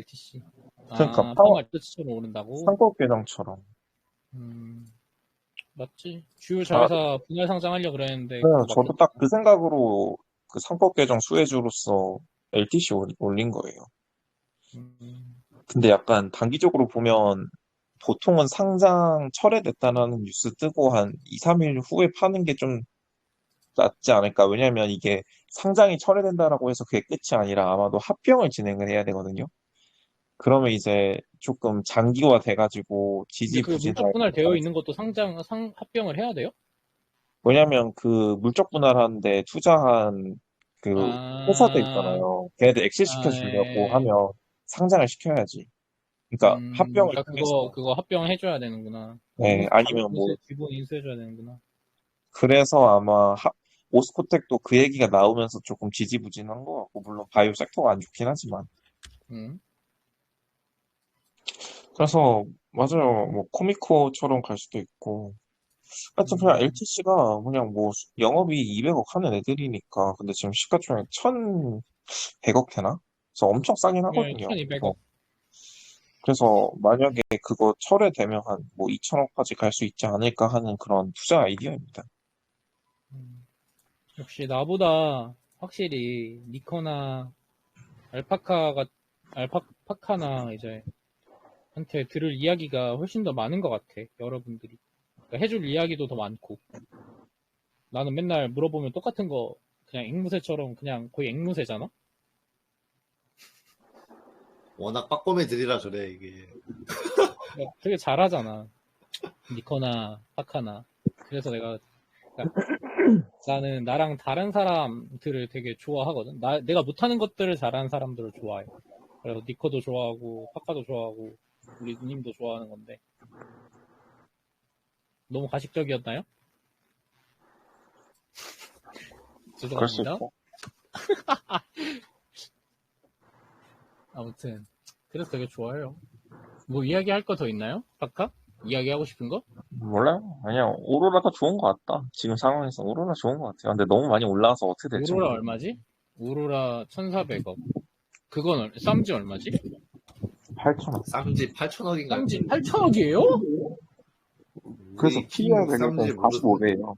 그러니까 아 파마 파마 리서치처럼 오른다고? 상법 계정처럼. 음 맞지. 주요 아, 자회사 분할 상장하려고 그랬는데 그래요. 그거 막 저도 딱 그 생각으로 그 상법 계정 수혜주로서 LTC 올린 거예요. 음, 근데 약간 단기적으로 보면 보통은 상장 철회됐다는 뉴스 뜨고 한 2, 3일 후에 파는 게 좀 낫지 않을까. 왜냐면 이게 상장이 철회된다라고 해서 그게 끝이 아니라 아마도 합병을 진행을 해야 되거든요. 그러면 이제 조금 장기화 돼가지고 근데 그 물적 지지부진할. 분할 되어 있는 것도 상 합병을 해야 돼요? 왜냐면 그 물적 분할하는데 투자한 그 회사들 아, 있잖아요. 걔네들 엑실 아, 시켜주려고 예. 하면 상장을 시켜야지. 그러니까 합병을 그러니까 통해서. 그거 합병해줘야 되는구나. 네, 아니면 뭐 기본 인수해줘야 되는구나. 그래서 아마 오스코텍도 그 얘기가 나오면서 조금 지지부진한 것 같고, 물론 바이오 섹터가 안 좋긴 하지만. 음, 그래서 맞아요. 뭐 코미코처럼 갈 수도 있고. 하여튼 그냥 음, LTC가 그냥 뭐 영업이 200억 하는 애들이니까. 근데 지금 시가총액 1,100억 되나? 그래서 엄청 싸긴 예, 하거든요. 1200억. 그래서 만약에 그거 철회되면 한 뭐 2천억까지 갈 수 있지 않을까 하는 그런 투자 아이디어입니다. 역시 나보다 확실히 니커나 알파카가 알파카나 이제 한테 들을 이야기가 훨씬 더 많은 것 같아. 여러분들이. 그러니까 해줄 이야기도 더 많고. 나는 맨날 물어보면 똑같은 거 그냥 앵무새처럼 그냥 거의 앵무새잖아? 워낙 빠꼼해들이라 그래, 이게. 그러니까 되게 잘하잖아. 니커나 파카나. 그래서 그러니까 나는 나랑 다른 사람들을 되게 좋아하거든. 내가 못하는 것들을 잘하는 사람들을 좋아해. 그래서 니커도 좋아하고 파카도 좋아하고 우리 누님도 좋아하는 건데 너무 가식적이었나요? 그럴 수 죄송합니다. 있고. 아무튼 그래서 되게 좋아해요. 뭐 이야기할 거 더 있나요? 파카? 이야기하고 싶은 거? 몰라요. 그냥 오로라가 좋은 것 같다. 지금 상황에서 오로라 좋은 것 같아요. 근데 너무 많이 올라와서 어떻게 될지 오로라 모르겠네. 얼마지? 오로라 1,400억. 그건 쌈지 얼마지? 8천억. 쌈지 8천억인가 쌈지 할걸요? 8,000억이에요? 그래서 우리 PER 킹 가격은 쌈지 모르는 45배예요.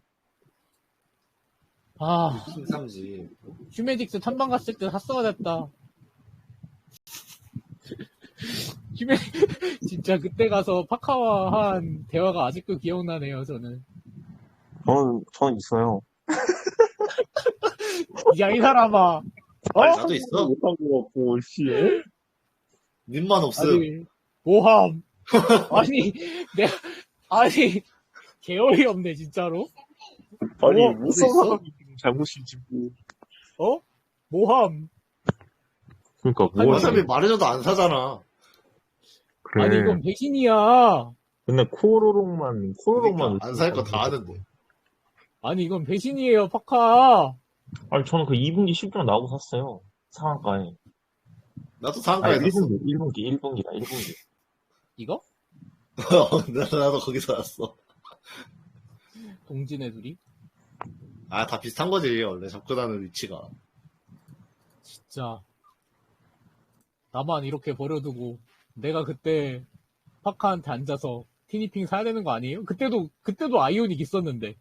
아, 우리 킹 쌈지. 휴메딕스 탐방 갔을 때 샀어야 됐다. 휴메 진짜 그때 가서 파카와 한 대화가 아직도 기억나네요, 저는. 저는 있어요. 야, 이 사람아. 아니, 어? 나도 있어. 못한 거 같고, 씨. 님만 없음. 아니, 모함. 아니, 내가, 아니, 개어이 없네, 진짜로. 아니, 뭐, 무슨 있어? 사람이 잘못이지, 뭐. 어? 모함. 그러니까, 아니, 뭐, 어차피 말해줘도 안 사잖아. 아니, 이건 배신이야. 근데 그러니까 안 살 거 다 아는데. 아니, 이건 배신이에요, 파카. 아니, 저는 그 2분기 실적 나오고 샀어요. 상한가에. 나도 아니, 상가에 샀어. 1분기다, 1분기. 이거? 나도 거기서 샀어. 동진의 둘이? 아, 다 비슷한 거지, 원래 접근하는 위치가. 진짜. 나만 이렇게 버려두고, 내가 그때 파카한테 앉아서 티니핑 사야 되는 거 아니에요? 그때도 아이오닉 있었는데.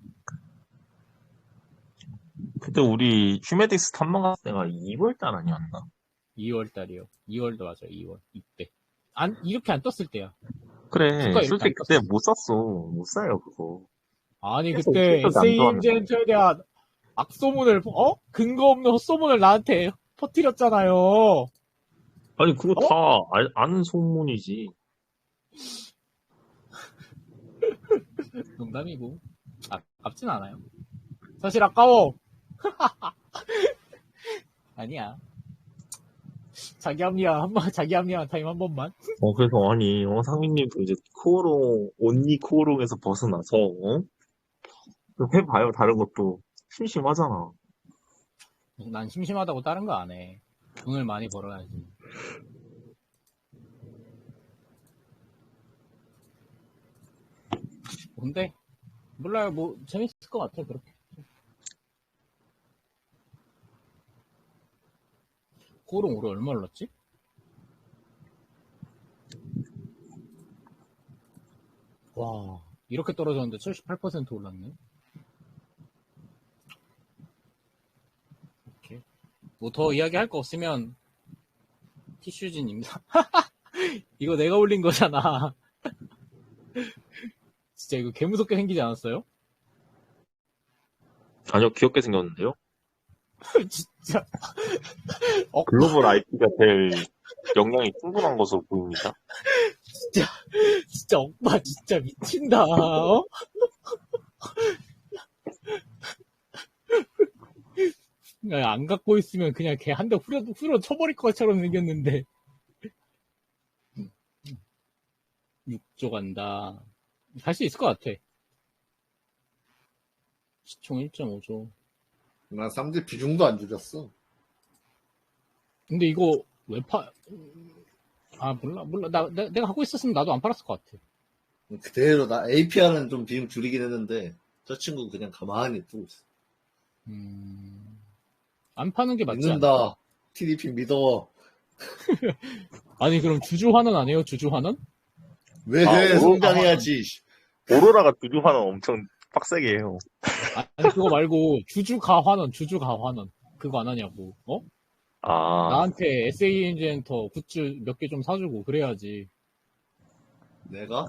그때 우리 휴메딕스 탐방 갔을 때가 2월달 아니었나? 2월 달이요. 2월도 맞아요, 2월. 이때. 이렇게 안 떴을 때야. 그래, 주가 이렇게 솔직히 안 그때 떴어. 못 샀어. 못 사요, 그거. 아니, 계속 그때 실적이 안 좋았는데. SA인젠처에 대한 근거 없는 헛소문을 나한테 퍼뜨렸잖아요. 아니, 그거 어? 다 아는 소문이지. 농담이고. 아깝진 않아요. 사실 아까워. 아니야. 자기 합리화 타임 한 번만. 그래서 아니, 상민님도 이제 온리 코어롱에서 벗어나서, 해봐요, 다른 것도. 심심하잖아. 난 심심하다고 다른 거 안 해. 돈을 많이 벌어야지. 근데 몰라요. 뭐 재밌을 것 같아. 그렇게. 코오롱 올해 얼마 올랐지? 와, 이렇게 떨어졌는데 78% 올랐네. 이렇게. 뭐 더 이야기할 거 없으면 티슈진입니다. 이거 내가 올린 거잖아. 진짜 이거 개무섭게 생기지 않았어요? 아니요, 귀엽게 생겼는데요? 진짜. 글로벌 IP가 될 역량이 충분한 것으로 보입니다. 진짜 엄마 진짜 미친다. 어? 그냥 안 갖고 있으면 그냥 걔 한 대 후려 쳐버릴 것처럼 생겼는데. 6조 간다. 갈 수 있을 것 같아. 시총 1.5조. 난 3대 비중도 안 줄였어. 근데 이거 왜 몰라. 내가 갖고 있었으면 나도 안 팔았을 것 같아. 그대로 나 APR은 좀 비중 줄이긴 했는데 저 친구 그냥 가만히 두고 있어. 안 파는 게 맞지 않나? 믿는다. TDP 믿어. 아니 그럼 주주환원 안 해요? 주주환원? 왜 아, 성장해야지. 오로라가 주주환원 엄청 빡세게 해요. 아니 그거 말고 주주가환원 그거 안 하냐고. 어? 아, 나한테 SA 엔젠터 굿즈 몇 개 좀 사주고 그래야지. 내가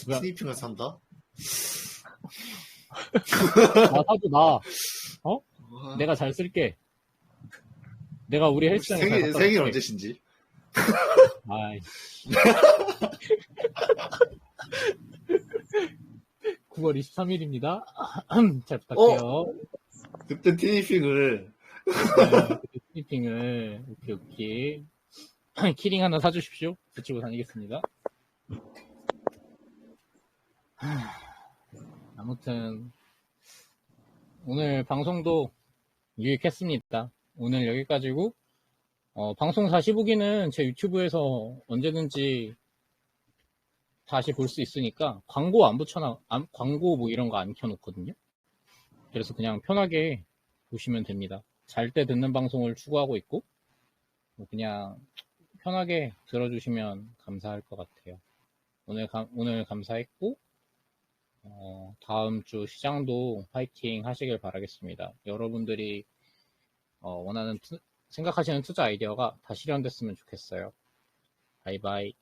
왜? TDP를 산다? 나 사줘 나. 어? 내가 잘 쓸게. 내가 우리 헬스장에 잘 갖다 생일 줄게. 언제신지? 아이씨. 9월 23일입니다. 잘 부탁해요. 그때 티니핑을 스니핑을 오케이. 키링 하나 사주십시오. 붙이고 다니겠습니다. 아무튼 오늘 방송도 유익했습니다. 오늘 여기까지고 방송 다시 보기는 제 유튜브에서 언제든지 다시 볼 수 있으니까 광고 안 붙여놔 광고 뭐 이런 거 안 켜놓거든요. 그래서 그냥 편하게 보시면 됩니다. 잘 때 듣는 방송을 추구하고 있고 뭐 그냥 편하게 들어주시면 감사할 것 같아요. 오늘 감사했고 다음 주 시장도 파이팅 하시길 바라겠습니다. 여러분들이 생각하시는 투자 아이디어가 다 실현됐으면 좋겠어요. 바이바이.